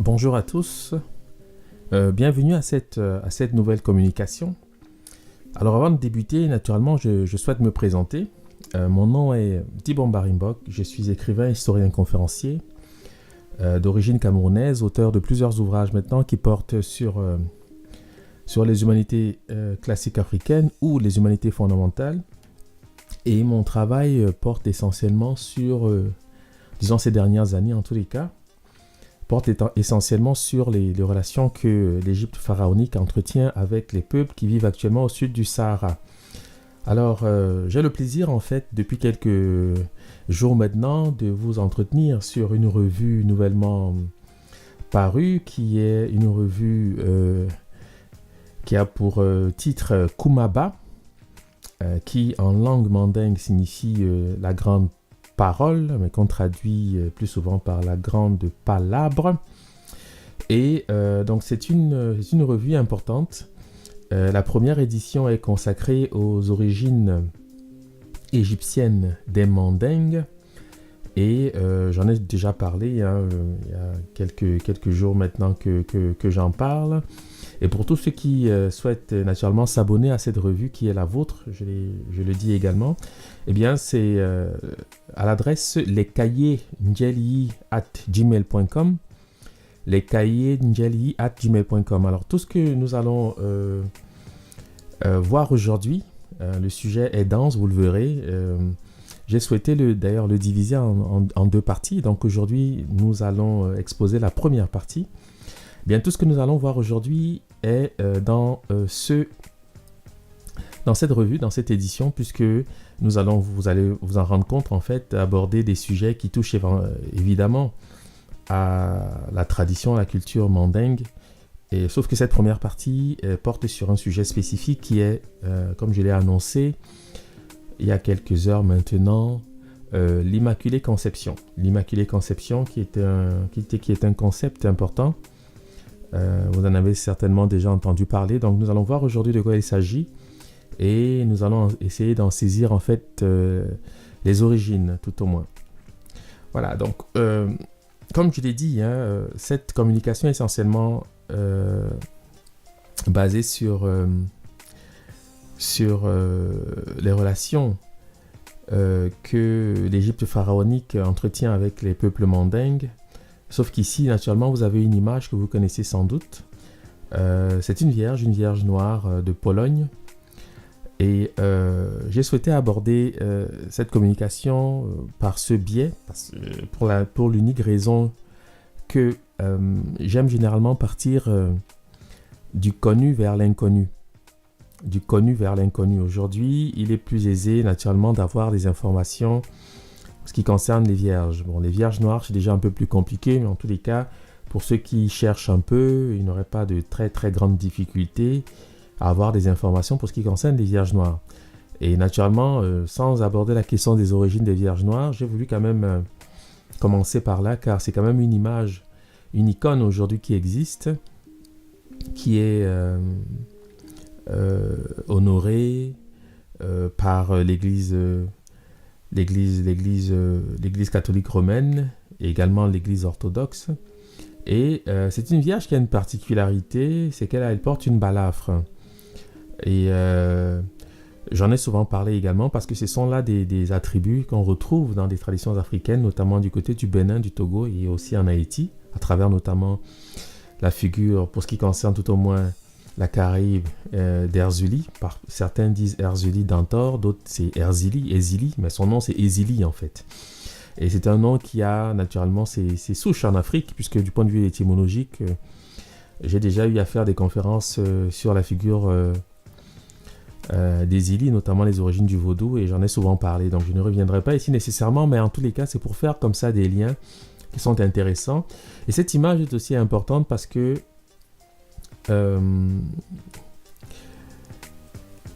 Bonjour à tous, bienvenue à cette nouvelle communication. Alors avant de débuter, naturellement, je souhaite me présenter. Mon nom est Dibon Barimbok, je suis écrivain, historien, conférencier, d'origine camerounaise, auteur de plusieurs ouvrages maintenant qui portent sur les humanités classiques africaines ou les humanités fondamentales. Et mon travail porte essentiellement sur, disons ces dernières années en tous les cas, porte essentiellement sur les relations que l'Égypte pharaonique entretient avec les peuples qui vivent actuellement au sud du Sahara. Alors, j'ai le plaisir en fait, depuis quelques jours maintenant, de vous entretenir sur une revue nouvellement parue, qui est une revue qui a pour titre Kumaba, qui en langue mandingue signifie la grande parole, mais qu'on traduit plus souvent par la grande palabre. Et donc c'est une revue importante. La première édition est consacrée aux origines égyptiennes des Mandingues. Et j'en ai déjà parlé il y a quelques jours maintenant que j'en parle. Et pour tous ceux qui souhaitent naturellement s'abonner à cette revue qui est la vôtre, je le dis également, eh bien c'est à l'adresse lescahiers@gmail.com, lescahiers@gmail.com. Alors tout ce que nous allons voir aujourd'hui, le sujet est dense, vous le verrez. J'ai souhaité d'ailleurs le diviser en deux parties. Donc aujourd'hui, nous allons exposer la première partie. Bien, tout ce que nous allons voir aujourd'hui est dans cette revue, dans cette édition, puisque vous allez vous en rendre compte, en fait, aborder des sujets qui touchent évidemment à la tradition, à la culture mandingue. Et, sauf que cette première partie porte sur un sujet spécifique qui est, comme je l'ai annoncé il y a quelques heures maintenant, l'Immaculée Conception. L'Immaculée Conception qui est un concept important. Vous en avez certainement déjà entendu parler. Donc nous allons voir aujourd'hui de quoi il s'agit et nous allons essayer d'en saisir en fait les origines tout au moins. Voilà, donc comme je l'ai dit, cette communication est essentiellement basée sur les relations que l'Égypte pharaonique entretient avec les peuples mandingues. Sauf qu'ici, naturellement, vous avez une image que vous connaissez sans doute. C'est une vierge noire de Pologne. Et j'ai souhaité aborder cette communication par ce biais, pour l'unique raison que j'aime généralement partir du connu vers l'inconnu. Du connu vers l'inconnu. Aujourd'hui, il est plus aisé, naturellement, d'avoir des informations ce qui concerne les vierges. Bon, les vierges noires, c'est déjà un peu plus compliqué, mais en tous les cas, pour ceux qui cherchent un peu, il n'aurait pas de très très grandes difficultés à avoir des informations pour ce qui concerne les vierges noires. Et naturellement, sans aborder la question des origines des vierges noires, j'ai voulu quand même commencer par là, car c'est quand même une image, une icône aujourd'hui qui existe, qui est honorée par l'Église catholique romaine et également l'Église orthodoxe. Et c'est une vierge qui a une particularité, c'est qu'elle porte une balafre. Et j'en ai souvent parlé également parce que ce sont là des attributs qu'on retrouve dans des traditions africaines, notamment du côté du Bénin, du Togo et aussi en Haïti, à travers notamment la figure, pour ce qui concerne tout au moins la Caraïbe d'Erzuli. Certains disent Erzuli d'Antor, d'autres c'est Ezili, mais son nom c'est Ezili en fait. Et c'est un nom qui a naturellement ses souches en Afrique, puisque du point de vue étymologique, j'ai déjà eu à faire des conférences sur la figure d'Ezili, notamment les origines du vaudou, et j'en ai souvent parlé, donc je ne reviendrai pas ici nécessairement, mais en tous les cas, c'est pour faire comme ça des liens qui sont intéressants. Et cette image est aussi importante parce que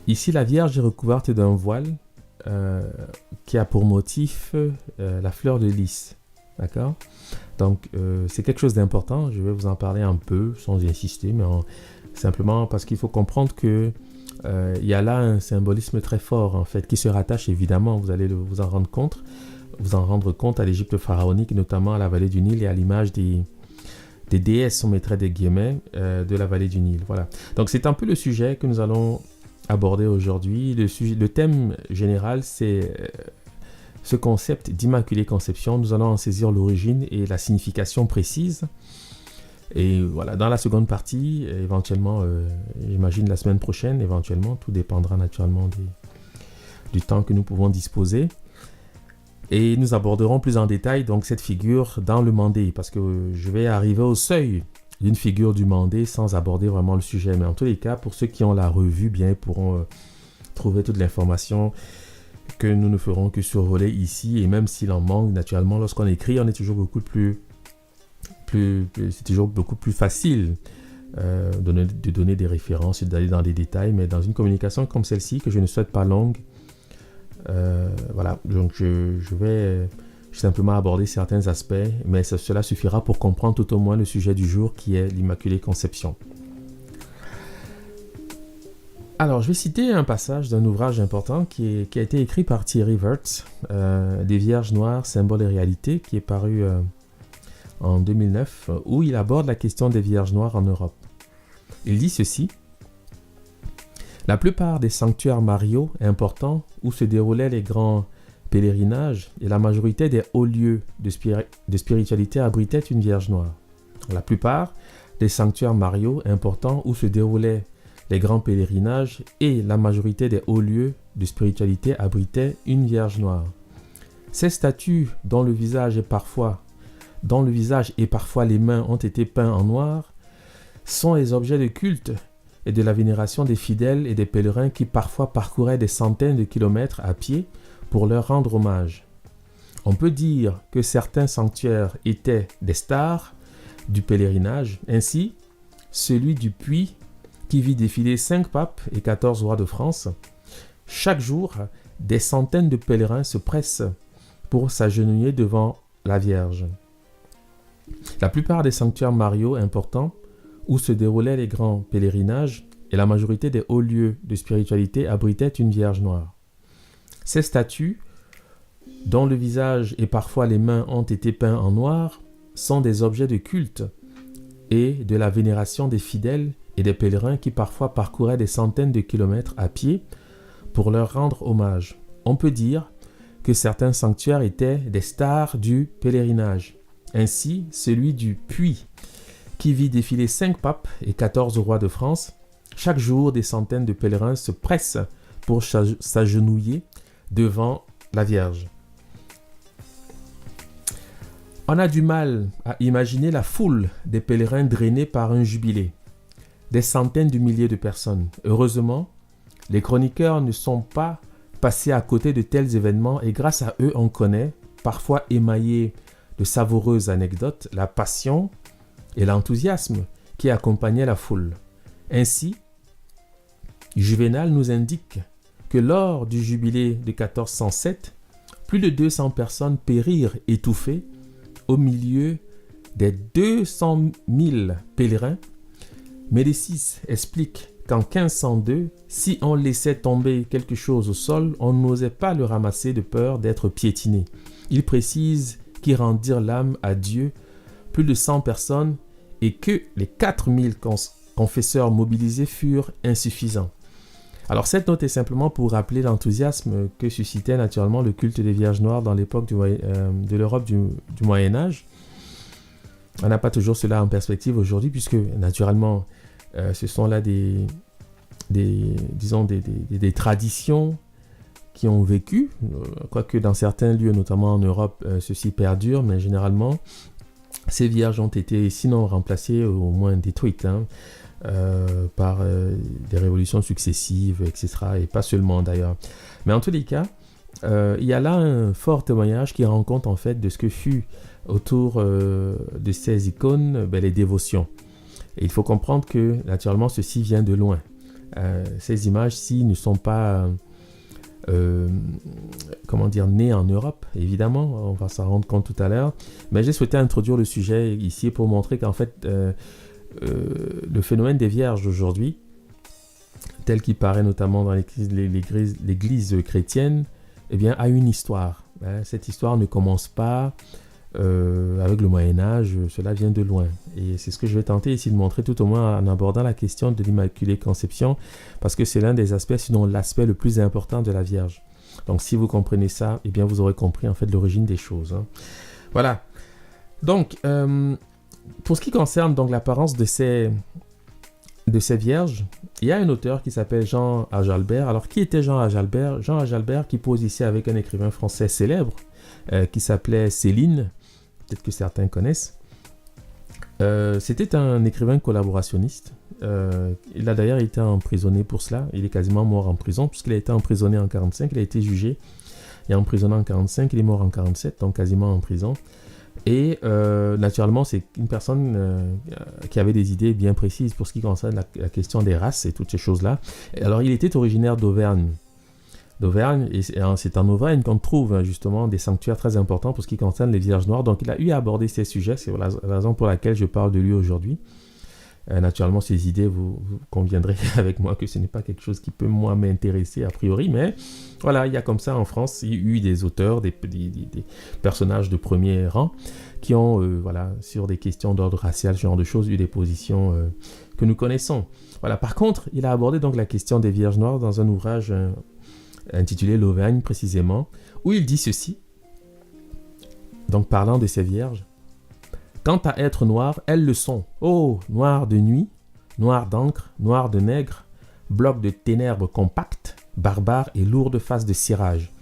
ici, la Vierge est recouverte d'un voile qui a pour motif la fleur de lys. D'accord ? Donc, c'est quelque chose d'important. Je vais vous en parler un peu, sans y insister, mais simplement parce qu'il faut comprendre que il y a là un symbolisme très fort, en fait, qui se rattache évidemment, vous allez vous en rendre compte à l'Égypte pharaonique, notamment à la vallée du Nil et à l'image des des déesses, on mettrait des guillemets, de la vallée du Nil. Voilà. Donc c'est un peu le sujet que nous allons aborder aujourd'hui. Le thème général, c'est ce concept d'Immaculée Conception. Nous allons en saisir l'origine et la signification précise. Et voilà, dans la seconde partie, éventuellement, j'imagine la semaine prochaine, éventuellement, tout dépendra naturellement du temps que nous pouvons disposer. Et nous aborderons plus en détail donc cette figure dans le mandé, parce que je vais arriver au seuil d'une figure du mandé sans aborder vraiment le sujet. Mais en tous les cas, pour ceux qui ont la revue, bien, ils pourront trouver toute l'information que nous ne ferons que survoler ici. Et même s'il en manque, naturellement, lorsqu'on écrit, on est toujours c'est toujours beaucoup plus facile de donner des références et d'aller dans des détails. Mais dans une communication comme celle-ci, que je ne souhaite pas longue, voilà, donc je vais simplement aborder certains aspects, mais cela suffira pour comprendre tout au moins le sujet du jour qui est l'Immaculée Conception. Alors, je vais citer un passage d'un ouvrage important qui a été écrit par Thierry Wurtz, Des Vierges Noires, Symboles et Réalités, qui est paru en 2009, où il aborde la question des Vierges Noires en Europe. Il dit ceci: la plupart des sanctuaires mariaux importants où se déroulaient les grands pèlerinages et la majorité des hauts lieux de spiritualité abritaient une Vierge Noire. La plupart des sanctuaires mariaux importants où se déroulaient les grands pèlerinages et la majorité des hauts lieux de spiritualité abritaient une Vierge Noire. Ces statues dont le visage et parfois les mains ont été peints en noir sont les objets de culte et de la vénération des fidèles et des pèlerins qui parfois parcouraient des centaines de kilomètres à pied pour leur rendre hommage. On peut dire que certains sanctuaires étaient des stars du pèlerinage. Ainsi, celui du Puy, qui vit défiler 5 papes et 14 rois de France. Chaque jour, des centaines de pèlerins se pressent pour s'agenouiller devant la Vierge. La plupart des sanctuaires mariaux importants où se déroulaient les grands pèlerinages et la majorité des hauts lieux de spiritualité abritaient une Vierge Noire. Ces statues, dont le visage et parfois les mains ont été peints en noir, sont des objets de culte et de la vénération des fidèles et des pèlerins qui parfois parcouraient des centaines de kilomètres à pied pour leur rendre hommage. On peut dire que certains sanctuaires étaient des stars du pèlerinage. Ainsi, celui du Puy, qui vit défiler 5 papes et 14 rois de France. Chaque jour, des centaines de pèlerins se pressent pour s'agenouiller devant la Vierge. On a du mal à imaginer la foule des pèlerins drainés par un jubilé. Des centaines de milliers de personnes. Heureusement, les chroniqueurs ne sont pas passés à côté de tels événements et grâce à eux, on connaît, parfois émaillés de savoureuses anecdotes, la passion et l'enthousiasme qui accompagnaient la foule. Ainsi, Juvénal nous indique que lors du jubilé de 1407, plus de 200 personnes périrent étouffées au milieu des 200 000 pèlerins. Médicis explique qu'en 1502, si on laissait tomber quelque chose au sol, on n'osait pas le ramasser de peur d'être piétiné. Il précise qu'ils rendirent l'âme à Dieu, plus de 100 personnes, et que les 4000 confesseurs mobilisés furent insuffisants. Alors cette note est simplement pour rappeler l'enthousiasme que suscitait naturellement le culte des Vierges Noires dans l'époque de l'Europe du Moyen-Âge. On n'a pas toujours cela en perspective aujourd'hui puisque naturellement ce sont là des traditions qui ont vécu, quoique dans certains lieux, notamment en Europe, ceci perdure, mais généralement ces vierges ont été sinon remplacées, au moins détruites, par des révolutions successives, etc. Et pas seulement d'ailleurs. Mais en tous les cas, il y a là un fort témoignage qui rend compte en fait de ce que fut autour de ces icônes, les dévotions. Et il faut comprendre que naturellement ceci vient de loin. Ces images-ci ne sont pas nées en Europe, évidemment, on va s'en rendre compte tout à l'heure. Mais j'ai souhaité introduire le sujet ici pour montrer qu'en fait, le phénomène des vierges aujourd'hui, tel qu'il paraît notamment dans l'église chrétienne, eh bien, a une histoire. Cette histoire ne commence pas avec le Moyen-Âge, cela vient de loin. Et c'est ce que je vais tenter ici de montrer, tout au moins en abordant la question de l'Immaculée Conception, parce que c'est l'un des aspects, sinon l'aspect le plus important de la Vierge. Donc si vous comprenez ça, eh bien vous aurez compris en fait l'origine des choses. Hein. Voilà. Donc, pour ce qui concerne donc l'apparence de ces vierges, il y a un auteur qui s'appelle Jean Ajalbert. Alors, qui était Jean Ajalbert? Jean Ajalbert qui pose ici avec un écrivain français célèbre qui s'appelait Céline, peut-être que certains connaissent. C'était un écrivain collaborationniste. Il a d'ailleurs été emprisonné pour cela. Il est quasiment mort en prison, puisqu'il a été emprisonné en 1945, il a été jugé et emprisonné en 1945, il est mort en 1947, donc quasiment en prison. Et naturellement, c'est une personne qui avait des idées bien précises pour ce qui concerne la question des races et toutes ces choses-là. Et alors, il était originaire d'Auvergne. Et c'est en Auvergne qu'on trouve justement des sanctuaires très importants pour ce qui concerne les Vierges Noires. Donc, il a eu à aborder ces sujets. C'est la raison pour laquelle je parle de lui aujourd'hui. Naturellement, ces idées, vous conviendrez avec moi que ce n'est pas quelque chose qui peut, moi, m'intéresser a priori. Mais voilà, il y a comme ça en France, il y a eu des auteurs, des personnages de premier rang qui ont, voilà, sur des questions d'ordre racial, ce genre de choses, eu des positions que nous connaissons. Voilà. Par contre, il a abordé donc la question des Vierges Noires dans un ouvrage intitulé L'Auvergne, précisément, où il dit ceci. Donc, parlant de ces Vierges. Quant à être noires, elles le sont. Oh, noires de nuit, noires d'encre, noires de nègre, blocs de ténèbres compacts, barbares et lourdes faces de cirage.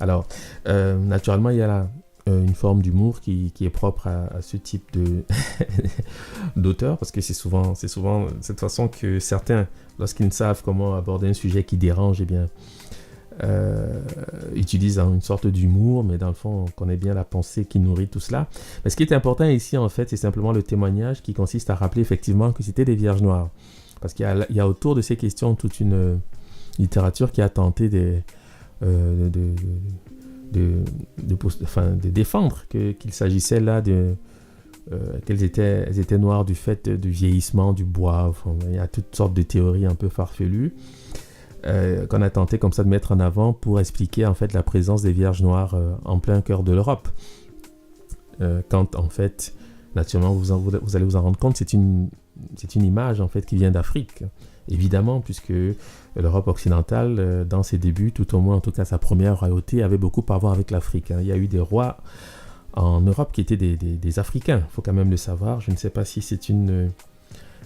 Alors, naturellement, il y a là une forme d'humour qui est propre à ce type d'auteur, parce que c'est souvent cette façon que certains, lorsqu'ils ne savent comment aborder un sujet qui dérange, eh bien, utilisent une sorte d'humour, mais dans le fond, on connaît bien la pensée qui nourrit tout cela. Mais ce qui est important ici, en fait, c'est simplement le témoignage qui consiste à rappeler effectivement que c'était des Vierges Noires. Parce qu'il y a autour de ces questions toute une littérature qui a tenté de défendre qu'il s'agissait là qu'elles étaient noires du fait du vieillissement du bois. Enfin, il y a toutes sortes de théories un peu farfelues qu'on a tenté comme ça de mettre en avant pour expliquer en fait la présence des Vierges Noires en plein cœur de l'Europe. Quand en fait, naturellement, vous allez vous en rendre compte, c'est une image en fait qui vient d'Afrique, évidemment, puisque l'Europe occidentale, dans ses débuts, tout au moins en tout cas sa première royauté, avait beaucoup à voir avec l'Afrique. Hein. Il y a eu des rois en Europe qui étaient des Africains, il faut quand même le savoir. Je ne sais pas si c'est une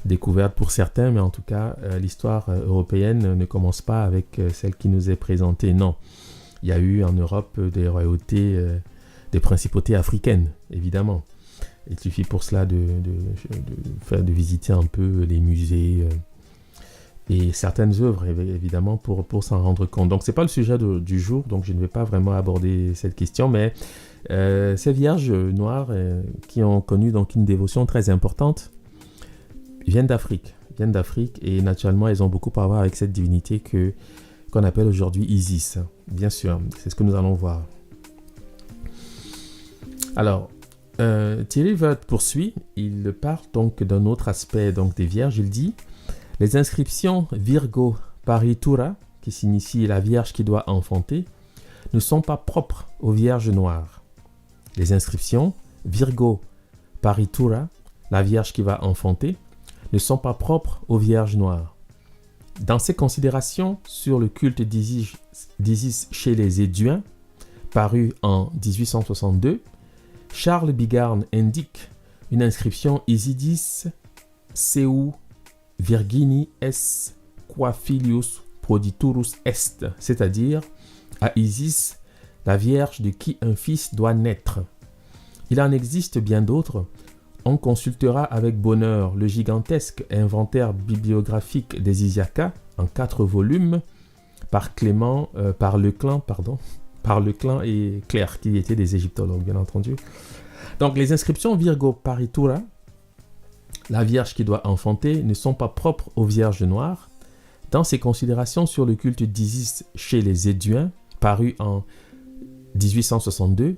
découverte pour certains, mais en tout cas, l'histoire européenne ne commence pas avec celle qui nous est présentée. Non, il y a eu en Europe des royautés, des principautés africaines, évidemment. Il suffit pour cela de visiter un peu les musées et certaines œuvres, évidemment, pour s'en rendre compte. Donc, ce n'est pas le sujet du jour, donc je ne vais pas vraiment aborder cette question, mais ces Vierges Noires qui ont connu donc une dévotion très importante, viennent d'Afrique, et naturellement, elles ont beaucoup à voir avec cette divinité qu'on appelle aujourd'hui Isis. Bien sûr, c'est ce que nous allons voir. Alors, Thierry Woerth poursuit, il parle donc d'un autre aspect donc, des Vierges, il dit « Les inscriptions Virgo Paritura, qui signifie la Vierge qui doit enfanter, ne sont pas propres aux Vierges noires. Les inscriptions Virgo Paritura, la Vierge qui va enfanter, ne sont pas propres aux Vierges noires. Dans ses considérations sur le culte d'Isis chez les Éduins, paru en 1862, Charles Bigarn indique une inscription Isidis seu Virgini es qua filius proditurus est, c'est-à-dire à Isis, la Vierge de qui un fils doit naître. Il en existe bien d'autres. On consultera avec bonheur le gigantesque inventaire bibliographique des Isiacas en 4 volumes par Leclan et Clerc, qui étaient des égyptologues, bien entendu. Donc, les inscriptions Virgo Paritura, la Vierge qui doit enfanter, ne sont pas propres aux Vierges noires. Dans ses considérations sur le culte d'Isis chez les Éduins, paru en 1862,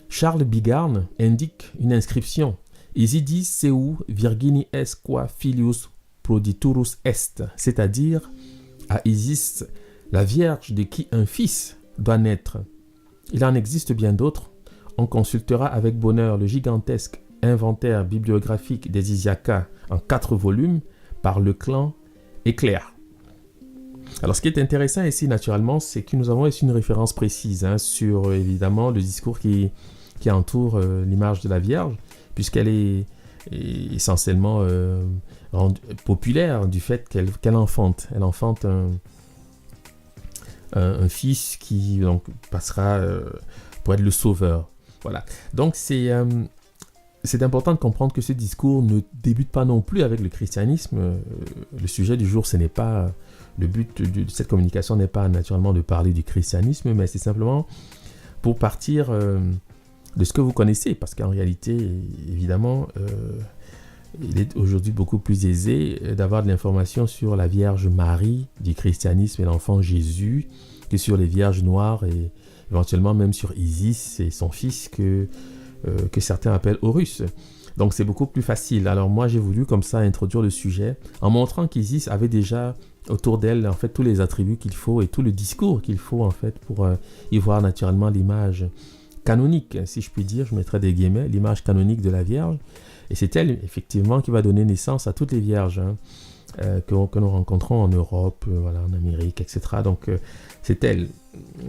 Charles Bigarn indique une inscription Isidis seu Virgini es qua filius proditurus est, c'est-à-dire à Isis, la Vierge de qui un fils doit naître. Il en existe bien d'autres. on consultera avec bonheur le gigantesque inventaire bibliographique des Isiakas en 4 volumes par le clan Éclair. Alors, ce qui est intéressant ici, naturellement, c'est que nous avons ici une référence précise sur, évidemment, le discours qui entoure l'image de la Vierge, puisqu'elle est essentiellement populaire du fait qu'elle enfante. Elle enfante un fils qui donc, passera pour être le sauveur. Voilà. Donc, c'est important de comprendre que ce discours ne débute pas non plus avec le christianisme. Le sujet du jour, ce n'est pas... Le but de cette communication n'est pas naturellement de parler du christianisme, mais c'est simplement pour partir de ce que vous connaissez, parce qu'en réalité, évidemment, il est aujourd'hui beaucoup plus aisé d'avoir de l'information sur la Vierge Marie du christianisme et l'enfant Jésus que sur les Vierges noires et éventuellement même sur Isis et son fils que certains appellent Horus. Donc c'est beaucoup plus facile. Alors moi j'ai voulu comme ça introduire le sujet en montrant qu'Isis avait déjà autour d'elle en fait tous les attributs qu'il faut et tout le discours qu'il faut en fait pour y voir naturellement l'image canonique, si je puis dire, je mettrai des guillemets, l'image canonique de la Vierge. Et c'est elle effectivement qui va donner naissance à toutes les Vierges que nous rencontrons en Europe, voilà, en Amérique, etc. Donc c'est elle.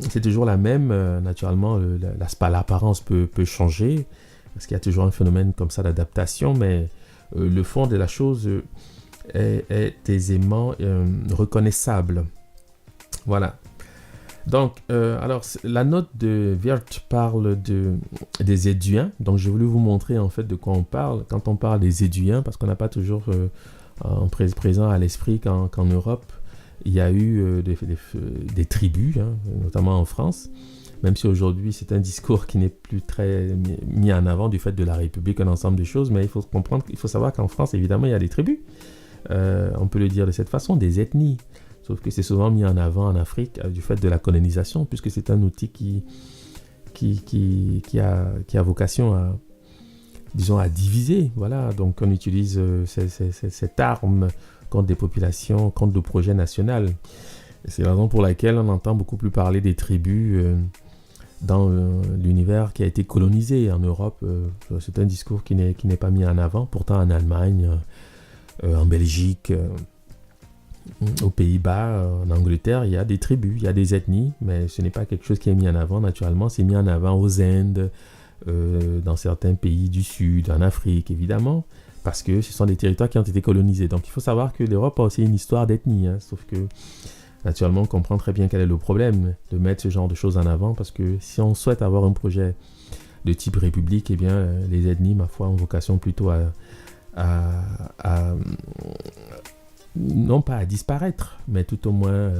C'est toujours la même. Naturellement, l'apparence peut changer, parce qu'il y a toujours un phénomène comme ça d'adaptation, mais le fond de la chose est aisément reconnaissable. Voilà. Donc, alors, la note de Wirth parle des Éduins. Donc, j'ai voulu vous montrer en fait de quoi on parle quand on parle des Éduins, parce qu'on n'a pas toujours présent à l'esprit qu'en Europe, il y a eu des tribus, notamment en France. Même si aujourd'hui, c'est un discours qui n'est plus très mis en avant du fait de la République, un ensemble de choses. Mais il faut comprendre, il faut savoir qu'en France, évidemment, il y a des tribus. On peut le dire de cette façon, des ethnies. Sauf que c'est souvent mis en avant en Afrique du fait de la colonisation, puisque c'est un outil qui a vocation à, disons, à diviser. Voilà, donc on utilise cette arme contre des populations, contre le projet national. Et c'est la raison pour laquelle on entend beaucoup plus parler des tribus dans l'univers qui a été colonisé en Europe. C'est un discours qui n'est pas mis en avant. Pourtant, en Allemagne, en Belgique, aux Pays-Bas, en Angleterre, il y a des tribus, il y a des ethnies, mais ce n'est pas quelque chose qui est mis en avant. Naturellement, c'est mis en avant aux Indes, dans certains pays du Sud, en Afrique, évidemment, parce que ce sont des territoires qui ont été colonisés. Donc, il faut savoir que l'Europe a aussi une histoire d'ethnie, sauf que, naturellement, on comprend très bien quel est le problème de mettre ce genre de choses en avant, parce que si on souhaite avoir un projet de type république, eh bien, les ethnies, ma foi, ont vocation plutôt non pas à disparaître, mais tout au moins,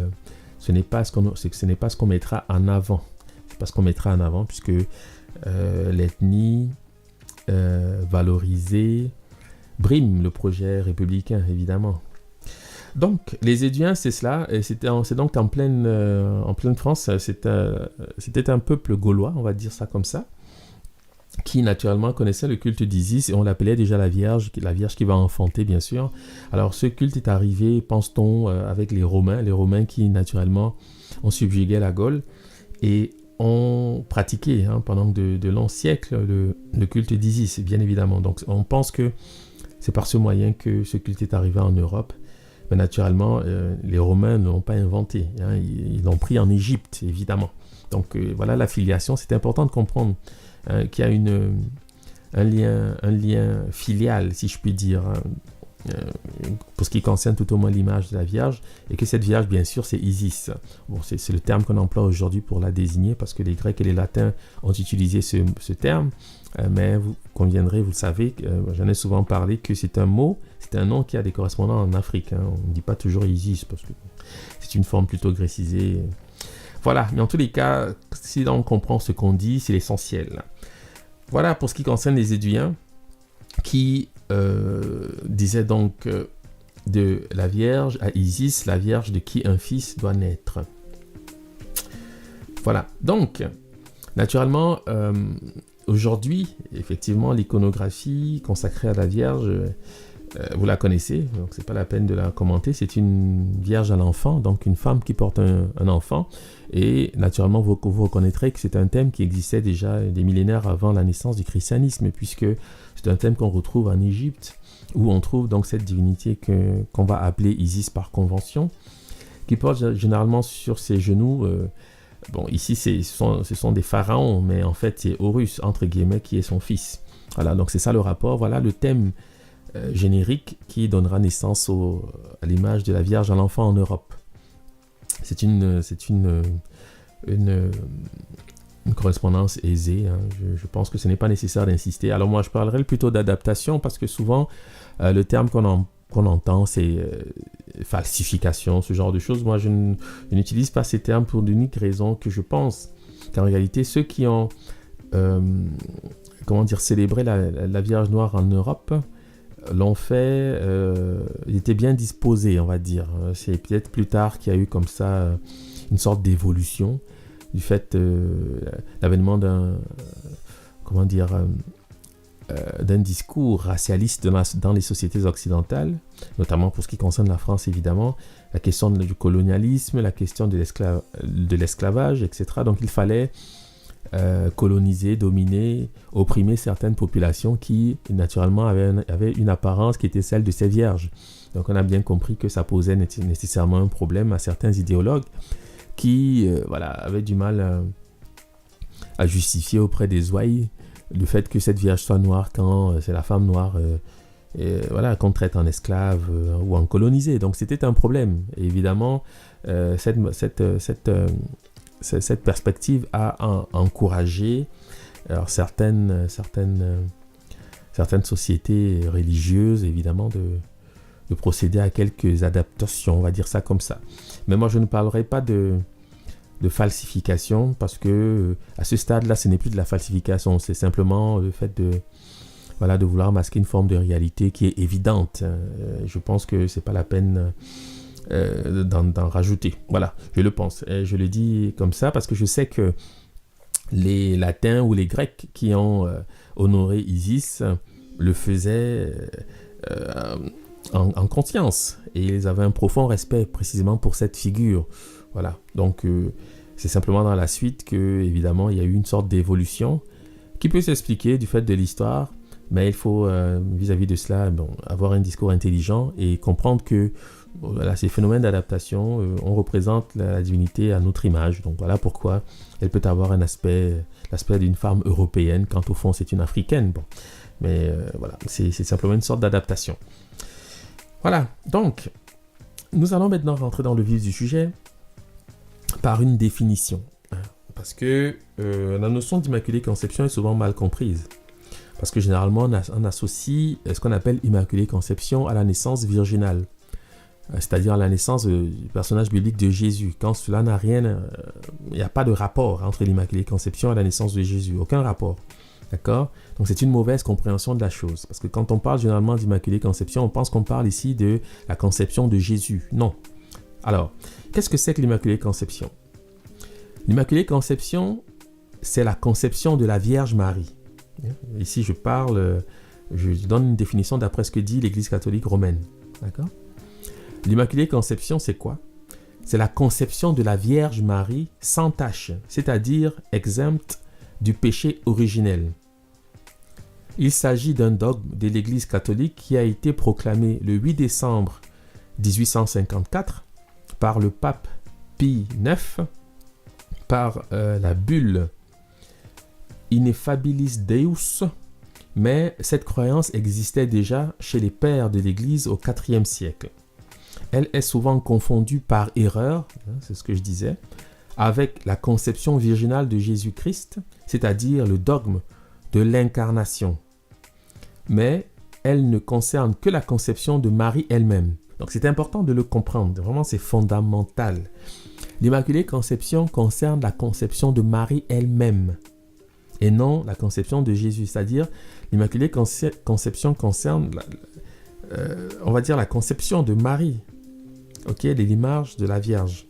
ce n'est pas ce qu'on mettra en avant. C'est pas ce qu'on mettra en avant, puisque l'ethnie valorisée brime le projet républicain, évidemment. Donc, les Éduins, c'est cela, et c'est donc en pleine France, c'était un peuple gaulois, on va dire ça comme ça, qui naturellement connaissait le culte d'Isis, et on l'appelait déjà la Vierge qui va enfanter, bien sûr. Alors, ce culte est arrivé, pense-t-on, avec les Romains qui naturellement ont subjugué la Gaule, et ont pratiqué pendant de longs siècles le culte d'Isis, bien évidemment. Donc, on pense que c'est par ce moyen que ce culte est arrivé en Europe. Mais naturellement, les Romains ne l'ont pas inventé. Ils l'ont pris en Égypte, évidemment. Donc, voilà la filiation. C'est important de comprendre qu'il y a un lien filial, si je puis dire, pour ce qui concerne tout au moins l'image de la Vierge, et que cette Vierge, bien sûr, c'est Isis. Bon, c'est le terme qu'on emploie aujourd'hui pour la désigner, parce que les Grecs et les Latins ont utilisé ce terme, mais vous conviendrez, vous le savez, j'en ai souvent parlé, que c'est un nom qui a des correspondants en Afrique. On ne dit pas toujours Isis, parce que c'est une forme plutôt grécisée. Voilà, mais en tous les cas, si on comprend ce qu'on dit, c'est l'essentiel. Voilà pour ce qui concerne les Éduins, qui disaient donc de la Vierge à Isis, la Vierge de qui un fils doit naître. Voilà, donc, naturellement, aujourd'hui, effectivement, l'iconographie consacrée à la Vierge Vous la connaissez, donc c'est pas la peine de la commenter. C'est une vierge à l'enfant, donc une femme qui porte un enfant. Et naturellement, vous reconnaîtrez que c'est un thème qui existait déjà des millénaires avant la naissance du christianisme, puisque c'est un thème qu'on retrouve en Égypte, où on trouve donc cette divinité qu'on va appeler Isis par convention, qui porte généralement sur ses genoux. Bon, ici, ce sont des pharaons, mais en fait, c'est Horus, entre guillemets, qui est son fils. Voilà, donc c'est ça le rapport. Voilà le thème générique qui donnera naissance à l'image de la Vierge à l'enfant en Europe. C'est une correspondance aisée. Hein. Je pense que ce n'est pas nécessaire d'insister. Alors moi, je parlerai plutôt d'adaptation parce que souvent, le terme qu'on entend, c'est falsification, ce genre de choses. Moi, je n'utilise pas ces termes pour l'unique raison que je pense qu'en réalité, ceux qui ont célébré la Vierge Noire en Europe l'ont fait, ils étaient bien disposés, on va dire. C'est peut-être plus tard qu'il y a eu comme ça une sorte d'évolution du fait l'avènement d'un discours racialiste dans les sociétés occidentales, notamment pour ce qui concerne la France évidemment, la question du colonialisme, la question de l'esclavage, etc. Donc il fallait coloniser, dominer, opprimer certaines populations qui naturellement avaient une apparence qui était celle de ces vierges. Donc on a bien compris que ça posait nécessairement un problème à certains idéologues qui avaient du mal à justifier auprès des ouailles le fait que cette vierge soit noire quand c'est la femme noire qu'on traite en esclave ou en colonisé. Donc c'était un problème. Et évidemment, cette perspective a encouragé certaines sociétés religieuses, évidemment, de procéder à quelques adaptations, on va dire ça comme ça. Mais moi, je ne parlerai pas de falsification parce que à ce stade-là, ce n'est plus de la falsification, c'est simplement le fait de vouloir masquer une forme de réalité qui est évidente. Je pense que c'est pas la peine d'en rajouter. Voilà, je le pense. Et je le dis comme ça parce que je sais que les Latins ou les Grecs qui ont honoré Isis le faisaient en conscience et ils avaient un profond respect précisément pour cette figure. Voilà, donc c'est simplement dans la suite que évidemment il y a eu une sorte d'évolution qui peut s'expliquer du fait de l'histoire, mais il faut vis-à-vis de cela avoir un discours intelligent et comprendre que ces phénomènes d'adaptation, on représente la divinité à notre image. Donc voilà pourquoi elle peut avoir l'aspect d'une femme européenne, quand au fond c'est une africaine. Bon. Mais c'est simplement une sorte d'adaptation. Voilà, donc nous allons maintenant rentrer dans le vif du sujet par une définition. Parce que la notion d'immaculée conception est souvent mal comprise. Parce que généralement on associe ce qu'on appelle immaculée conception à la naissance virginale. C'est-à-dire à la naissance du personnage biblique de Jésus. Quand cela n'a rien, il n'y a pas de rapport entre l'Immaculée Conception et la naissance de Jésus. Aucun rapport. D'accord ? Donc c'est une mauvaise compréhension de la chose. Parce que quand on parle généralement d'Immaculée Conception, on pense qu'on parle ici de la conception de Jésus. Non. Alors, qu'est-ce que c'est que l'Immaculée Conception ? L'Immaculée Conception, c'est la conception de la Vierge Marie. Ici, je donne une définition d'après ce que dit l'Église catholique romaine. D'accord ? L'Immaculée Conception, c'est quoi ? C'est la conception de la Vierge Marie sans tache, c'est-à-dire exempte du péché originel. Il s'agit d'un dogme de l'Église catholique qui a été proclamé le 8 décembre 1854 par le pape Pie IX, par la bulle Ineffabilis Deus, mais cette croyance existait déjà chez les pères de l'Église au IVe siècle. Elle est souvent confondue par erreur, c'est ce que je disais, avec la conception virginale de Jésus-Christ, c'est-à-dire le dogme de l'incarnation. Mais elle ne concerne que la conception de Marie elle-même. Donc c'est important de le comprendre, vraiment c'est fondamental. L'Immaculée Conception concerne la conception de Marie elle-même et non la conception de Jésus, c'est-à-dire l'Immaculée Conception concerne on va dire la conception de Marie, ok, de l'image de la Vierge,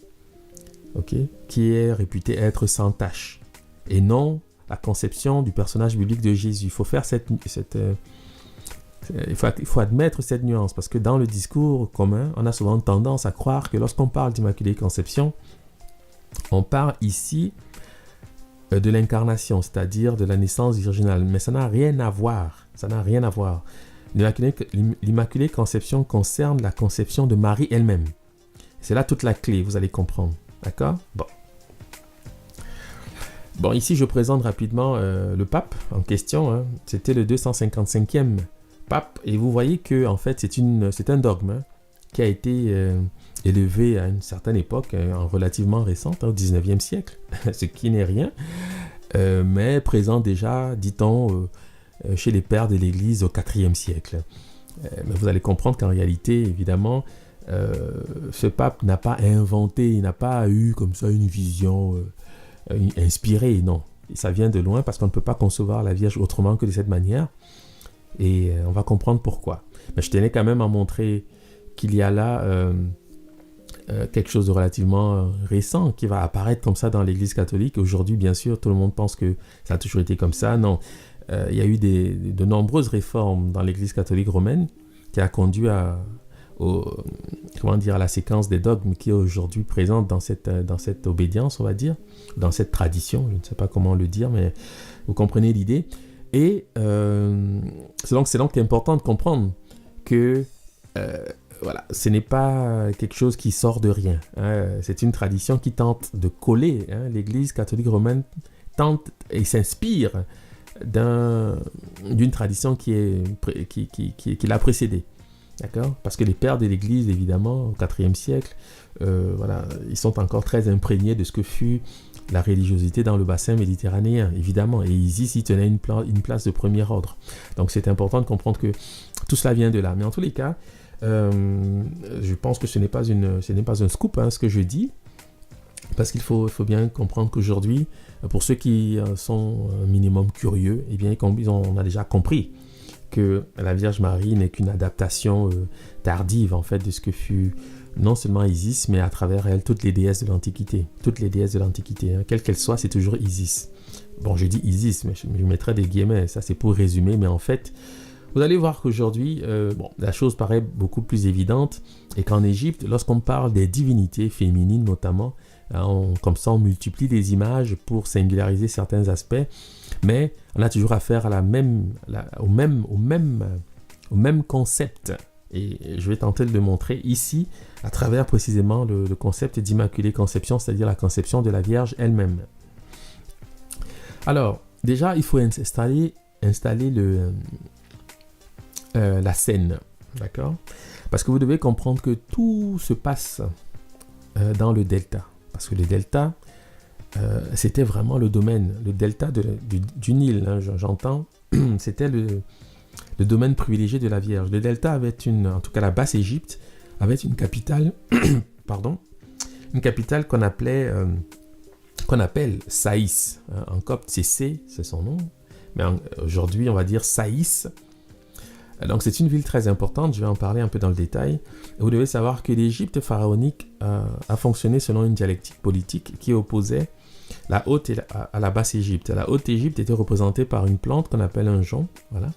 ok, qui est réputée être sans tache, et non la conception du personnage biblique de Jésus. Il faut faire cette Il faut admettre cette nuance, parce que dans le discours commun, on a souvent tendance à croire que lorsqu'on parle d'Immaculée Conception, on parle ici de l'incarnation, c'est-à-dire de la naissance virginale. Mais ça n'a rien à voir. Ça n'a rien à voir. L'Immaculée Conception concerne la conception de Marie elle-même. C'est là toute la clé, vous allez comprendre. D'accord ? Bon, ici, je présente rapidement le pape en question. Hein. C'était le 255e pape. Et vous voyez que, en fait, c'est un dogme qui a été élevé à une certaine époque, relativement récente, au 19e siècle, ce qui n'est rien, mais présent déjà, dit-on, chez les pères de l'Église au 4e siècle. Mais vous allez comprendre qu'en réalité, évidemment, ce pape n'a pas inventé, il n'a pas eu comme ça une vision inspirée, non. Ça vient de loin parce qu'on ne peut pas concevoir la Vierge autrement que de cette manière. Et on va comprendre pourquoi. Mais je tenais quand même à montrer qu'il y a là quelque chose de relativement récent qui va apparaître comme ça dans l'Église catholique. Aujourd'hui, bien sûr, tout le monde pense que ça a toujours été comme ça. Non, il y a eu de nombreuses réformes dans l'Église catholique romaine qui a conduit à la séquence des dogmes qui est aujourd'hui présente dans cette obédience, on va dire, dans cette tradition, je ne sais pas comment le dire, mais vous comprenez l'idée. Et c'est donc important de comprendre que ce n'est pas quelque chose qui sort de rien. Hein. C'est une tradition qui tente de coller. Hein. L'Église catholique romaine tente et s'inspire d'une tradition qui l'a précédée. D'accord ? Parce que les pères de l'Église, évidemment, au IVe siècle, ils sont encore très imprégnés de ce que fut la religiosité dans le bassin méditerranéen, évidemment. Et Isis y tenait une place de premier ordre. Donc c'est important de comprendre que tout cela vient de là. Mais en tous les cas, je pense que ce n'est pas un scoop, hein, ce que je dis, parce qu'il faut bien comprendre qu'aujourd'hui, pour ceux qui sont un minimum curieux, eh bien, on a déjà compris que la Vierge Marie n'est qu'une adaptation tardive, en fait, de ce que fut non seulement Isis, mais à travers elle, toutes les déesses de l'Antiquité. Toutes les déesses de l'Antiquité, hein, quelles qu'elles soient, c'est toujours Isis. Bon, je dis Isis, mais je mettrai des guillemets, ça c'est pour résumer, mais en fait, vous allez voir qu'aujourd'hui, la chose paraît beaucoup plus évidente, et qu'en Égypte, lorsqu'on parle des divinités féminines notamment, comme ça on multiplie les images pour singulariser certains aspects, mais on a toujours affaire au même concept. Et je vais tenter de le montrer ici, à travers précisément le concept d'Immaculée Conception, c'est-à-dire la conception de la Vierge elle-même. Alors, déjà, il faut installer la scène, d'accord ? Parce que vous devez comprendre que tout se passe dans le delta. Parce que le delta, c'était vraiment le domaine, le delta du Nil, hein, j'entends, c'était le domaine privilégié de la Vierge. Le delta avait en tout cas la Basse-Égypte, avait une capitale, une capitale qu'on appelle Saïs. En copte, c'est son nom, mais aujourd'hui, on va dire Saïs. Donc, c'est une ville très importante, je vais en parler un peu dans le détail. Vous devez savoir que l'Égypte pharaonique a fonctionné selon une dialectique politique qui opposait la Haute à la Basse-Égypte. La Haute-Égypte était représentée par une plante qu'on appelle un jonc, voilà.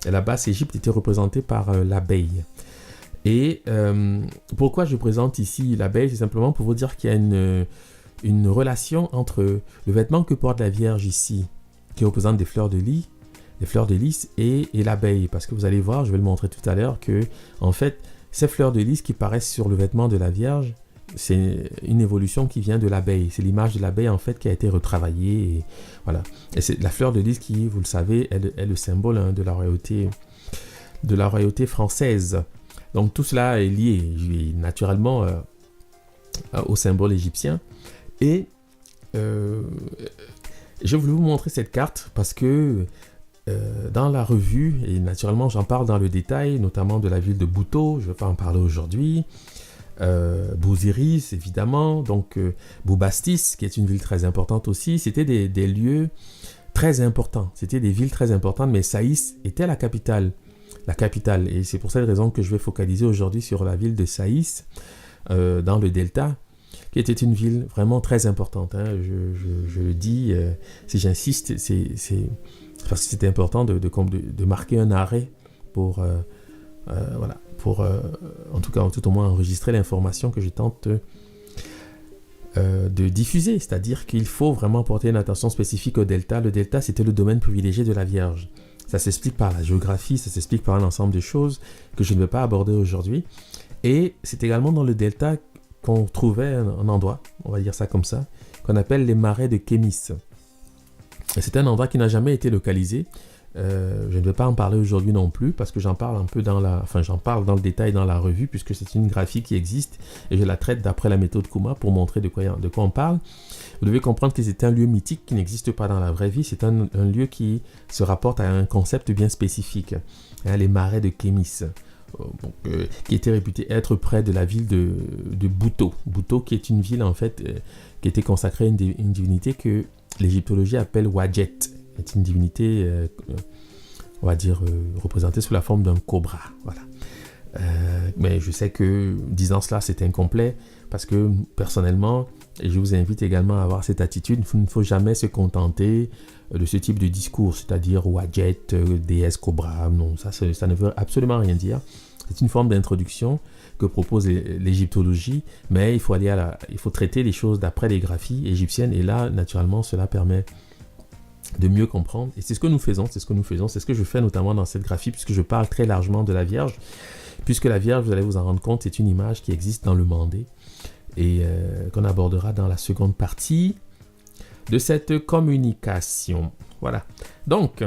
Et la Basse-Égypte était représentée par l'abeille. Et pourquoi je présente ici l'abeille ? C'est simplement pour vous dire qu'il y a une relation entre le vêtement que porte la Vierge ici, qui représente des fleurs de lys, et l'abeille. Parce que vous allez voir, je vais le montrer tout à l'heure, que en fait, ces fleurs de lys qui paraissent sur le vêtement de la Vierge, c'est une évolution qui vient de l'abeille. C'est l'image de l'abeille en fait qui a été retravaillée. Et voilà. Et c'est la fleur de lys qui, vous le savez, est le symbole, hein, de la royauté française. Donc tout cela est lié naturellement au symbole égyptien. Et j'ai voulu vous montrer cette carte parce que dans la revue, et naturellement j'en parle dans le détail, notamment de la ville de Bouto, je ne vais pas en parler aujourd'hui, Bouziris évidemment, donc Boubastis qui est une ville très importante aussi, c'était des lieux très importants, c'était des villes très importantes, mais Saïs était la capitale, et c'est pour cette raison que je vais focaliser aujourd'hui sur la ville de Saïs, dans le delta, qui était une ville vraiment très importante, hein. Je le dis, si j'insiste, c'est parce que c'était important de marquer un arrêt pour, en tout au moins enregistrer l'information que je tente de diffuser. C'est-à-dire qu'il faut vraiment porter une attention spécifique au delta. Le delta, c'était le domaine privilégié de la Vierge. Ça s'explique par la géographie, ça s'explique par un ensemble de choses que je ne vais pas aborder aujourd'hui. Et c'est également dans le delta qu'on trouvait un endroit, on va dire ça comme ça, qu'on appelle les marais de Kémis. C'est un endroit qui n'a jamais été localisé. Je ne vais pas en parler aujourd'hui non plus parce que j'en parle un peu j'en parle dans le détail dans la revue puisque c'est une graphie qui existe et je la traite d'après la méthode Kuma pour montrer de quoi on parle. Vous devez comprendre que c'est un lieu mythique qui n'existe pas dans la vraie vie. C'est un lieu qui se rapporte à un concept bien spécifique, les marais de Kémis. Qui était réputé être près de la ville de Bouto. Bouto qui est une ville en fait qui était consacrée à une divinité que l'égyptologie appelle Wadjet. C'est une divinité, on va dire, représentée sous la forme d'un cobra. Voilà. Mais je sais que disant cela, c'est incomplet parce que personnellement, et je vous invite également à avoir cette attitude, il ne faut jamais se contenter de ce type de discours, c'est-à-dire Wadjet, déesse cobra. Non, ça ne veut absolument rien dire. C'est une forme d'introduction que propose l'égyptologie, mais il faut traiter les choses d'après les graphies égyptiennes et là, naturellement, cela permet de mieux comprendre. Et c'est ce que nous faisons, c'est ce que je fais notamment dans cette graphie puisque je parle très largement de la Vierge, puisque la Vierge, vous allez vous en rendre compte, c'est une image qui existe dans le Mandé et qu'on abordera dans la seconde partie de cette communication. Voilà. Donc,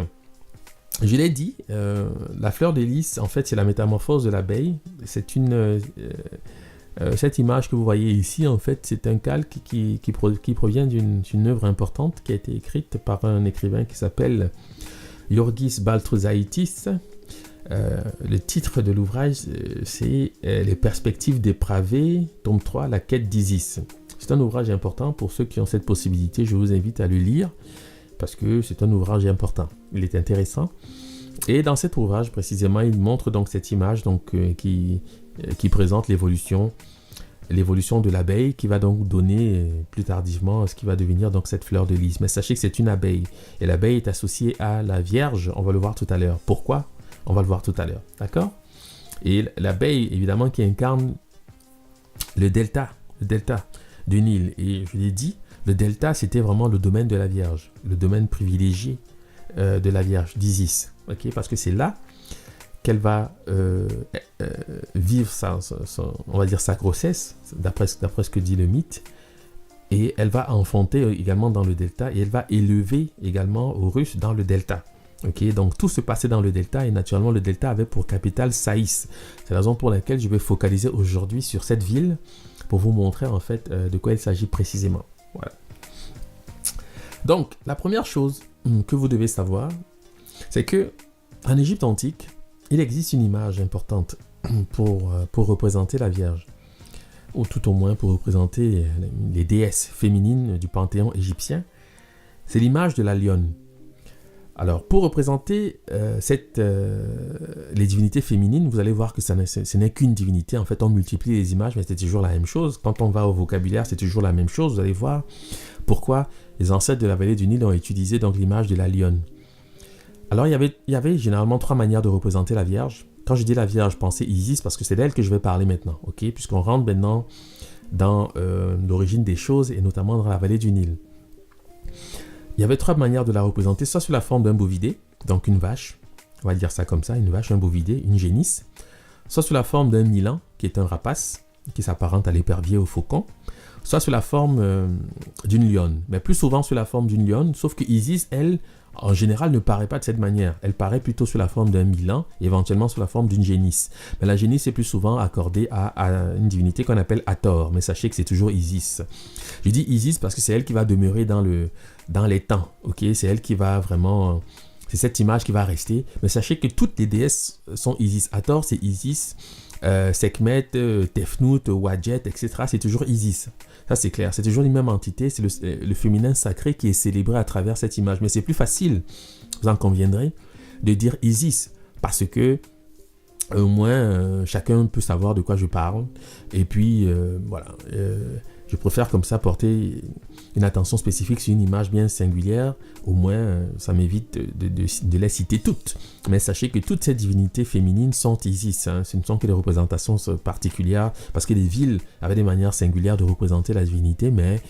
je l'ai dit, la fleur de lys, en fait, c'est la métamorphose de l'abeille. C'est cette image que vous voyez ici, en fait, c'est un calque qui provient d'une œuvre importante qui a été écrite par un écrivain qui s'appelle Yorgis Baltrushaitis. Le titre de l'ouvrage, c'est Les perspectives dépravées, tome 3, la quête d'Isis. C'est un ouvrage important pour ceux qui ont cette possibilité. Je vous invite à le lire parce que c'est un ouvrage important. Il est intéressant. Et dans cet ouvrage, précisément, il montre donc cette image qui présente l'évolution de l'abeille qui va donc donner plus tardivement ce qui va devenir donc cette fleur de lys. Mais sachez que c'est une abeille. Et l'abeille est associée à la Vierge. On va le voir tout à l'heure. Pourquoi ? On va le voir tout à l'heure. D'accord ? Et l'abeille, évidemment, qui incarne le delta du Nil. Et je l'ai dit, le delta, c'était vraiment le domaine de la Vierge, le domaine privilégié de la Vierge, d'Isis. Okay, parce que c'est là qu'elle va vivre on va dire sa grossesse, d'après ce que dit le mythe. Et elle va enfanter également dans le delta et elle va élever également Horus dans le delta. Okay, donc tout se passait dans le delta et naturellement le delta avait pour capitale Saïs. C'est la raison pour laquelle je vais focaliser aujourd'hui sur cette ville pour vous montrer en fait de quoi il s'agit précisément. Voilà. Donc la première chose que vous devez savoir, c'est que en Égypte antique, il existe une image importante pour représenter la Vierge, ou tout au moins pour représenter les déesses féminines du panthéon égyptien. C'est l'image de la lionne. Alors, pour représenter les divinités féminines, vous allez voir que ce n'est qu'une divinité. En fait, on multiplie les images, mais c'est toujours la même chose. Quand on va au vocabulaire, c'est toujours la même chose. Vous allez voir pourquoi les ancêtres de la vallée du Nil ont utilisé donc l'image de la lionne. Alors, il y avait généralement 3 manières de représenter la Vierge. Quand je dis la Vierge, pensez Isis, parce que c'est d'elle que je vais parler maintenant, ok ? Puisqu'on rentre maintenant dans l'origine des choses, et notamment dans la vallée du Nil. Il y avait 3 manières de la représenter, soit sous la forme d'un bovidé, donc une vache, on va dire ça comme ça, une vache, un bovidé, une génisse, soit sous la forme d'un milan, qui est un rapace, qui s'apparente à l'épervier au faucon, soit sous la forme d'une lionne, mais plus souvent sous la forme d'une lionne, sauf que Isis, elle, en général, ne paraît pas de cette manière. Elle paraît plutôt sous la forme d'un milan, éventuellement sous la forme d'une génisse. Mais la génisse est plus souvent accordée à une divinité qu'on appelle Hathor, mais sachez que c'est toujours Isis. Je dis Isis parce que c'est elle qui va demeurer dans les temps, ok ? C'est elle qui va vraiment... C'est cette image qui va rester. Mais sachez que toutes les déesses sont Isis. Hathor, c'est Isis. Sekhmet, Tefnut, Wadjet, etc. C'est toujours Isis. Ça, c'est clair. C'est toujours une même entité. C'est le féminin sacré qui est célébré à travers cette image. Mais c'est plus facile, vous en conviendrez, de dire Isis. Parce que, au moins, chacun peut savoir de quoi je parle. Et puis, voilà. je préfère comme ça porter une attention spécifique sur une image bien singulière. Au moins, ça m'évite de les citer toutes. Mais sachez que toutes ces divinités féminines sont Isis. Hein. Ce ne sont que des représentations particulières, parce que les villes avaient des manières singulières de représenter la divinité, mais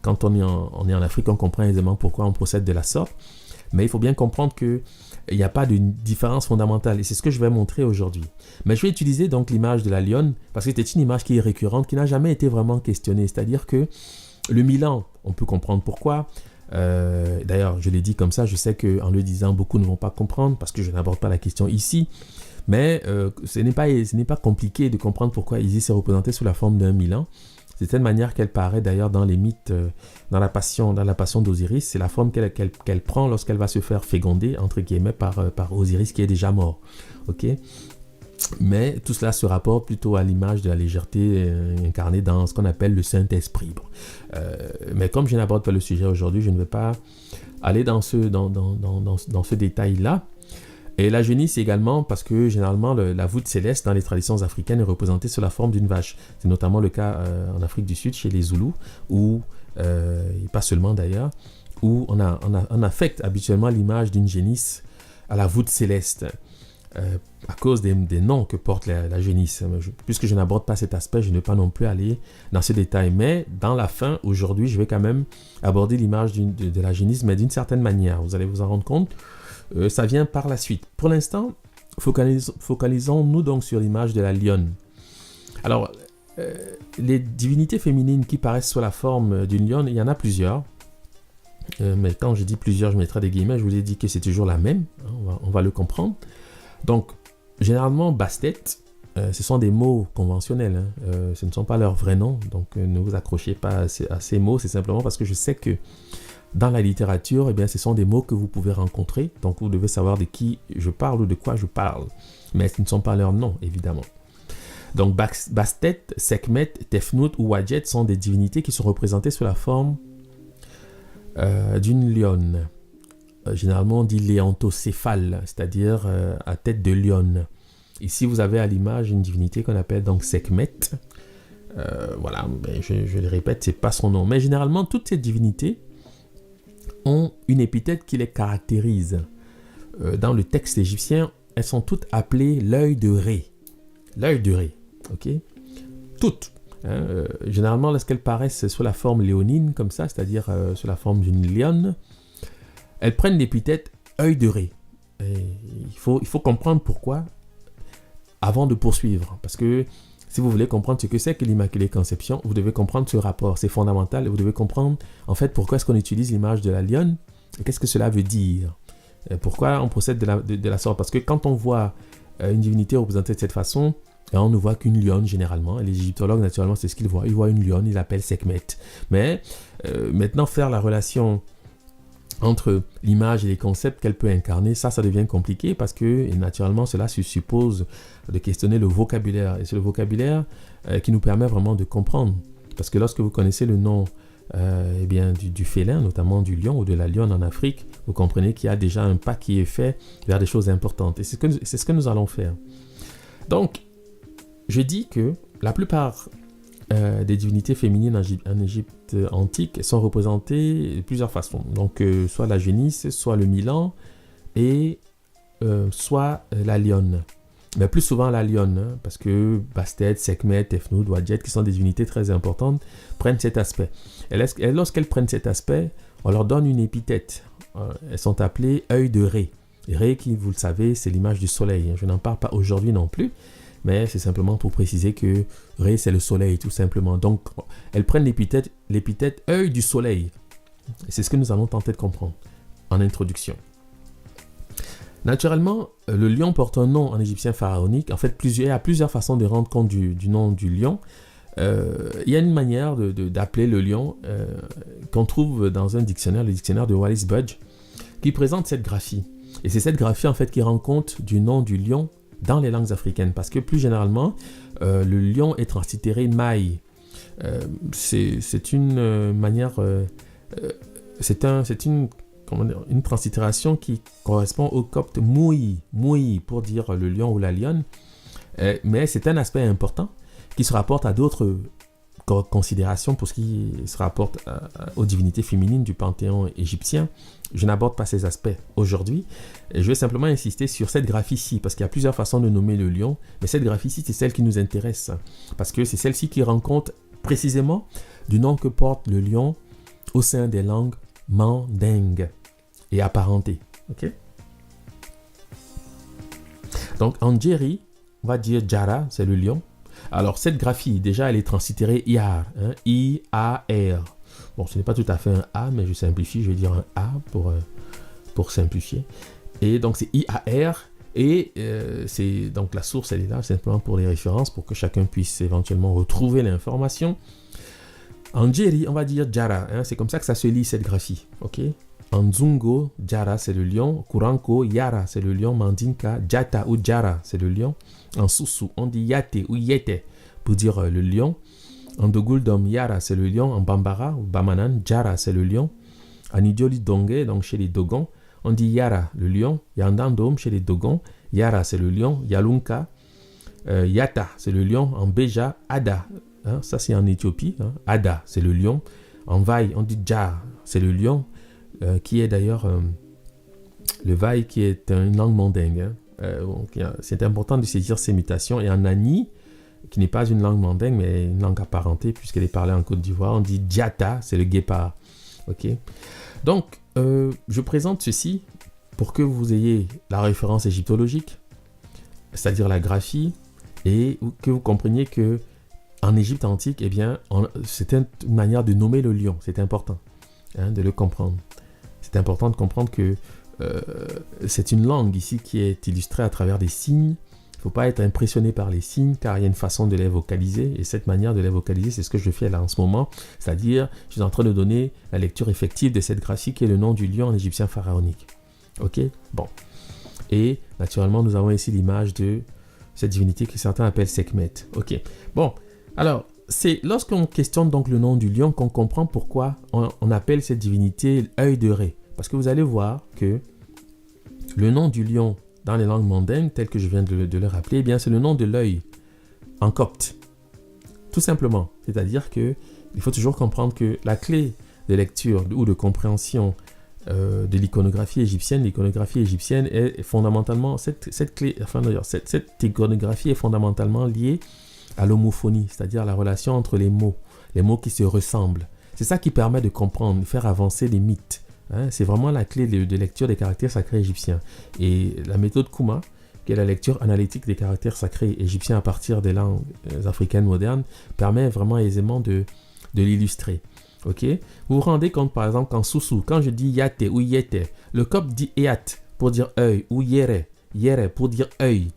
quand on est en Afrique, on comprend aisément pourquoi on procède de la sorte. Mais il faut bien comprendre qu'il n'y a pas de différence fondamentale. Et c'est ce que je vais montrer aujourd'hui. Mais je vais utiliser donc l'image de la lionne, parce que c'est une image qui est récurrente, qui n'a jamais été vraiment questionnée. C'est-à-dire que le Milan, on peut comprendre pourquoi. D'ailleurs, je l'ai dit comme ça, je sais qu'en le disant, beaucoup ne vont pas comprendre, parce que je n'aborde pas la question ici. Mais ce n'est pas compliqué de comprendre pourquoi Isis est représentée sous la forme d'un Milan. C'est de cette manière qu'elle paraît d'ailleurs dans les mythes, dans la passion d'Osiris. C'est la forme qu'elle prend lorsqu'elle va se faire féconder, entre guillemets, par Osiris qui est déjà mort. Ok. Mais tout cela se rapporte plutôt à l'image de la légèreté incarnée dans ce qu'on appelle le Saint-Esprit. Bon. Mais comme je n'aborde pas le sujet aujourd'hui, je ne vais pas aller dans ce détail-là. Et la génisse également, parce que généralement la voûte céleste dans les traditions africaines est représentée sous la forme d'une vache. C'est notamment le cas en Afrique du Sud, chez les Zoulous, ou pas seulement d'ailleurs, où on affecte habituellement l'image d'une génisse à la voûte céleste, à cause des noms que porte la génisse. Puisque je n'aborde pas cet aspect, je ne vais pas non plus aller dans ce détail. Mais dans la fin, aujourd'hui, je vais quand même aborder l'image de la génisse, mais d'une certaine manière. Vous allez vous en rendre compte. Ça vient par la suite. Pour l'instant, focalisons-nous donc sur l'image de la lionne. Alors, les divinités féminines qui paraissent sous la forme d'une lionne, il y en a plusieurs. Mais quand je dis plusieurs, je mettrai des guillemets. Je vous ai dit que c'est toujours la même. On va le comprendre. Donc, généralement, Bastet, ce sont des mots conventionnels. Ce ne sont pas leurs vrais noms. Donc, ne vous accrochez pas à ces mots. C'est simplement parce que je sais que dans la littérature, eh bien, ce sont des mots que vous pouvez rencontrer. Donc, vous devez savoir de qui je parle ou de quoi je parle. Mais ce ne sont pas leurs noms, évidemment. Donc, Bastet, Sekhmet, Tefnut ou Wadjet sont des divinités qui sont représentées sous la forme d'une lionne. Généralement, on dit léantocéphale, c'est-à-dire à tête de lionne. Ici, vous avez à l'image une divinité qu'on appelle donc Sekhmet. Voilà, ben, je le répète, ce n'est pas son nom. Mais généralement, toutes ces divinités ont une épithète qui les caractérise. Dans le texte égyptien, elles sont toutes appelées l'œil de Ré. L'œil de Ré, ok? Toutes. Généralement, lorsqu'elles paraissent sous la forme léonine, comme ça, c'est-à-dire sous la forme d'une lionne, elles prennent l'épithète œil de Ré. Et il faut comprendre pourquoi avant de poursuivre. Parce que si vous voulez comprendre ce que c'est que l'Immaculée Conception, vous devez comprendre ce rapport. C'est fondamental. Et vous devez comprendre, en fait, pourquoi est-ce qu'on utilise l'image de la lionne et qu'est-ce que cela veut dire. Et pourquoi on procède de la sorte. Parce que quand on voit une divinité représentée de cette façon, on ne voit qu'une lionne généralement. Et les égyptologues, naturellement, c'est ce qu'ils voient. Ils voient une lionne, ils l'appellent Sekhmet. Mais maintenant, faire la relation entre l'image et les concepts qu'elle peut incarner, ça devient compliqué parce que, naturellement, cela suppose de questionner le vocabulaire. Et c'est le vocabulaire qui nous permet vraiment de comprendre. Parce que lorsque vous connaissez le nom eh bien, du félin, notamment du lion ou de la lionne en Afrique, vous comprenez qu'il y a déjà un pas qui est fait vers des choses importantes. Et c'est ce que nous allons faire. Donc, je dis que la plupart des divinités féminines en Égypte antique sont représentées de plusieurs façons. Donc, soit la génisse, soit le Milan et soit la lionne. Mais plus souvent la lionne, hein, parce que Bastet, Sekhmet, Tefnut, Wadjet, qui sont des divinités très importantes, prennent cet aspect. Et lorsqu'elles prennent cet aspect, on leur donne une épithète. Elles sont appelées œil de Ré. Ré, qui, vous le savez, c'est l'image du soleil. Je n'en parle pas aujourd'hui non plus, mais c'est simplement pour préciser que Ré, c'est le soleil, tout simplement. Donc, elles prennent l'épithète œil du soleil. C'est ce que nous allons tenter de comprendre en introduction. Naturellement, le lion porte un nom en égyptien pharaonique. En fait, il y a plusieurs façons de rendre compte du nom du lion. Il y a une manière d'appeler le lion qu'on trouve dans un dictionnaire, le dictionnaire de Wallis Budge, qui présente cette graphie. Et c'est cette graphie, en fait, qui rend compte du nom du lion dans les langues africaines. Parce que plus généralement, le lion est translitéré Maï. C'est une manière... c'est une translittération qui correspond au copte moui pour dire le lion ou la lionne, mais c'est un aspect important qui se rapporte à d'autres considération pour ce qui se rapporte aux divinités féminines du panthéon égyptien. Je n'aborde pas ces aspects aujourd'hui. Je vais simplement insister sur cette graphie-ci, parce qu'il y a plusieurs façons de nommer le lion, mais cette graphie-ci, c'est celle qui nous intéresse, parce que c'est celle-ci qui rend compte précisément du nom que porte le lion au sein des langues mandingues et apparentées. Okay? Donc, en Djeri, on va dire Jara, c'est le lion. Alors, cette graphie, déjà, elle est translittérée IAR, hein, I-A-R. Bon, ce n'est pas tout à fait un A, mais je simplifie, je vais dire un A pour simplifier. Et donc, c'est I-A-R, et c'est donc la source, elle est là, simplement pour les références, pour que chacun puisse éventuellement retrouver l'information. En Djeri, on va dire Jara, hein, c'est comme ça que ça se lit, cette graphie, ok? En Zungo, Jara, c'est le lion. Kuranko, Yara, c'est le lion. Mandinka, Jata ou Jara, c'est le lion. En Susu, on dit Yate ou Yete pour dire le lion. En Doguldom, Yara, c'est le lion. En Bambara ou Bamanan, Jara, c'est le lion. En Idioli Dongue, donc chez les Dogons, on dit Yara, le lion. Yandandom, chez les Dogons, Yara, c'est le lion. Yalunka, Yata, c'est le lion. En Beja, Ada, hein, ça c'est en Éthiopie. Hein. Ada, c'est le lion. En Vaille, on dit Jar, c'est le lion. Qui est d'ailleurs le Vaille, qui est une langue mandingue. Hein. C'est important de saisir ces mutations. Et en Ani, qui n'est pas une langue mandingue, mais une langue apparentée, puisqu'elle est parlée en Côte d'Ivoire, on dit Djata, c'est le guépard. Okay? Donc, je présente ceci pour que vous ayez la référence égyptologique, c'est-à-dire la graphie, et que vous compreniez que en Égypte antique, eh bien, c'est une manière de nommer le lion. C'est important, hein, de le comprendre. C'est important de comprendre que c'est une langue ici qui est illustrée à travers des signes. Il ne faut pas être impressionné par les signes, car il y a une façon de les vocaliser. Et cette manière de les vocaliser, c'est ce que je fais là en ce moment. C'est-à-dire, je suis en train de donner la lecture effective de cette graphie qui est le nom du lion en égyptien pharaonique. Ok? Bon. Et naturellement, nous avons ici l'image de cette divinité que certains appellent Sekhmet. Ok? Bon. Alors, c'est lorsqu'on questionne donc le nom du lion qu'on comprend pourquoi on appelle cette divinité œil de Ré. Parce que vous allez voir que le nom du lion dans les langues mandingues, tel que je viens de le rappeler, eh bien c'est le nom de l'œil en copte. Tout simplement. C'est-à-dire qu'il faut toujours comprendre que la clé de lecture ou de compréhension de l'iconographie égyptienne est fondamentalement, cette iconographie est fondamentalement liée à l'homophonie, c'est-à-dire la relation entre les mots qui se ressemblent. C'est ça qui permet de comprendre, de faire avancer les mythes. Hein, c'est vraiment la clé de lecture des caractères sacrés égyptiens. Et la méthode Kuma, qui est la lecture analytique des caractères sacrés égyptiens à partir des langues africaines modernes, permet vraiment aisément de l'illustrer. Okay? Vous vous rendez compte par exemple qu'en Susu, quand je dis Yate ou Yete, le copte dit Eat pour dire œil ou Yere pour dire œil.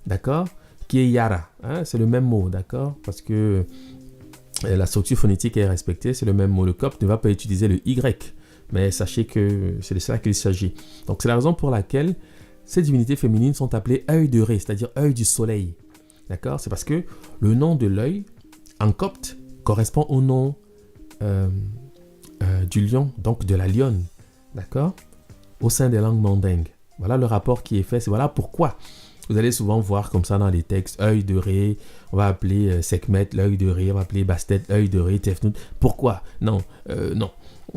D'accord? Qui est Yara, hein, c'est le même mot, d'accord? Parce que la structure phonétique est respectée, c'est le même mot. Le copte ne va pas utiliser le Y, mais sachez que c'est de ça qu'il s'agit. Donc c'est la raison pour laquelle ces divinités féminines sont appelées œil de Ré, c'est-à-dire œil du soleil. D'accord? C'est parce que le nom de l'œil, en copte, correspond au nom du lion, donc de la lionne, d'accord? Au sein des langues mandingues. Voilà le rapport qui est fait, c'est voilà pourquoi. Vous allez souvent voir comme ça dans les textes, œil de Ré, on va appeler Sekhmet l'œil de Ré, on va appeler Bastet l'œil de Ré, Tefnut. Pourquoi? Non.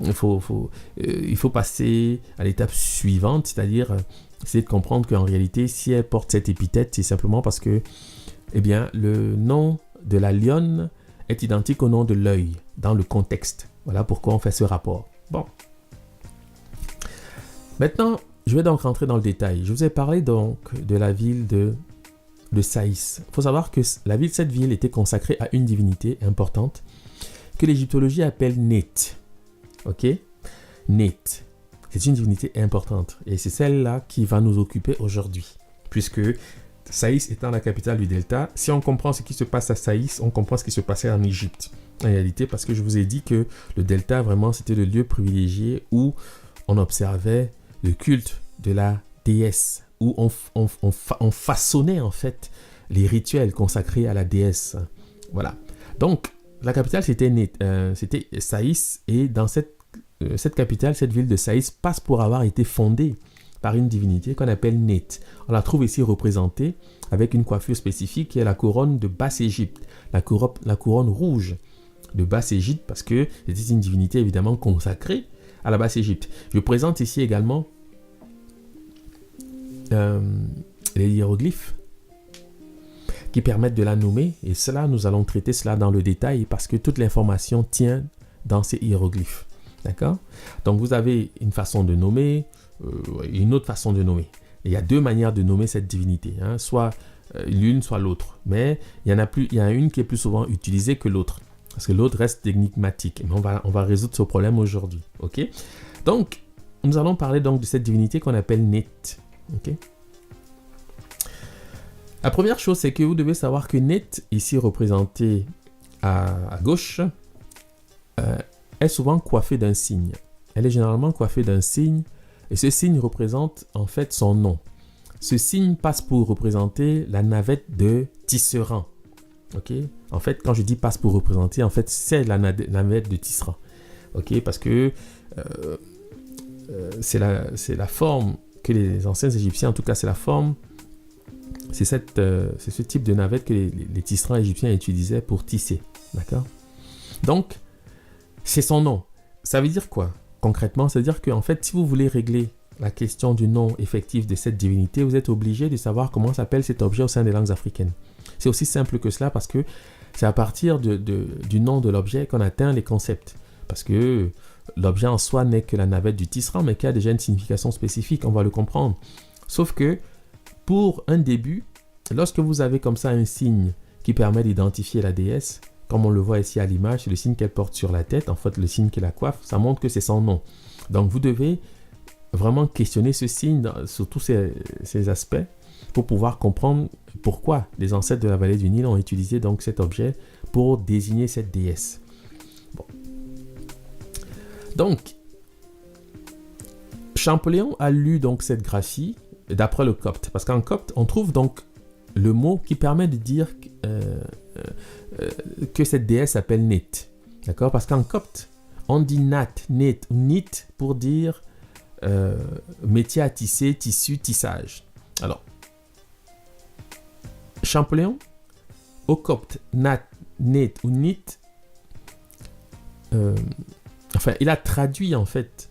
Il faut passer à l'étape suivante, c'est-à-dire essayer de comprendre qu'en réalité, si elle porte cette épithète, c'est simplement parce que, eh bien, le nom de la lionne est identique au nom de l'œil dans le contexte. Voilà pourquoi on fait ce rapport. Bon. Maintenant, je vais donc rentrer dans le détail. Je vous ai parlé donc de la ville de Saïs. Il faut savoir que cette ville était consacrée à une divinité importante que l'égyptologie appelle Nét. Ok? Nét. C'est une divinité importante et c'est celle-là qui va nous occuper aujourd'hui. Puisque Saïs étant la capitale du delta, si on comprend ce qui se passe à Saïs, on comprend ce qui se passait en Égypte. En réalité, parce que je vous ai dit que le delta, vraiment, c'était le lieu privilégié où on observait le culte de la déesse, où on façonnait en fait les rituels consacrés à la déesse. Voilà. Donc, la capitale, c'était Saïs, et dans cette capitale, cette ville de Saïs passe pour avoir été fondée par une divinité qu'on appelle Nét. On la trouve ici représentée avec une coiffure spécifique qui est la couronne de Basse-Égypte, la couronne rouge. de Basse-Égypte parce que c'était une divinité évidemment consacrée à la Basse-Égypte. Je présente ici également les hiéroglyphes qui permettent de la nommer, et cela, nous allons traiter cela dans le détail parce que toute l'information tient dans ces hiéroglyphes. D'accord? Donc, vous avez une façon de nommer, une autre façon de nommer. Et il y a deux manières de nommer cette divinité, hein, soit l'une, soit l'autre. Mais il y en a une qui est plus souvent utilisée que l'autre, parce que l'autre reste énigmatique. Mais on va résoudre ce problème aujourd'hui. Ok? Donc, nous allons parler donc de cette divinité qu'on appelle Nit. Ok? La première chose, c'est que vous devez savoir que Nit, ici représenté à gauche, est souvent coiffée d'un cygne. Elle est généralement coiffée d'un cygne, et ce cygne représente en fait son nom. Ce cygne passe pour représenter la navette de Tisserand. Ok? En fait, quand je dis passe pour représenter, en fait, c'est la navette de Tisserand. Ok? Parce que c'est la forme que les anciens Égyptiens, en tout cas, c'est la forme. C'est ce type de navette que les tisserands égyptiens utilisaient pour tisser. D'accord? Donc, c'est son nom. Ça veut dire quoi? Concrètement, ça veut dire qu'en fait, si vous voulez régler la question du nom effectif de cette divinité, vous êtes obligé de savoir comment s'appelle cet objet au sein des langues africaines. C'est aussi simple que cela parce que c'est à partir du nom de l'objet qu'on atteint les concepts. Parce que l'objet en soi n'est que la navette du tisserand, mais qui a déjà une signification spécifique, on va le comprendre. Sauf que pour un début, lorsque vous avez comme ça un signe qui permet d'identifier la déesse, comme on le voit ici à l'image, c'est le signe qu'elle porte sur la tête, en fait le signe qui la coiffe, ça montre que c'est son nom. Donc vous devez vraiment questionner ce signe sur tous ces aspects pour pouvoir comprendre pourquoi les ancêtres de la vallée du Nil ont utilisé donc cet objet pour désigner cette déesse. Bon. Donc, Champollion a lu donc cette graphie d'après le copte, parce qu'en copte, on trouve donc le mot qui permet de dire que cette déesse s'appelle Nit. D'accord? Parce qu'en copte, on dit Nat, Nit ou Nit pour dire métier à tisser, tissu, tissage. Alors, Champollion, au copte, Nat, Nit ou Nit, il a traduit en fait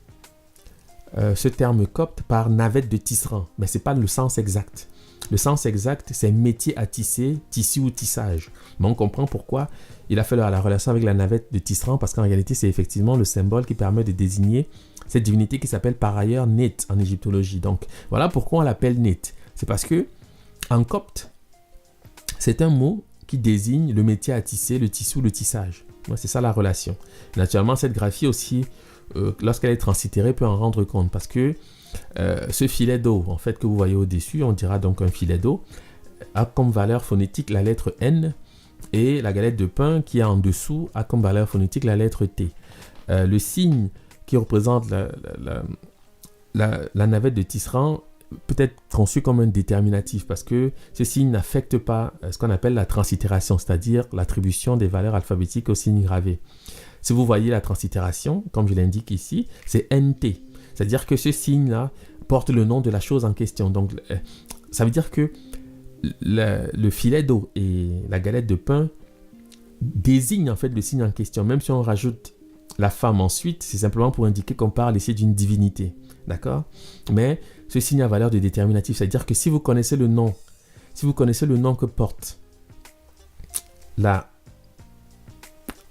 ce terme copte par navette de tisserand, mais ce n'est pas le sens exact. Le sens exact, c'est métier à tisser, tissu ou tissage. Mais on comprend pourquoi il a fait la relation avec la navette de tisserand, parce qu'en réalité, c'est effectivement le symbole qui permet de désigner cette divinité qui s'appelle par ailleurs Nit en égyptologie. Donc, voilà pourquoi on l'appelle Nit. C'est parce que, en copte, c'est un mot qui désigne le métier à tisser, le tissu, le tissage. C'est ça la relation. Naturellement, cette graphie aussi, lorsqu'elle est translittérée, peut en rendre compte, parce que ce filet d'eau, en fait, que vous voyez au-dessus, on dira donc un filet d'eau, a comme valeur phonétique la lettre N, et la galette de pain qui est en dessous a comme valeur phonétique la lettre T. Le signe qui représente la navette de Tisserand peut être conçu comme un déterminatif, parce que ce signe n'affecte pas ce qu'on appelle la translittération, c'est-à-dire l'attribution des valeurs alphabétiques au signe gravé. Si vous voyez la translittération, comme je l'indique ici, c'est NT. C'est-à-dire que ce signe-là porte le nom de la chose en question. Donc, ça veut dire que le filet d'eau et la galette de pain désignent en fait le signe en question. Même si on rajoute la femme ensuite, c'est simplement pour indiquer qu'on parle ici d'une divinité. D'accord? Mais ce signe a valeur de déterminatif. C'est-à-dire que si vous connaissez le nom que porte la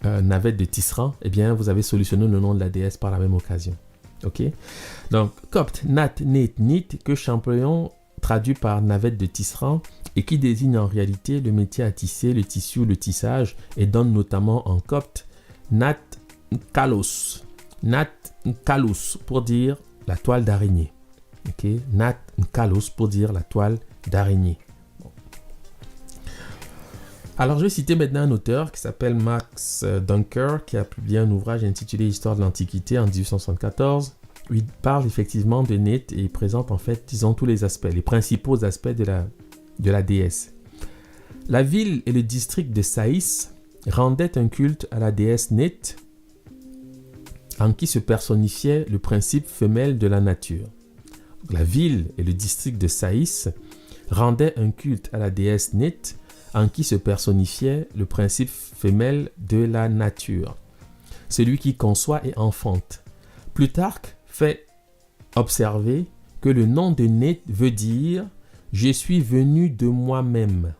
navette de Tisserand, eh bien, vous avez solutionné le nom de la déesse par la même occasion. Ok? Donc, copte, Nat, Nit, Nit, que Champollion traduit par navette de Tisserand et qui désigne en réalité le métier à tisser, le tissu ou le tissage, et donne notamment en copte Nat Kalos. Nat Kalos pour dire la toile d'araignée. Ok? Nat Kalos pour dire la toile d'araignée. Alors, je vais citer maintenant un auteur qui s'appelle Max Dunker, qui a publié un ouvrage intitulé Histoire de l'Antiquité en 1874, où il parle effectivement de Nit et il présente en fait, disons, tous les aspects, les principaux aspects de la déesse. La ville et le district de Saïs rendaient un culte à la déesse Nit, en qui se personnifiait le principe femelle de la nature. La ville et le district de Saïs rendaient un culte à la déesse Nit, en qui se personnifiait le principe femelle de la nature, celui qui conçoit et enfante. Plutarque fait observer que le nom de Né veut dire « Je suis venu de moi-même ».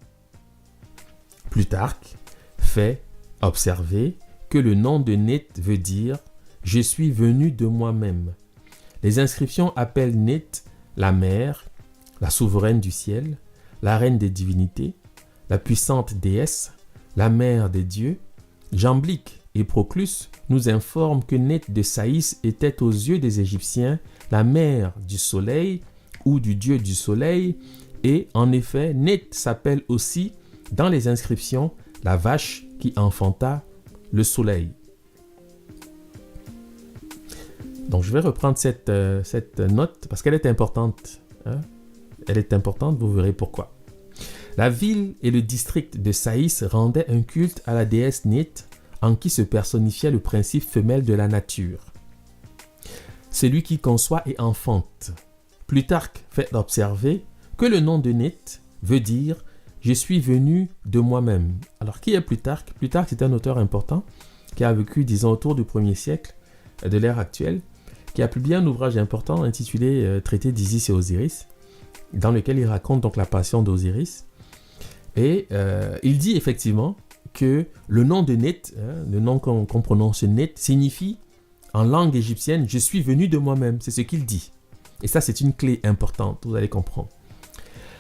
Plutarque fait observer que le nom de Né veut dire « Je suis venu de moi-même ». Les inscriptions appellent Né la mère, la souveraine du ciel, la reine des divinités, la puissante déesse, la mère des dieux. Jamblique et Proclus nous informent que Né de Saïs était aux yeux des Égyptiens la mère du soleil ou du dieu du soleil, et en effet, Né s'appelle aussi dans les inscriptions la vache qui enfanta le soleil. Donc je vais reprendre cette note parce qu'elle est importante. Elle est importante, vous verrez pourquoi. La ville et le district de Saïs rendaient un culte à la déesse Né, en qui se personnifiait le principe femelle de la nature. Celui qui conçoit et enfante. Plutarque fait observer que le nom de Né veut dire « Je suis venu de moi-même ». Alors qui est Plutarque? Plutarque c'est un auteur important qui a vécu, disons, autour du 1er siècle de l'ère actuelle, qui a publié un ouvrage important intitulé « Traité d'Isis et Osiris », dans lequel il raconte donc la passion d'Osiris. Et il dit effectivement que le nom de Né, le nom qu'on prononce Né, signifie en langue égyptienne « Je suis venu de moi-même ». C'est ce qu'il dit. Et ça, c'est une clé importante, vous allez comprendre.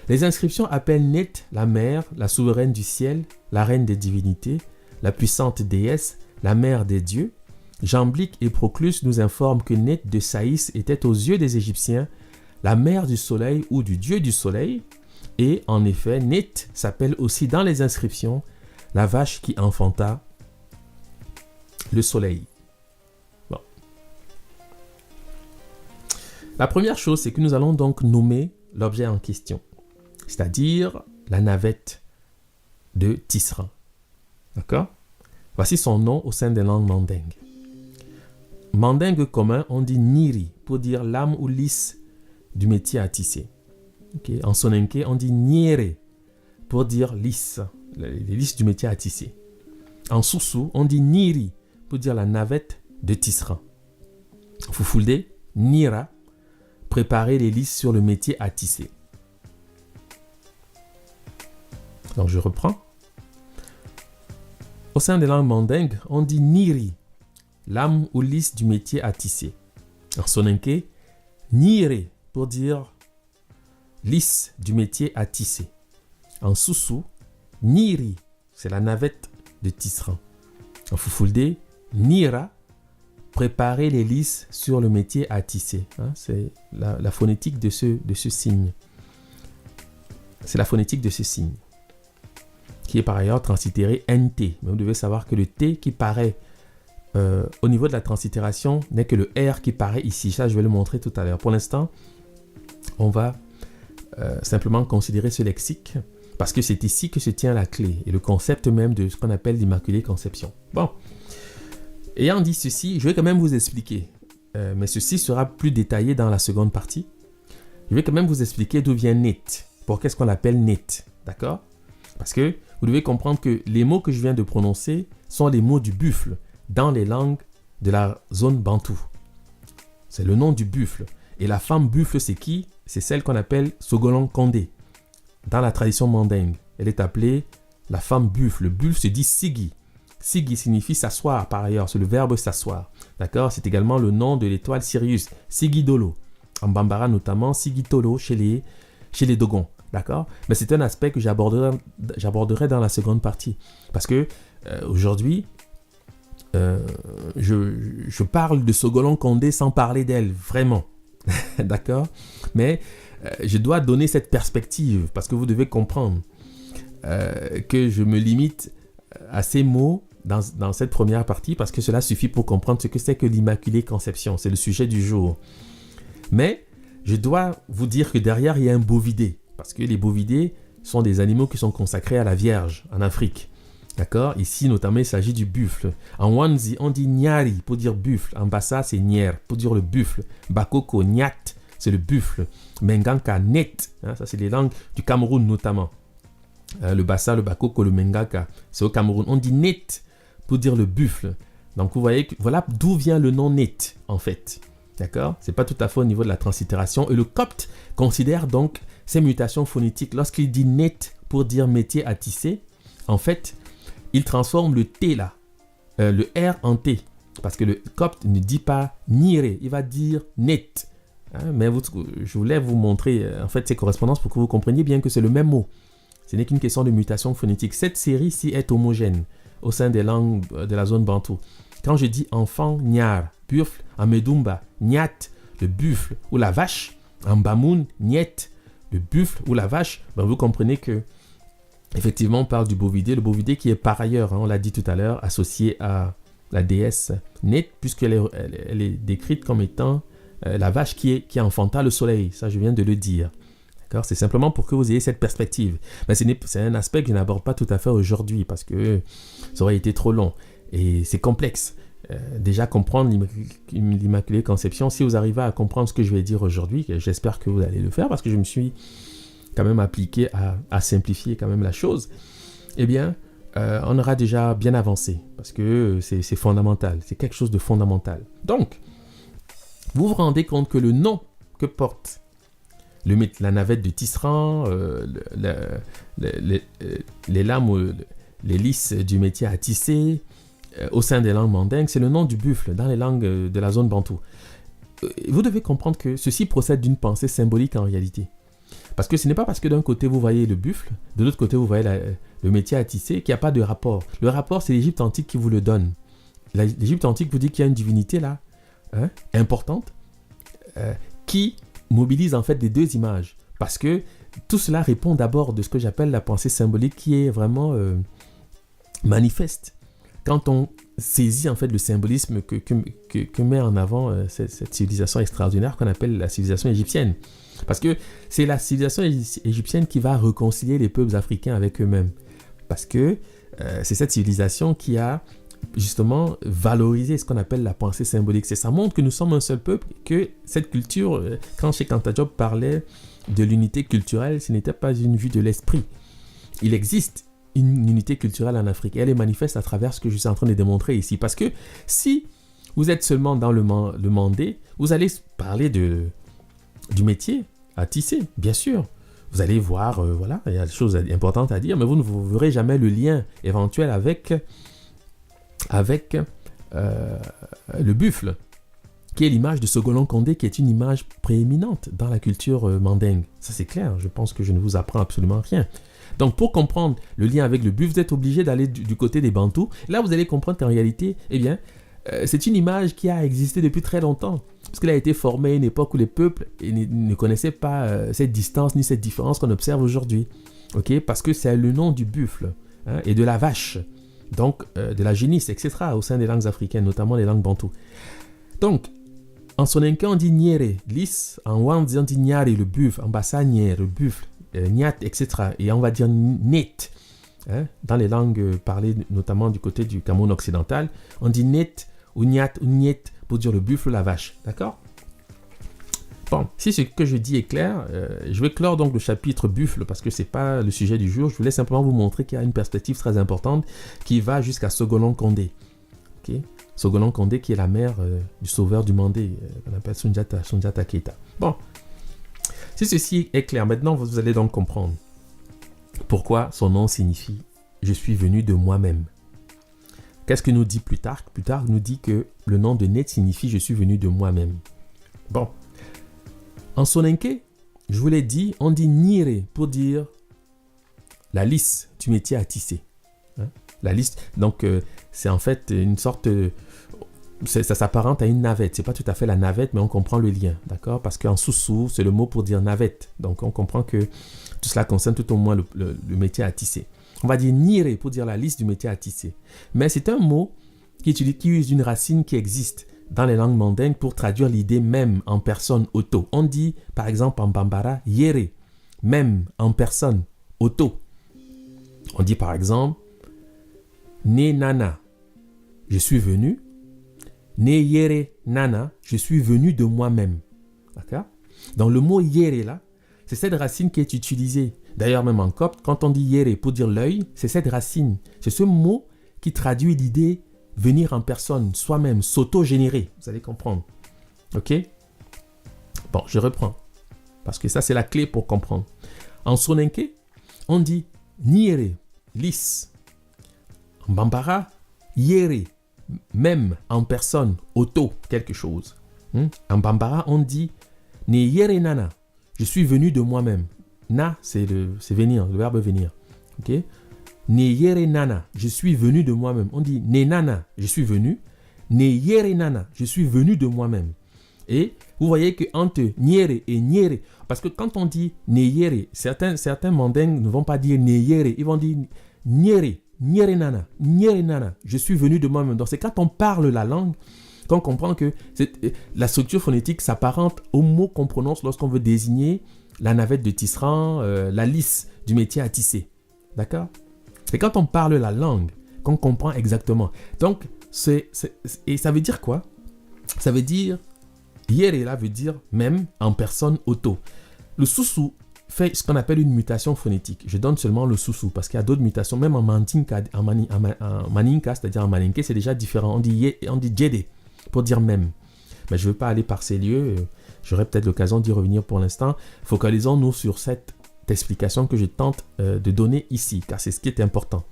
Les inscriptions appellent Né la mère, la souveraine du ciel, la reine des divinités, la puissante déesse, la mère des dieux. Jamblique et Proclus nous informent que Né de Saïs était aux yeux des Égyptiens la mère du soleil ou du dieu du soleil. Et en effet, Né s'appelle aussi dans les inscriptions la vache qui enfanta le soleil. Bon. La première chose, c'est que nous allons donc nommer l'objet en question, c'est-à-dire la navette de Tisra. D'accord? Voici son nom au sein des langues mandingues. Mandingue commun, on dit Niri pour dire lame ou lisse du métier à tisser. Okay. En soninké, on dit Niere pour dire lisse, les lisses du métier à tisser. En Soussou, on dit Niri pour dire la navette de Tisra. Foufoulde, Nira, préparer les lisses sur le métier à tisser. Donc je reprends. Au sein des langues mandingues, on dit Niri, lame ou lisse du métier à tisser. En soninké, Nire pour dire lisse du métier à tisser. En Soussou, Niri, c'est la navette de tisserand. En Foufoulde, Nira, préparer les lisses sur le métier à tisser. C'est la phonétique de ce signe. C'est la phonétique de ce signe, qui est par ailleurs translitéré NT. Mais vous devez savoir que le T qui paraît au niveau de la translittération n'est que le R qui paraît ici. Ça, je vais le montrer tout à l'heure. Pour l'instant, on va simplement considérer ce lexique parce que c'est ici que se tient la clé et le concept même de ce qu'on appelle l'Immaculée Conception. Bon, ayant dit ceci, je vais quand même vous expliquer, mais ceci sera plus détaillé dans la seconde partie. Je vais quand même vous expliquer d'où vient Né. Pour qu'est-ce qu'on appelle Né, d'accord? Parce que vous devez comprendre que les mots que je viens de prononcer sont les mots du buffle dans les langues de la zone bantou. C'est le nom du buffle. Et la femme buffle, c'est qui? C'est celle qu'on appelle Sogolon Kondé. Dans la tradition mandingue, elle est appelée la femme buffle. Le buffle se dit Sigi. Sigi signifie s'asseoir par ailleurs, c'est le verbe s'asseoir. D'accord? C'est également le nom de l'étoile Sirius, Sigidolo. En Bambara notamment, Sigitolo chez les Dogons. D'accord? Mais c'est un aspect que j'aborderai dans la seconde partie. Parce que aujourd'hui, je parle de Sogolon Kondé sans parler d'elle, vraiment. D'accord? Mais je dois donner cette perspective parce que vous devez comprendre que je me limite à ces mots dans cette première partie parce que cela suffit pour comprendre ce que c'est que l'Immaculée Conception. C'est le sujet du jour. Mais je dois vous dire que derrière, il y a un bovidé parce que les bovidés sont des animaux qui sont consacrés à la Vierge en Afrique. D'accord? Ici, notamment, il s'agit du buffle. En Wanzi, on dit Nyari pour dire buffle. En Bassa, c'est Nyer pour dire le buffle. Bakoko, Nyat, c'est le buffle. Menganka, Net. Ça, c'est les langues du Cameroun notamment. Le Bassa, le Bakoko, le Mengaka. C'est au Cameroun. On dit net pour dire le buffle. Donc vous voyez, voilà d'où vient le nom net en fait. D'accord? C'est pas tout à fait au niveau de la translittération. Et le copte considère donc ces mutations phonétiques. Lorsqu'il dit net pour dire métier à tisser, en fait, il transforme le T là, le R en T. Parce que le copte ne dit pas nire, il va dire net. Hein, mais je voulais vous montrer en fait ces correspondances pour que vous compreniez bien que c'est le même mot. Ce n'est qu'une question de mutation phonétique. Cette série-ci est homogène au sein des langues de la zone bantou. Quand je dis enfant, nyar, buffle, en medumba, nyat, le buffle ou la vache, en bamoun, niet, le buffle ou la vache, ben vous comprenez que effectivement on parle du bovidé, le bovidé qui est par ailleurs, hein, on l'a dit tout à l'heure, associé à la déesse Net, puisqu'elle est décrite comme étant la vache qui enfanta le soleil. Ça, je viens de le dire. D'accord? C'est simplement pour que vous ayez cette perspective. Mais c'est un aspect que je n'aborde pas tout à fait aujourd'hui parce que ça aurait été trop long. Et c'est complexe. Déjà, comprendre l'Immaculée Conception, si vous arrivez à comprendre ce que je vais dire aujourd'hui, j'espère que vous allez le faire parce que je me suis quand même appliqué à simplifier quand même la chose, eh bien, on aura déjà bien avancé parce que c'est fondamental. C'est quelque chose de fondamental. Donc, vous vous rendez compte que le nom que porte la navette de tisserand, les lames ou les lisses du métier à tisser, au sein des langues mandingues, c'est le nom du buffle dans les langues de la zone bantou. Vous devez comprendre que ceci procède d'une pensée symbolique en réalité. Parce que ce n'est pas parce que d'un côté vous voyez le buffle, de l'autre côté vous voyez le métier à tisser, qu'il n'y a pas de rapport. Le rapport, c'est l'Égypte antique qui vous le donne. L'Égypte antique vous dit qu'il y a une divinité là, importante, qui mobilise en fait les deux images. Parce que tout cela répond d'abord de ce que j'appelle la pensée symbolique qui est vraiment manifeste. Quand on saisit en fait le symbolisme que met en avant cette civilisation extraordinaire qu'on appelle la civilisation égyptienne. Parce que c'est la civilisation égyptienne qui va réconcilier les peuples africains avec eux-mêmes. Parce que c'est cette civilisation qui a justement valorisé ce qu'on appelle la pensée symbolique. Ça montre que nous sommes un seul peuple, que cette culture, quand Cheikh Anta Diop parlait de l'unité culturelle, ce n'était pas une vue de l'esprit. Il existe une unité culturelle en Afrique. Et elle est manifeste à travers ce que je suis en train de démontrer ici. Parce que si vous êtes seulement dans le mandé, vous allez parler du métier à tisser, bien sûr. Vous allez voir, voilà, il y a des choses importantes à dire, mais vous ne verrez jamais le lien éventuel avec le buffle, qui est l'image de Sogolon Kondé, qui est une image prééminente dans la culture mandingue. Ça, c'est clair. Je pense que je ne vous apprends absolument rien. Donc, pour comprendre le lien avec le buffle, vous êtes obligé d'aller du côté des Bantous. Là, vous allez comprendre qu'en réalité, eh bien, c'est une image qui a existé depuis très longtemps. Parce qu'elle a été formée à une époque où les peuples ne connaissaient pas cette distance ni cette différence qu'on observe aujourd'hui. Okay? Parce que c'est le nom du buffle, hein, et de la vache. Donc, de la génisse, etc. au sein des langues africaines, notamment les langues bantoues. Donc, en soninka, on dit niere, lisse. En wandi, on dit niare, le buffle. En bassa, niere, le buffle. Niat, etc. Et on va dire net. Hein, dans les langues parlées, notamment du côté du Cameroun occidental, on dit net ou niat ou niet pour dire le buffle, la vache. D'accord? Bon, si ce que je dis est clair, je vais clore donc le chapitre buffle parce que ce n'est pas le sujet du jour. Je voulais simplement vous montrer qu'il y a une perspective très importante qui va jusqu'à Sogolon Kondé. Okay? Sogolon Kondé qui est la mère du sauveur du Mandé, qu'on appelle Sundiata Keita. Bon, si ceci est clair, maintenant vous allez donc comprendre pourquoi son nom signifie « Je suis venu de moi-même ». Qu'est-ce que nous dit Plutarque? Plutarque nous dit que le nom de Net signifie « Je suis venu de moi-même ». Bon. En soninké, je vous l'ai dit, on dit nire pour dire la lisse du métier à tisser. Hein? La lisse, donc c'est en fait une sorte, ça s'apparente à une navette. C'est pas tout à fait la navette, mais on comprend le lien, d'accord? Parce qu'en sous-sous, c'est le mot pour dire navette. Donc on comprend que tout cela concerne tout au moins le métier à tisser. On va dire nire pour dire la lisse du métier à tisser. Mais c'est un mot qui use une racine qui existe dans les langues mandingues pour traduire l'idée même en personne auto. On dit par exemple en bambara yere, même en personne auto. On dit par exemple ne nana, je suis venu. Ne yere nana, je suis venu de moi-même. D'accord? Donc le mot yere là, c'est cette racine qui est utilisée D'ailleurs, même en copte, quand on dit yere pour dire l'œil, c'est cette racine. C'est ce mot qui traduit l'idée venir en personne, soi-même, s'auto-générer. Vous allez comprendre. Ok? Bon, je reprends. Parce que ça, c'est la clé pour comprendre. En Soninké, on dit niere, lisse. En Bambara, yere, même, en personne, auto, quelque chose. En Bambara, on dit ne yere nana, je suis venu de moi-même. Na, c'est venir, le verbe venir. Ok? Ne yere nana, je suis venu de moi-même. On dit ne nana, je suis venu. Ne yere nana, je suis venu de moi-même. Et vous voyez que entre niere et niere, parce que quand on dit ne yere, certains mandingues ne vont pas dire ne yere, ils vont dire niere, niere nana, je suis venu de moi-même. Donc c'est quand on parle la langue qu'on comprend que la structure phonétique s'apparente au mot qu'on prononce lorsqu'on veut désigner la navette de tisserand, la lisse du métier à tisser. D'accord? C'est quand on parle la langue qu'on comprend exactement. Donc, et ça veut dire quoi? Ça veut dire, yere là veut dire même en personne auto. Le sousou fait ce qu'on appelle une mutation phonétique. Je donne seulement le sousou parce qu'il y a d'autres mutations. Même en Mandinka, c'est-à-dire en Maninké, c'est déjà différent. On dit djede pour dire même. Mais je ne veux pas aller par ces lieux. J'aurai peut-être l'occasion d'y revenir pour l'instant. Focalisons-nous sur cette explication que je tente de donner ici, car c'est ce qui est important.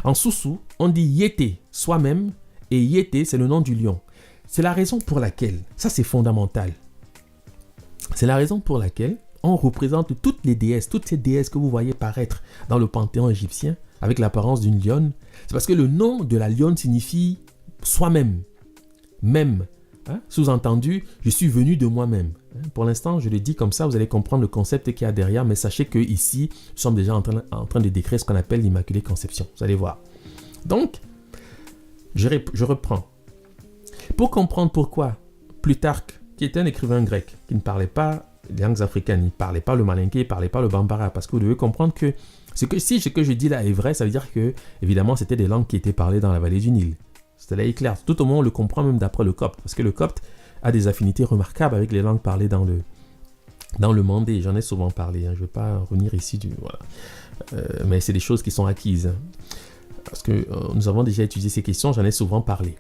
En Soussou, on dit yété, soi-même, et yété, c'est le nom du lion. C'est la raison pour laquelle, ça c'est fondamental, c'est la raison pour laquelle on représente toutes les déesses, toutes ces déesses que vous voyez paraître dans le panthéon égyptien, avec l'apparence d'une lionne. C'est parce que le nom de la lionne signifie soi-même, même. Sous-entendu, je suis venu de moi-même. Pour l'instant, je le dis comme ça, vous allez comprendre le concept qu'il y a derrière, mais sachez qu'ici, nous sommes déjà en train de décrire ce qu'on appelle l'Immaculée Conception. Vous allez voir. Donc, je reprends. Pour comprendre pourquoi Plutarque, qui était un écrivain grec, qui ne parlait pas les langues africaines, il ne parlait pas le malinké, il ne parlait pas le bambara, parce que vous devez comprendre que si ce que je dis là est vrai, ça veut dire que, évidemment, c'était des langues qui étaient parlées dans la vallée du Nil. Cela est clair. Tout au moins, on le comprend même d'après le copte. Parce que le copte a des affinités remarquables avec les langues parlées dans le mandé. J'en ai souvent parlé. Je ne vais pas revenir ici. Mais c'est des choses qui sont acquises. Parce que nous avons déjà étudié ces questions. J'en ai souvent parlé.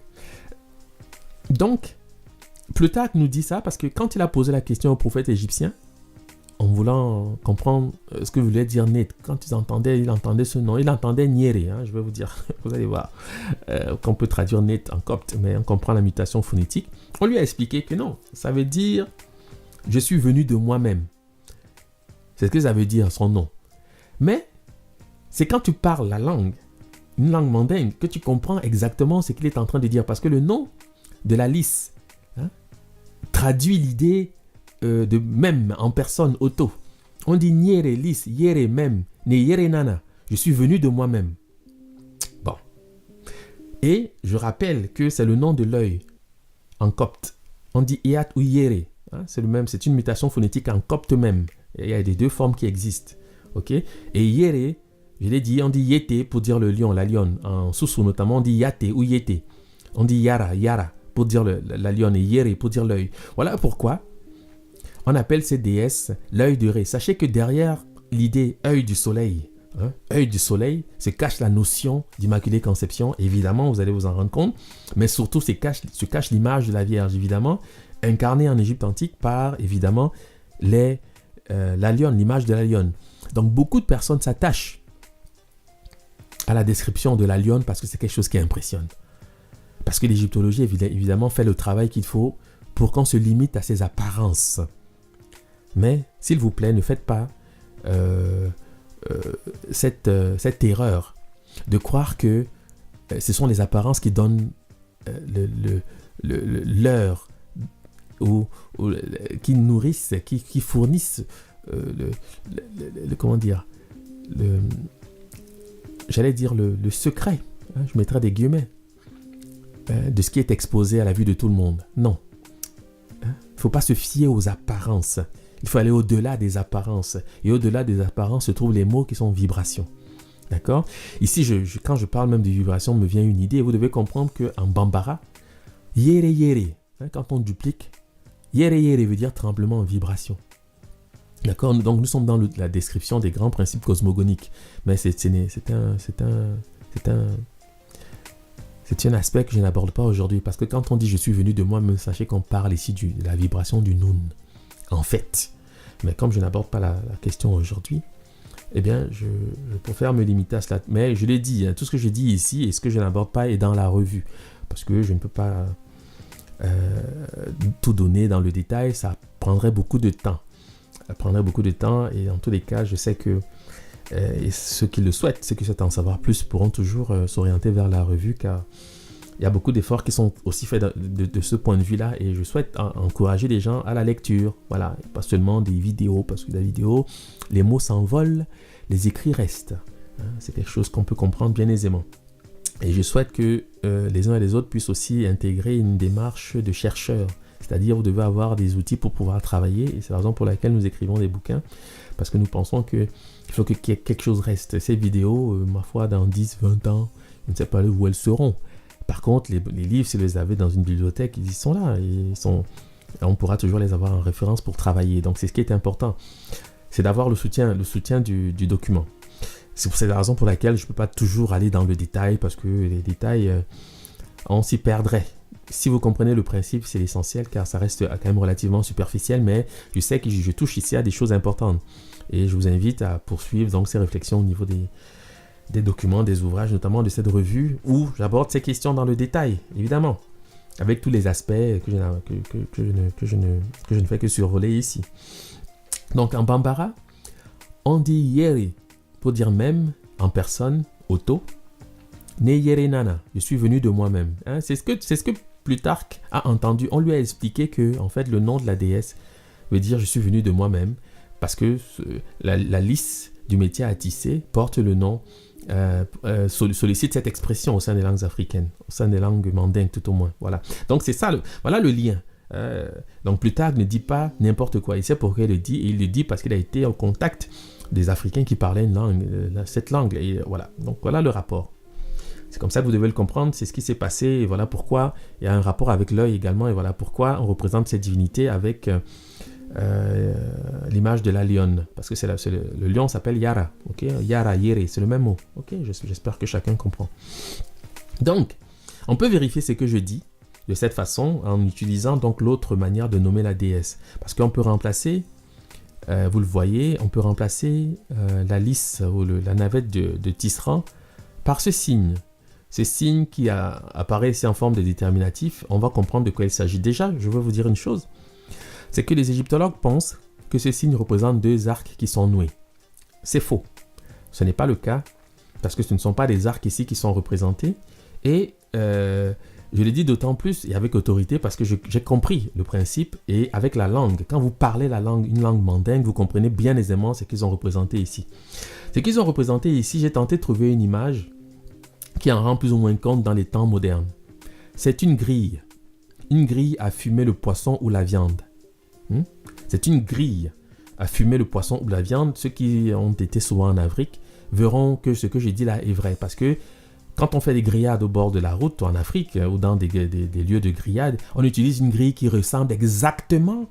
Donc, Plutarque nous dit ça parce que quand il a posé la question au prophète égyptien, en voulant comprendre ce que voulait dire Net. Quand il entendait ce nom, il entendait Niere, je vais vous dire, vous allez voir, qu'on peut traduire Net en copte, mais on comprend la mutation phonétique. On lui a expliqué que non, ça veut dire « je suis venu de moi-même ». C'est ce que ça veut dire, son nom. Mais c'est quand tu parles la langue, une langue mandingue, que tu comprends exactement ce qu'il est en train de dire. Parce que le nom de la lisse traduit l'idée de même en personne auto. On dit niere, lisse, yere, même, ne yere nana. Je suis venu de moi-même. Bon. Et je rappelle que c'est le nom de l'œil en copte. On dit iat ou yere. C'est le même, c'est une mutation phonétique en copte même. Et il y a des deux formes qui existent. Ok? Et yere, je l'ai dit, on dit yete pour dire le lion, la lionne. En Soussou notamment, on dit yate ou yete. On dit yara, yara pour dire la lionne et yere pour dire l'œil. Voilà pourquoi on appelle ces déesses l'œil de Ré. Sachez que derrière l'idée œil du soleil, œil du soleil, se cache la notion d'Immaculée Conception. Évidemment, vous allez vous en rendre compte. Mais surtout, se cache l'image de la Vierge, évidemment, incarnée en Égypte antique par, évidemment, la lionne, l'image de la lionne. Donc, beaucoup de personnes s'attachent à la description de la lionne parce que c'est quelque chose qui impressionne. Parce que l'égyptologie, évidemment, fait le travail qu'il faut pour qu'on se limite à ses apparences. Mais, s'il vous plaît, ne faites pas cette erreur de croire que ce sont les apparences qui donnent l'heure ou qui nourrissent, qui fournissent comment dire, j'allais dire le secret, je mettrai des guillemets, de ce qui est exposé à la vue de tout le monde. Non. Il ne faut pas se fier aux apparences. Il faut aller au-delà des apparences. Et au-delà des apparences se trouvent les mots qui sont vibrations. D'accord? Ici, quand je parle même de vibrations, me vient une idée. Vous devez comprendre qu'en bambara, yere yere, quand on duplique, yere yere veut dire tremblement, vibration. D'accord? Donc nous sommes dans la description des grands principes cosmogoniques. Mais c'est un aspect que je n'aborde pas aujourd'hui. Parce que quand on dit je suis venu de moi-même, sachez qu'on parle ici de la vibration du Nun. En fait. Mais comme je n'aborde pas la question aujourd'hui, eh bien, je préfère me limiter à cela. Mais je l'ai dit, hein, tout ce que je dis ici et ce que je n'aborde pas est dans la revue. Parce que je ne peux pas tout donner dans le détail. Ça prendrait beaucoup de temps. Ça prendrait beaucoup de temps. Et en tous les cas, je sais que ceux qui le souhaitent, ceux qui souhaitent en savoir plus, pourront toujours s'orienter vers la revue. Car il y a beaucoup d'efforts qui sont aussi faits de ce point de vue-là. Et je souhaite encourager les gens à la lecture. Voilà, pas seulement des vidéos. Parce que la vidéo, les mots s'envolent. Les écrits restent. C'est quelque chose qu'on peut comprendre bien aisément. Et je souhaite que les uns et les autres puissent aussi intégrer une démarche de chercheur. C'est-à-dire, vous devez avoir des outils pour pouvoir travailler. Et c'est la raison pour laquelle nous écrivons des bouquins. Parce que nous pensons qu'il faut que quelque chose reste. Ces vidéos, ma foi, dans 10, 20 ans, je ne sais pas où elles seront. Par contre, les livres, si vous les avez dans une bibliothèque, ils sont là. On pourra toujours les avoir en référence pour travailler. Donc, c'est ce qui est important. C'est d'avoir le soutien du document. C'est la raison pour laquelle je ne peux pas toujours aller dans le détail, parce que les détails, on s'y perdrait. Si vous comprenez le principe, c'est l'essentiel, car ça reste quand même relativement superficiel, mais je sais que je touche ici à des choses importantes. Et je vous invite à poursuivre donc ces réflexions au niveau des documents, des ouvrages, notamment de cette revue, où j'aborde ces questions dans le détail, évidemment, avec tous les aspects que je ne fais que survoler ici. Donc en Bambara, on dit yere pour dire même en personne, auto. Ne yere nana, je suis venu de moi-même. Hein, c'est ce que Plutarque a entendu. On lui a expliqué que en fait le nom de la déesse veut dire je suis venu de moi-même, parce que la lisse du métier à tisser porte le nom, sollicite cette expression au sein des langues africaines, au sein des langues mandingues tout au moins. Voilà. Donc c'est ça, voilà le lien. Donc Plutarque ne dit pas n'importe quoi. Il sait pourquoi il le dit. Et il le dit parce qu'il a été au contact des Africains qui parlaient cette langue. Et voilà. Donc voilà le rapport. C'est comme ça que vous devez le comprendre. C'est ce qui s'est passé. Et voilà pourquoi il y a un rapport avec l'œil également. Et voilà pourquoi on représente cette divinité avec l'image de la lionne. Parce que le lion s'appelle Yara. Okay? Yara, Yere, c'est le même mot. Okay? J'espère que chacun comprend. Donc, on peut vérifier ce que je dis de cette façon, en utilisant donc l'autre manière de nommer la déesse. Parce qu'on peut remplacer, vous le voyez, on peut remplacer la lisse ou la navette de tisserand par ce signe. Ce signe qui apparaît ici en forme de déterminatif, on va comprendre de quoi il s'agit. Déjà, je veux vous dire une chose, c'est que les égyptologues pensent que ce signe représente deux arcs qui sont noués. C'est faux. Ce n'est pas le cas, parce que ce ne sont pas des arcs ici qui sont représentés. Et je le dis d'autant plus et avec autorité parce que j'ai compris le principe, et avec la langue. Quand vous parlez une langue mandingue, vous comprenez bien aisément ce qu'ils ont représenté ici. Ce qu'ils ont représenté ici, j'ai tenté de trouver une image qui en rend plus ou moins compte dans les temps modernes. C'est une grille à fumer le poisson ou la viande. C'est une grille à fumer le poisson ou la viande. Ceux qui ont été souvent en Afrique verront que ce que j'ai dit là est vrai, parce que quand on fait des grillades au bord de la route en Afrique ou dans des lieux de grillade, on utilise une grille qui ressemble exactement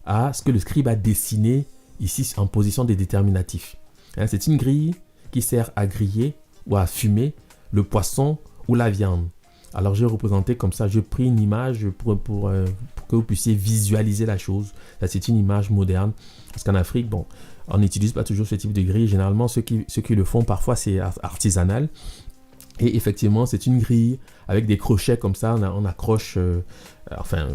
à ce que le scribe a dessiné ici en position des déterminatifs. C'est une grille qui sert à griller ou à fumer le poisson ou la viande. Alors j'ai représenté comme ça, j'ai pris une image pour que vous puissiez visualiser la chose. Ça, c'est une image moderne, parce qu'en Afrique, bon, on n'utilise pas toujours ce type de grille. Généralement, ceux qui le font, parfois, c'est artisanal. Et effectivement, c'est une grille avec des crochets comme ça. On accroche...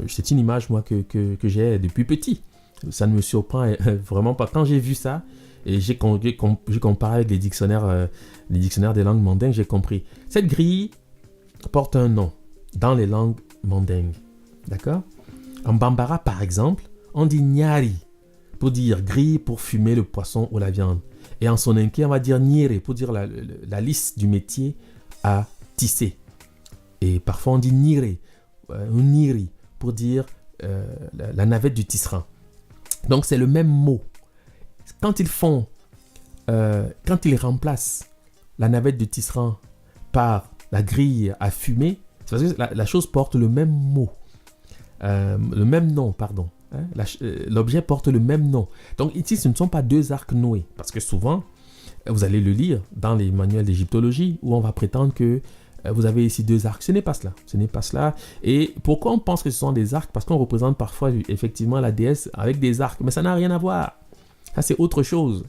c'est une image, moi, que j'ai depuis petit. Ça ne me surprend vraiment pas. Quand j'ai vu ça, et j'ai comparé avec les dictionnaires des langues mandingues, j'ai compris. Cette grille porte un nom dans les langues mandingues. D'accord? En Bambara, par exemple, on dit Nyari pour dire grille pour fumer le poisson ou la viande. Et en soninké, on va dire Nyere pour dire la lisse du métier à tisser. Et parfois, on dit Nire ou Niri pour dire la navette du tisserand. Donc, c'est le même mot. Quand ils remplacent la navette du tisserand par la grille à fumer, c'est parce que la chose porte le même mot. Le même nom, pardon. Hein, l'objet porte le même nom. Donc ici, ce ne sont pas deux arcs noués. Parce que souvent, vous allez le lire dans les manuels d'égyptologie où on va prétendre que vous avez ici deux arcs. Ce n'est pas cela. Ce n'est pas cela. Et pourquoi on pense que ce sont des arcs? Parce qu'on représente parfois effectivement la déesse avec des arcs. Mais ça n'a rien à voir. Ça, c'est autre chose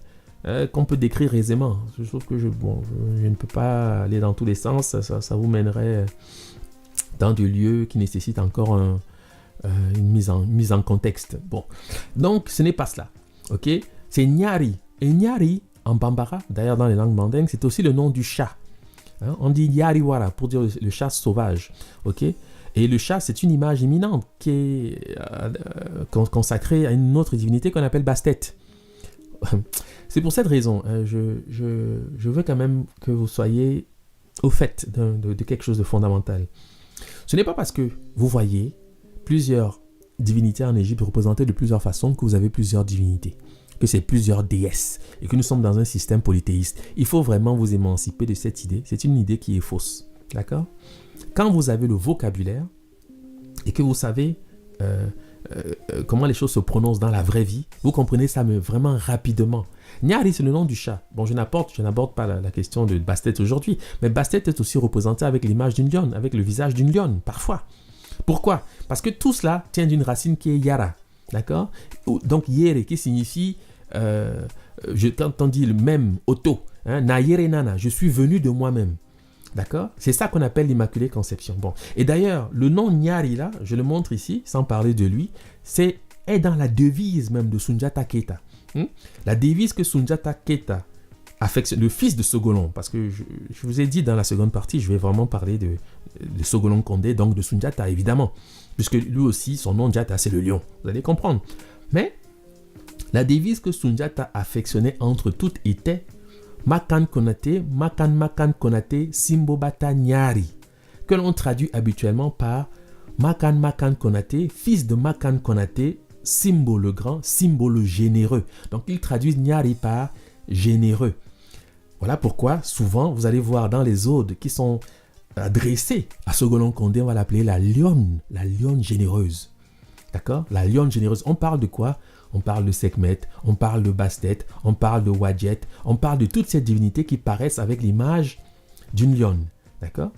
qu'on peut décrire aisément. Je trouve que je ne peux pas aller dans tous les sens. Ça vous mènerait dans des lieux qui nécessitent encore une mise en contexte. Bon. Donc, ce n'est pas cela. Ok? C'est Nyari. Et Nyari, en Bambara, d'ailleurs dans les langues mandingues, c'est aussi le nom du chat. Hein? On dit Yariwara pour dire le chat sauvage. Ok? Et le chat, c'est une image imminente qui est consacrée à une autre divinité qu'on appelle Bastet. C'est pour cette raison, je veux quand même que vous soyez au fait de quelque chose de fondamental. Ce n'est pas parce que vous voyez plusieurs divinités en Égypte représentées de plusieurs façons que vous avez plusieurs divinités, que c'est plusieurs déesses et que nous sommes dans un système polythéiste. Il faut vraiment vous émanciper de cette idée. C'est une idée qui est fausse. D'accord? Quand vous avez le vocabulaire et que vous savez comment les choses se prononcent dans la vraie vie, vous comprenez ça mais vraiment rapidement. Nyari, c'est le nom du chat. Bon, je n'aborde pas la question de Bastet aujourd'hui, mais Bastet est aussi représenté avec l'image d'une lionne, avec le visage d'une lionne, parfois. Pourquoi? Parce que tout cela tient d'une racine qui est Yara. D'accord? Donc, Yere, qui signifie, quand on dit le même, auto, hein, na yere nana, je suis venu de moi-même. D'accord? C'est ça qu'on appelle l'Immaculée Conception. Bon. Et d'ailleurs, le nom Nyari, là, je le montre ici, sans parler de lui, est dans la devise même de Soundiata Keita. La devise que Soundiata Keita affectionne, le fils de Sogolon, parce que je vous ai dit dans la seconde partie, je vais vraiment parler de Sogolon Kondé, donc de Soundiata, évidemment, puisque lui aussi, son nom Diata, c'est le lion. Vous allez comprendre. Mais la devise que Soundiata affectionnait entre toutes était Makan Konate, Makan Konate, Simbobata Nyari, que l'on traduit habituellement par Makan Konate, fils de Makan Konate, Simbo le grand, Simbo le généreux. Donc ils traduisent Nyari par généreux. Voilà pourquoi souvent vous allez voir dans les odes qui sont adressées à Sogolon Kondé, on va l'appeler la lionne généreuse. D'accord? La lionne généreuse. On parle de quoi? On parle de Sekhmet, on parle de Bastet, on parle de Wadjet, on parle de toutes ces divinités qui paraissent avec l'image d'une lionne. D'accord?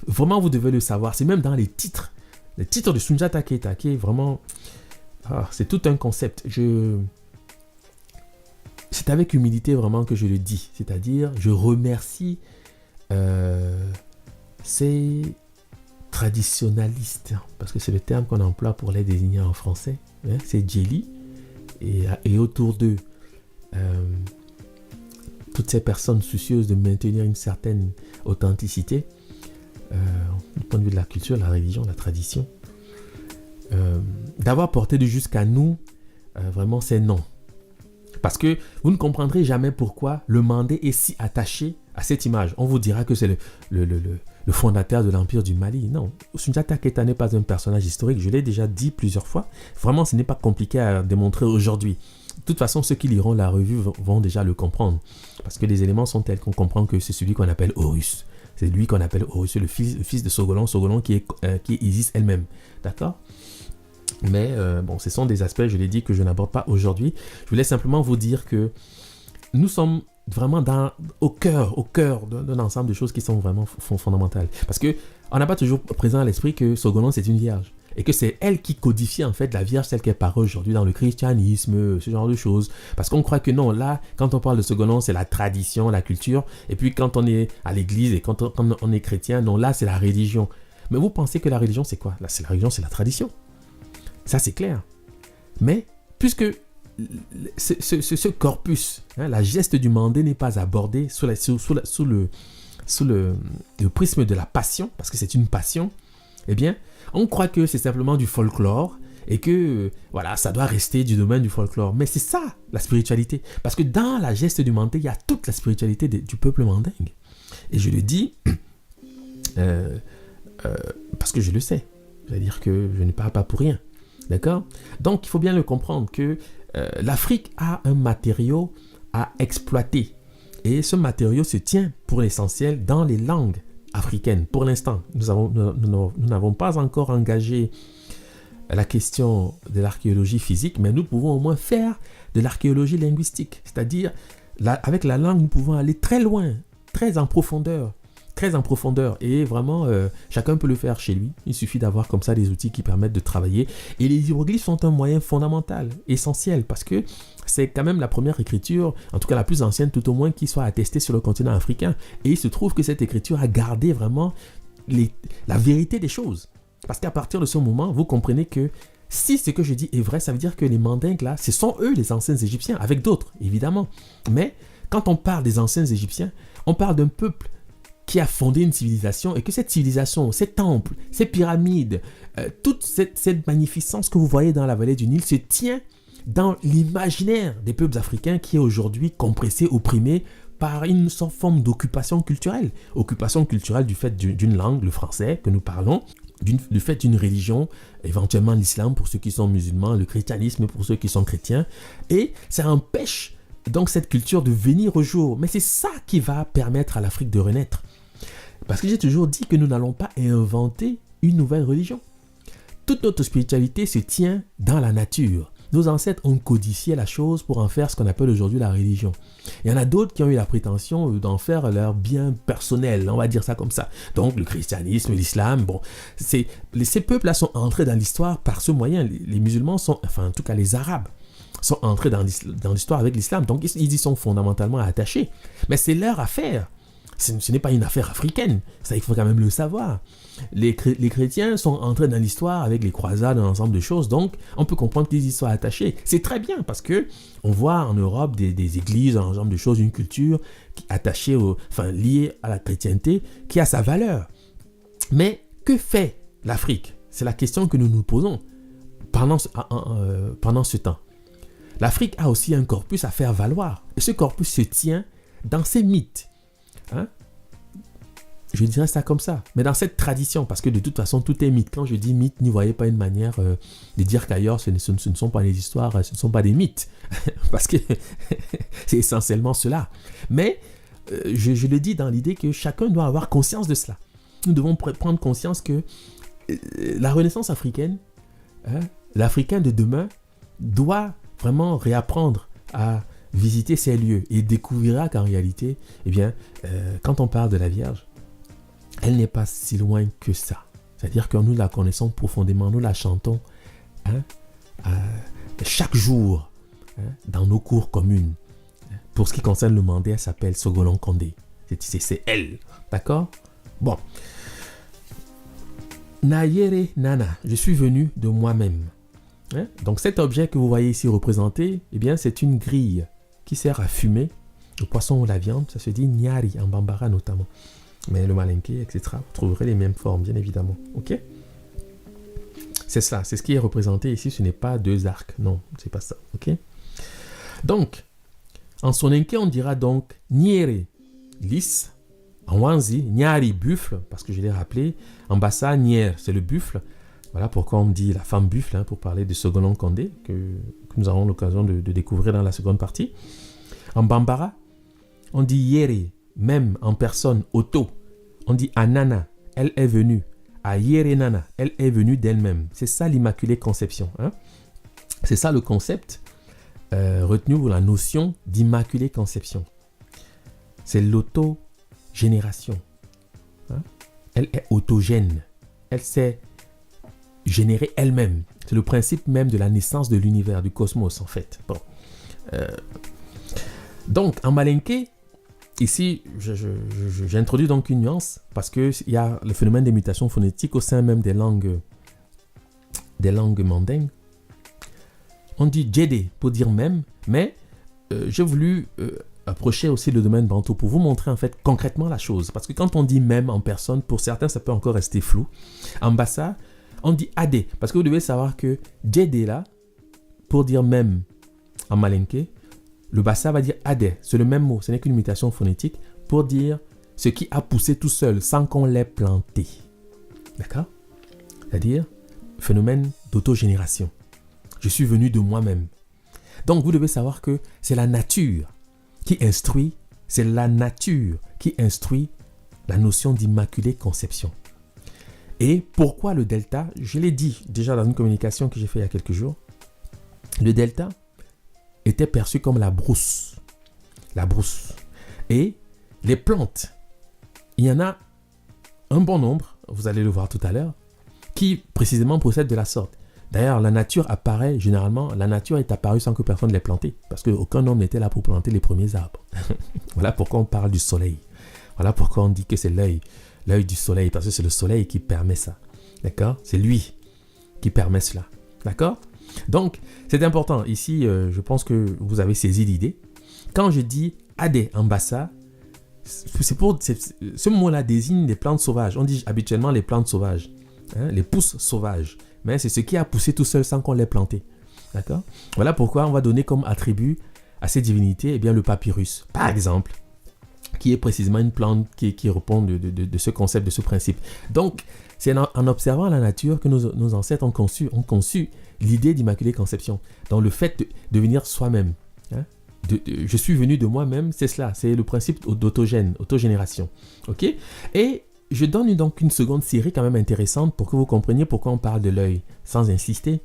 Vraiment, vous devez le savoir. C'est même dans les titres de Soundiata Keita, qui est vraiment... c'est tout un concept. C'est avec humilité vraiment que je le dis. C'est-à-dire, je remercie ces traditionalistes, parce que c'est le terme qu'on emploie pour les désigner en français. Hein, c'est Djeli. Et autour d'eux, toutes ces personnes soucieuses de maintenir une certaine authenticité, du point de vue de la culture, la religion, la tradition, d'avoir porté de jusqu'à nous vraiment ces noms. Parce que vous ne comprendrez jamais pourquoi le Mandé est si attaché à cette image. On vous dira que c'est le fondateur de l'Empire du Mali. Non, Soundiata Keita n'est pas un personnage historique. Je l'ai déjà dit plusieurs fois. Vraiment, ce n'est pas compliqué à démontrer aujourd'hui. De toute façon, ceux qui liront la revue vont déjà le comprendre. Parce que les éléments sont tels qu'on comprend que c'est celui qu'on appelle Horus. C'est lui qu'on appelle Horus, le fils de Sogolon. Sogolon qui est Isis elle-même. D'accord ? Mais bon, ce sont des aspects, je l'ai dit, que je n'aborde pas aujourd'hui. Je voulais simplement vous dire que nous sommes vraiment au cœur d'un ensemble de choses qui sont vraiment fondamentales. Parce qu'on n'a pas toujours présent à l'esprit que Sogolon, c'est une vierge. Et que c'est elle qui codifie en fait la vierge telle qu'elle paraît aujourd'hui dans le christianisme, ce genre de choses. Parce qu'on croit que non, là, quand on parle de Sogolon, c'est la tradition, la culture. Et puis quand on est à l'église et quand on est chrétien, non, là, c'est la religion. Mais vous pensez que la religion, c'est quoi? Là, c'est la religion, c'est la tradition. Ça, c'est clair. Mais, puisque ce corpus, hein, la geste du Mandé n'est pas abordé sous le prisme de la passion, parce que c'est une passion, eh bien, on croit que c'est simplement du folklore et que, voilà, ça doit rester du domaine du folklore. Mais c'est ça, la spiritualité. Parce que dans la geste du Mandé, il y a toute la spiritualité du peuple mandingue. Et je le dis parce que je le sais. C'est-à-dire que je ne parle pas pour rien. D'accord? Donc, il faut bien le comprendre que l'Afrique a un matériau à exploiter. Et ce matériau se tient pour l'essentiel dans les langues africaines. Pour l'instant, nous n'avons pas encore engagé la question de l'archéologie physique, mais nous pouvons au moins faire de l'archéologie linguistique. C'est-à-dire, avec la langue, nous pouvons aller très loin, très en profondeur. Et vraiment, chacun peut le faire chez lui. Il suffit d'avoir comme ça des outils qui permettent de travailler. Et les hiéroglyphes sont un moyen fondamental, essentiel, parce que c'est quand même la première écriture, en tout cas la plus ancienne tout au moins, qui soit attestée sur le continent africain. Et il se trouve que cette écriture a gardé vraiment la vérité des choses. Parce qu'à partir de ce moment, vous comprenez que si ce que je dis est vrai, ça veut dire que les Mandingues là, ce sont eux les anciens Égyptiens, avec d'autres, évidemment. Mais quand on parle des anciens Égyptiens, on parle d'un peuple qui a fondé une civilisation et que cette civilisation, ces temples, ces pyramides, toute cette magnificence que vous voyez dans la vallée du Nil se tient dans l'imaginaire des peuples africains qui est aujourd'hui compressé, opprimé par une forme d'occupation culturelle. Occupation culturelle du fait d'une langue, le français que nous parlons, du fait d'une religion, éventuellement l'islam pour ceux qui sont musulmans, le christianisme pour ceux qui sont chrétiens. Et ça empêche donc cette culture de venir au jour. Mais c'est ça qui va permettre à l'Afrique de renaître. Parce que j'ai toujours dit que nous n'allons pas inventer une nouvelle religion. Toute notre spiritualité se tient dans la nature. Nos ancêtres ont codifié la chose pour en faire ce qu'on appelle aujourd'hui la religion. Il y en a d'autres qui ont eu la prétention d'en faire leur bien personnel, on va dire ça comme ça. Donc le christianisme, l'islam, bon, ces peuples-là sont entrés dans l'histoire par ce moyen. Les musulmans sont, enfin en tout cas les arabes, sont entrés dans l'histoire avec l'islam. Donc ils y sont fondamentalement attachés. Mais c'est leur affaire. Ce n'est pas une affaire africaine, ça il faut quand même le savoir. Les chrétiens sont entrés dans l'histoire avec les croisades, un ensemble de choses, donc on peut comprendre qu'ils y soient attachés. C'est très bien parce que on voit en Europe des églises, un ensemble de choses, une culture attachée, liée à la chrétienté, qui a sa valeur. Mais que fait l'Afrique? C'est la question que nous nous posons pendant ce temps. L'Afrique a aussi un corpus à faire valoir, et ce corpus se tient dans ses mythes. Hein? Je dirais ça comme ça, mais dans cette tradition, parce que de toute façon tout est mythe. Quand je dis mythe, n'y voyez pas une manière de dire qu'ailleurs ce ne sont pas des histoires, ce ne sont pas des mythes, parce que c'est essentiellement cela. Mais je le dis dans l'idée que chacun doit avoir conscience de cela. Nous devons prendre conscience que la Renaissance africaine, l'Africain de demain, doit vraiment réapprendre à visiter ces lieux et découvrira qu'en réalité, quand on parle de la Vierge, elle n'est pas si loin que ça. C'est-à-dire que nous la connaissons profondément, nous la chantons chaque jour dans nos cours communes. Pour ce qui concerne le Mandé, elle s'appelle Sogolon Kondé. C'est elle, d'accord? Bon. Nayere Nana, je suis venu de moi-même. Donc cet objet que vous voyez ici représenté, c'est une grille qui sert à fumer le poisson ou la viande. Ça se dit Nyari en Bambara notamment. Mais le Malinké, etc., vous trouverez les mêmes formes, bien évidemment. Ok? C'est ça, c'est ce qui est représenté ici. Ce n'est pas deux arcs. Non, c'est pas ça. Ok? Donc, en soninké, on dira donc Nyere, lisse. En Wanzi, Nyari, buffle, parce que je l'ai rappelé. En Bassa, Nyer, c'est le buffle. Voilà pourquoi on dit la femme buffle, pour parler de Sogolon Kondé, que nous aurons l'occasion de découvrir dans la seconde partie. En Bambara, on dit Yere, même en personne, Auto. On dit Anana, elle est venue. À Yere Nana, elle est venue d'elle-même. C'est ça l'Immaculée Conception. C'est ça le concept retenu pour la notion d'Immaculée Conception. C'est l'autogénération. Elle est autogène. Elle s'est générée elle-même. C'est le principe même de la naissance de l'univers, du cosmos en fait. Bon. Donc en malinké, ici j'introduis donc une nuance parce qu'il y a le phénomène des mutations phonétiques au sein même des langues mandingues. On dit djede pour dire même, mais j'ai voulu approcher aussi le domaine bantou pour vous montrer en fait concrètement la chose. Parce que quand on dit même en personne, pour certains ça peut encore rester flou. En bassa, on dit adé, parce que vous devez savoir que djede là, pour dire même en malinké, le bassa va dire adé, c'est le même mot, ce n'est qu'une mutation phonétique pour dire ce qui a poussé tout seul sans qu'on l'ait planté. D'accord? C'est-à-dire phénomène d'autogénération. Je suis venu de moi-même. Donc vous devez savoir que c'est la nature qui instruit, la notion d'immaculée conception. Et pourquoi le delta? Je l'ai dit déjà dans une communication que j'ai faite il y a quelques jours. Le delta était perçu comme la brousse. La brousse. Et les plantes, il y en a un bon nombre, vous allez le voir tout à l'heure, qui précisément procèdent de la sorte. D'ailleurs, la nature apparaît, généralement, la nature est apparue sans que personne ne l'ait plantée, parce qu'aucun homme n'était là pour planter les premiers arbres. Voilà pourquoi on parle du soleil. Voilà pourquoi on dit que c'est l'œil du soleil, parce que c'est le soleil qui permet ça. D'accord? C'est lui qui permet cela. D'accord? Donc, c'est important. Ici, je pense que vous avez saisi l'idée. Quand je dis Adé en bassa, ce mot-là désigne les plantes sauvages. On dit habituellement les plantes sauvages, hein, les pousses sauvages. Mais c'est ce qui a poussé tout seul sans qu'on l'ait planté. D'accord? Voilà pourquoi on va donner comme attribut à ces divinités le papyrus, par exemple, qui est précisément une plante qui répond de ce concept, de ce principe. Donc, c'est en observant la nature que nos ancêtres ont conçu l'idée d'Immaculée Conception. Dans le fait de devenir soi-même. Hein? Je suis venu de moi-même, c'est cela, c'est le principe autogénération. Ok? Et je donne donc une seconde série quand même intéressante pour que vous compreniez pourquoi on parle de l'œil, sans insister.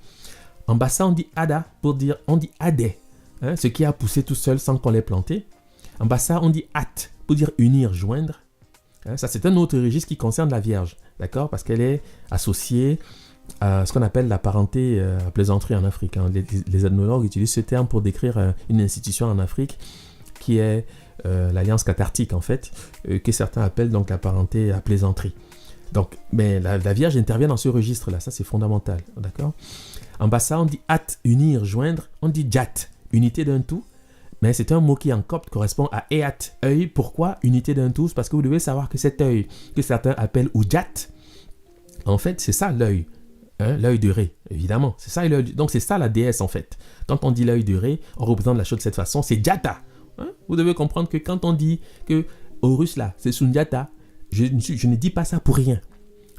En bassa, on dit Ada on dit Adé, hein, ce qui a poussé tout seul sans qu'on l'ait planté. En bassa, on dit At pour dire unir, joindre. Hein, ça, c'est un autre registre qui concerne la Vierge, d'accord? Parce qu'elle est associée à ce qu'on appelle la parenté à plaisanterie en Afrique. Hein. Les ethnologues utilisent ce terme pour décrire une institution en Afrique qui est l'alliance cathartique, en fait, que certains appellent donc la parenté à plaisanterie. Donc, mais la Vierge intervient dans ce registre-là, ça c'est fondamental, d'accord? En bassa, on dit at, unir, joindre, on dit jat, unité d'un tout, mais c'est un mot qui en copte correspond à eat, œil. Pourquoi unité d'un tout? Parce que vous devez savoir que cet œil, que certains appellent ujat, en fait, c'est ça l'œil. Hein, l'œil de Ré, évidemment. C'est ça, donc c'est ça la déesse en fait. Quand on dit l'œil de Ré, on représente la chose de cette façon, c'est Jata. Hein? Vous devez comprendre que quand on dit que Horus là, c'est Sundiata, je ne dis pas ça pour rien.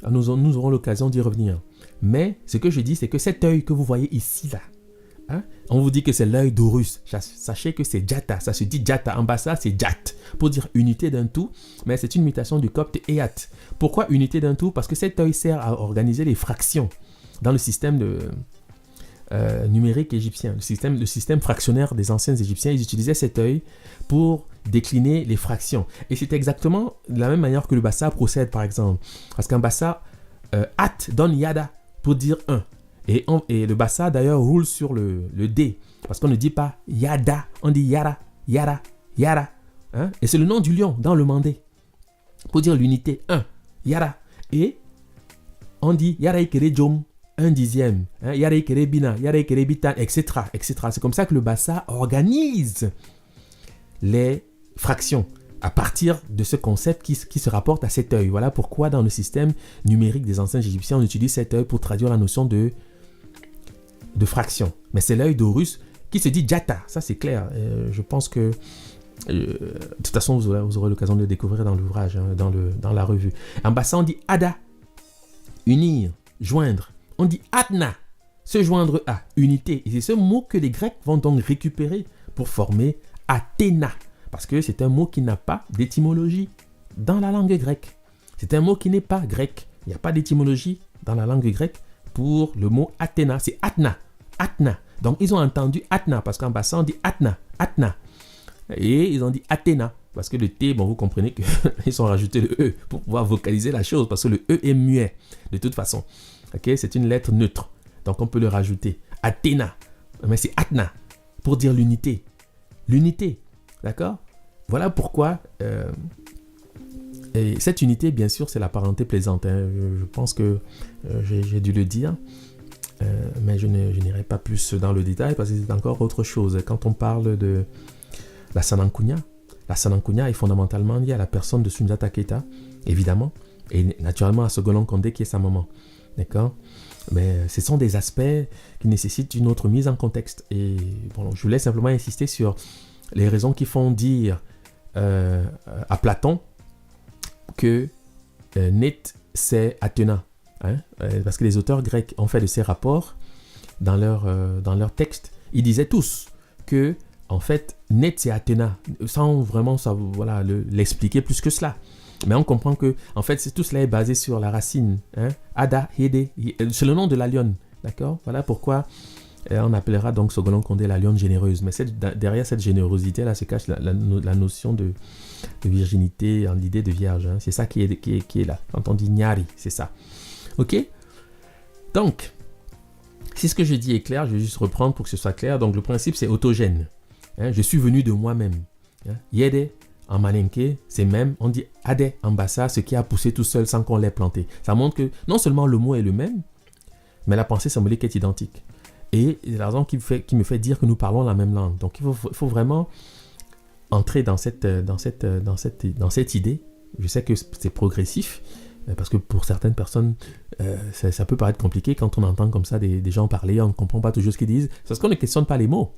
Nous aurons l'occasion d'y revenir. Mais ce que je dis, c'est que cet œil que vous voyez ici là, hein, on vous dit que c'est l'œil d'Horus. Sachez que c'est Jata, ça se dit Jata. En bas ça, c'est Jat, pour dire unité d'un tout, mais c'est une mutation du copte Eat. Pourquoi unité d'un tout? Parce que cet œil sert à organiser les fractions dans le système numérique égyptien, le système fractionnaire des anciens Égyptiens. Ils utilisaient cet œil pour décliner les fractions. Et c'est exactement de la même manière que le bassa procède, par exemple. Parce qu'un bassa, at donne yada pour dire 1. Et le bassa, d'ailleurs, roule sur le D. Parce qu'on ne dit pas yada, on dit yara, yara, yara. Hein? Et c'est le nom du lion dans le mandé. Pour dire l'unité 1, yara. Et on dit yara ikere jom, 1/10, hein, yara ikere bina, yara ikere bitan, etc., etc. C'est comme ça que le bassa organise les fractions à partir de ce concept qui se rapporte à cet œil. Voilà pourquoi dans le système numérique des anciens Égyptiens, on utilise cet œil pour traduire la notion de fraction. Mais c'est l'œil d'Horus qui se dit Jata, ça c'est clair. Je pense que de toute façon vous aurez l'occasion de le découvrir dans l'ouvrage, hein, dans la revue. En bassa on dit Ada, unir, joindre. On dit Atna, se joindre à, unité. Et c'est ce mot que les Grecs vont donc récupérer pour former Athéna. Parce que c'est un mot qui n'a pas d'étymologie dans la langue grecque. C'est un mot qui n'est pas grec. Il n'y a pas d'étymologie dans la langue grecque pour le mot Athéna. C'est Atna. Atna. Donc ils ont entendu Atna parce qu'en bassa on dit Atna. Atna. Et ils ont dit Athéna. Parce que le T, bon, vous comprenez qu'ils ont rajouté le E pour pouvoir vocaliser la chose. Parce que le E est muet de toute façon. Okay? C'est une lettre neutre. Donc on peut le rajouter. Athéna. Mais c'est Atna pour dire l'unité. L'unité. D'accord? Voilà pourquoi et cette unité, bien sûr, c'est la parenté plaisante. Hein. Je pense que j'ai dû le dire, mais je n'irai pas plus dans le détail parce que c'est encore autre chose. Quand on parle de la Sanankunya est fondamentalement liée à la personne de Sundiata Keita, évidemment, et naturellement à Sogolon Kondé qui est sa maman. D'accord? Mais ce sont des aspects qui nécessitent une autre mise en contexte. Et bon, je voulais simplement insister sur les raisons qui font dire à Platon que Net c'est Athéna. Hein? Parce que les auteurs grecs ont fait de ces rapports dans leur texte. Ils disaient tous que en fait, Net c'est Athéna, sans vraiment l'expliquer plus que cela. Mais on comprend que, en fait, tout cela est basé sur la racine. Hein? Ada, Hede, c'est le nom de la lionne. D'accord? Voilà pourquoi on appellera donc Sogolon Kondé la lionne généreuse. Mais derrière cette générosité-là se cache la notion de virginité, l'idée de vierge. Hein? C'est ça qui est là. Quand on dit Nyari, c'est ça. Ok? Donc, si ce que je dis est clair, je vais juste reprendre pour que ce soit clair. Donc, le principe, c'est autogène. Hein? Je suis venu de moi-même. Hein? Yede, en malinké, c'est même, on dit Ade en bassa, ce qui a poussé tout seul sans qu'on l'ait planté. Ça montre que non seulement le mot est le même, mais la pensée symbolique est identique. Et c'est la raison qui me fait dire que nous parlons la même langue. Donc, il faut vraiment entrer dans cette idée. Je sais que c'est progressif, parce que pour certaines personnes, ça peut paraître compliqué quand on entend comme ça des gens parler, on ne comprend pas toujours ce qu'ils disent. C'est parce qu'on ne questionne pas les mots.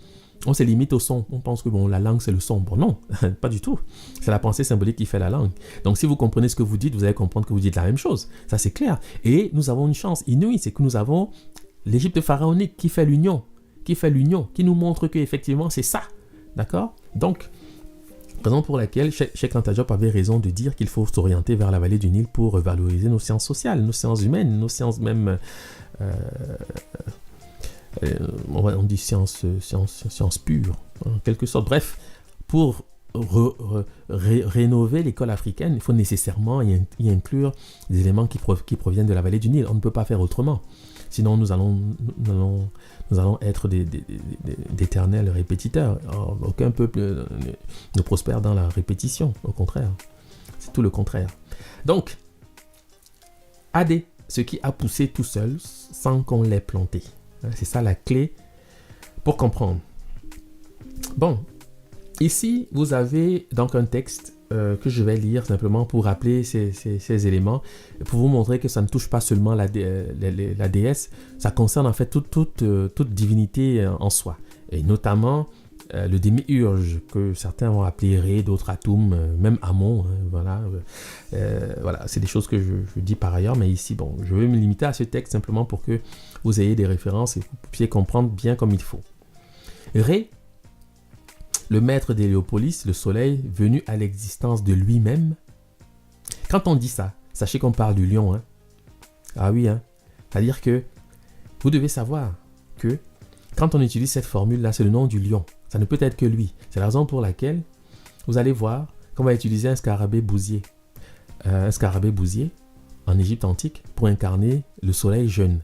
On se limite au son. On pense que la langue, c'est le son. Bon, non, pas du tout. C'est la pensée symbolique qui fait la langue. Donc, si vous comprenez ce que vous dites, vous allez comprendre que vous dites la même chose. Ça, c'est clair. Et nous avons une chance inouïe, c'est que nous avons l'Égypte pharaonique qui fait l'union, qui nous montre qu'effectivement, c'est ça. D'accord? Donc, raison pour laquelle Cheikh Anta Diop avait raison de dire qu'il faut s'orienter vers la vallée du Nil pour revaloriser nos sciences sociales, nos sciences humaines, nos sciences même... on dit sciences pures, en quelque sorte. Bref, pour rénover l'école africaine, il faut nécessairement y inclure des éléments qui proviennent de la vallée du Nil. On ne peut pas faire autrement. Sinon, nous allons être d'éternels répétiteurs. Alors, aucun peuple ne prospère dans la répétition. Au contraire, c'est tout le contraire. Donc, AD, ce qui a poussé tout seul sans qu'on l'ait planté. C'est ça la clé pour comprendre. Bon, ici, vous avez donc un texte que je vais lire simplement pour rappeler ces éléments, pour vous montrer que ça ne touche pas seulement la déesse, ça concerne en fait toute divinité en soi, et notamment le démiurge, que certains vont appeler Ré, d'autres Atum, même Amon, voilà, c'est des choses que je dis par ailleurs, mais ici, bon, je vais me limiter à ce texte simplement pour que vous ayez des références et que vous puissiez comprendre bien comme il faut. Ré, le maître d'Héliopolis, le soleil, venu à l'existence de lui-même. Quand on dit ça, sachez qu'on parle du lion. Hein. Ah oui, hein. C'est-à-dire que vous devez savoir que quand on utilise cette formule-là, c'est le nom du lion. Ça ne peut être que lui. C'est la raison pour laquelle vous allez voir qu'on va utiliser un scarabée bousier. Un scarabée bousier en Égypte antique pour incarner le soleil jeune.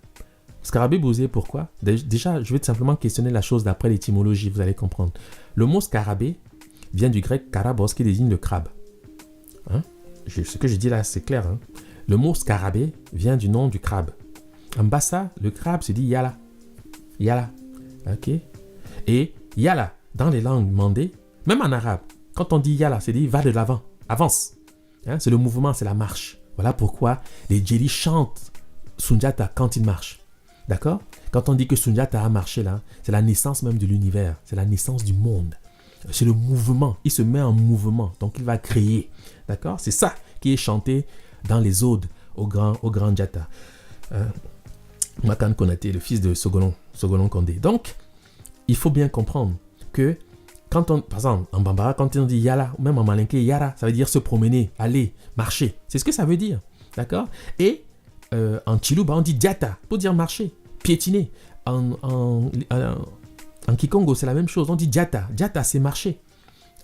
Scarabée bousier, pourquoi? Déjà, je vais tout simplement questionner la chose d'après l'étymologie, vous allez comprendre. Le mot scarabée vient du grec karabos qui désigne le crabe. Hein? Ce que je dis là, c'est clair. Hein? Le mot scarabée vient du nom du crabe. En bassa, le crabe se dit yala. Yala. Ok? Et yala, dans les langues mandées, même en arabe, quand on dit yala, c'est dit va de l'avant, avance. Hein? C'est le mouvement, c'est la marche. Voilà pourquoi les djélis chantent Sundiata quand ils marchent. D'accord? Quand on dit que Sundiata a marché là, c'est la naissance même de l'univers, c'est la naissance du monde. C'est le mouvement, il se met en mouvement, donc il va créer. D'accord? C'est ça qui est chanté dans les odes au grand Diata. Makan Konaté, le fils de Sogolon Kondé. Donc, il faut bien comprendre que quand on, par exemple, en Bambara, quand on dit Yala, ou même en Malinké, Yara, ça veut dire se promener, aller, marcher. C'est ce que ça veut dire. D'accord? Et en Chiluba, on dit Diata, pour dire marcher, piétiner. En Kikongo, c'est la même chose. On dit Diata. Diata, c'est marcher.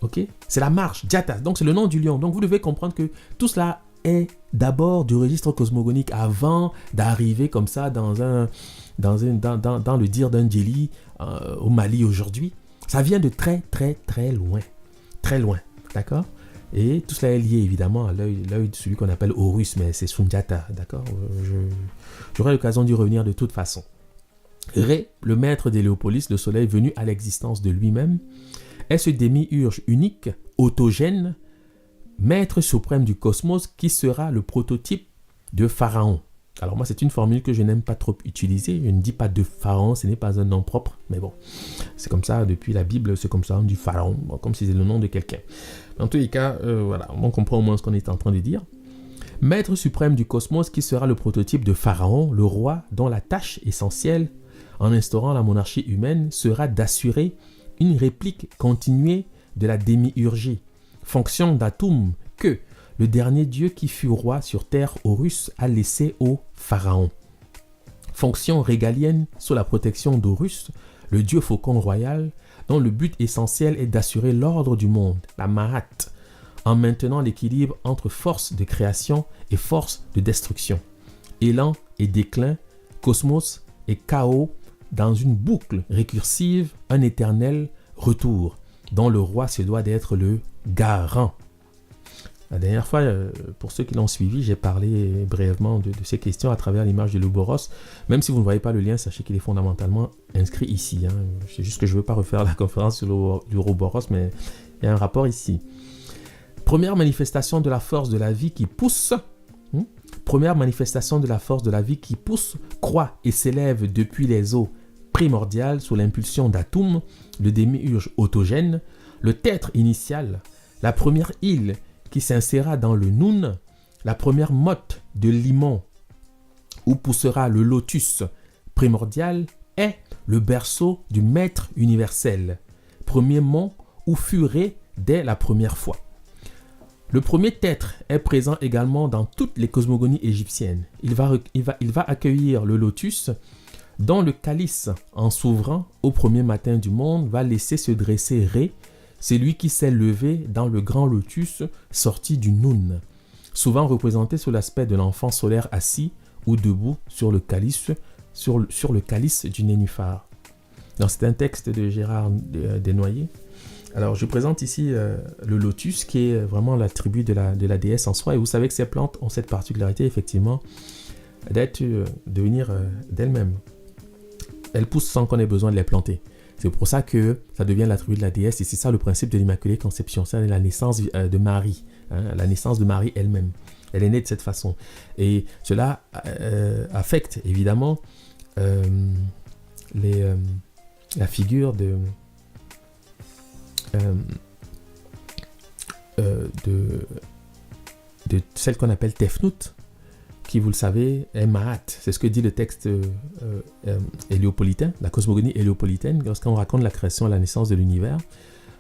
Ok? C'est la marche. Diata. Donc, c'est le nom du lion. Donc, vous devez comprendre que tout cela est d'abord du registre cosmogonique avant d'arriver comme ça dans le dire d'un djéli au Mali aujourd'hui. Ça vient de très, très, très loin. Très loin. D'accord? Et tout cela est lié évidemment à l'œil de celui qu'on appelle Horus, mais c'est Sundiata, d'accord? J'aurai l'occasion d'y revenir de toute façon. Ré, le maître d'Héliopolis, le soleil venu à l'existence de lui-même, est ce démiurge unique, autogène, maître suprême du cosmos qui sera le prototype de Pharaon. Alors moi, c'est une formule que je n'aime pas trop utiliser. Je ne dis pas de Pharaon, ce n'est pas un nom propre. Mais bon, c'est comme ça, depuis la Bible, c'est comme ça, on dit Pharaon, bon, comme si c'était le nom de quelqu'un. Dans tous les cas, voilà, on comprend au moins ce qu'on est en train de dire. Maître suprême du cosmos qui sera le prototype de Pharaon, le roi dont la tâche essentielle, en instaurant la monarchie humaine, sera d'assurer une réplique continuée de la démiurgie, fonction d'Atum que le dernier dieu qui fut roi sur terre, Horus, a laissé au pharaon. Fonction régalienne sous la protection d'Horus, le dieu faucon royal, dont le but essentiel est d'assurer l'ordre du monde, la Ma'at, en maintenant l'équilibre entre force de création et force de destruction. Élan et déclin, cosmos et chaos, dans une boucle récursive, un éternel retour, dont le roi se doit d'être le garant. La dernière fois, pour ceux qui l'ont suivi, j'ai parlé brièvement de ces questions à travers l'image de l'Ouroboros. Même si vous ne voyez pas le lien, sachez qu'il est fondamentalement inscrit ici. C'est juste que je ne veux pas refaire la conférence sur l'Ouroboros, mais il y a un rapport ici. Première manifestation de la force de la vie qui pousse. Première manifestation de la force de la vie qui pousse, croît et s'élève depuis les eaux primordiales sous l'impulsion d'Atum, le démiurge autogène, le tertre initial, la première île qui s'inséra dans le Noun, la première motte de limon où poussera le lotus primordial est le berceau du maître universel, premier mont où fut ré dès la première fois. Le premier tertre est présent également dans toutes les cosmogonies égyptiennes. Il va accueillir le lotus dont le calice, en s'ouvrant au premier matin du monde, va laisser se dresser Ré, celui qui s'est levé dans le grand lotus sorti du Noun, souvent représenté sous l'aspect de l'enfant solaire assis ou debout sur le calice, sur le calice du nénuphar. C'est un texte de Gérard Desnoyers. Alors, je présente ici le lotus, qui est vraiment l'attribut de la déesse en soi. Et vous savez que ces plantes ont cette particularité, effectivement, de venir d'elles-mêmes. Elles poussent sans qu'on ait besoin de les planter. C'est pour ça que ça devient l'attribut de la déesse. Et c'est ça le principe de l'Immaculée Conception. C'est la naissance de Marie, la naissance de Marie elle-même. Elle est née de cette façon. Et cela affecte, évidemment, la figure de celle qu'on appelle Tefnut, qui, vous le savez, est Ma'at. C'est ce que dit le texte héliopolitain, la cosmogonie héliopolitaine, lorsqu'on raconte la création et la naissance de l'univers.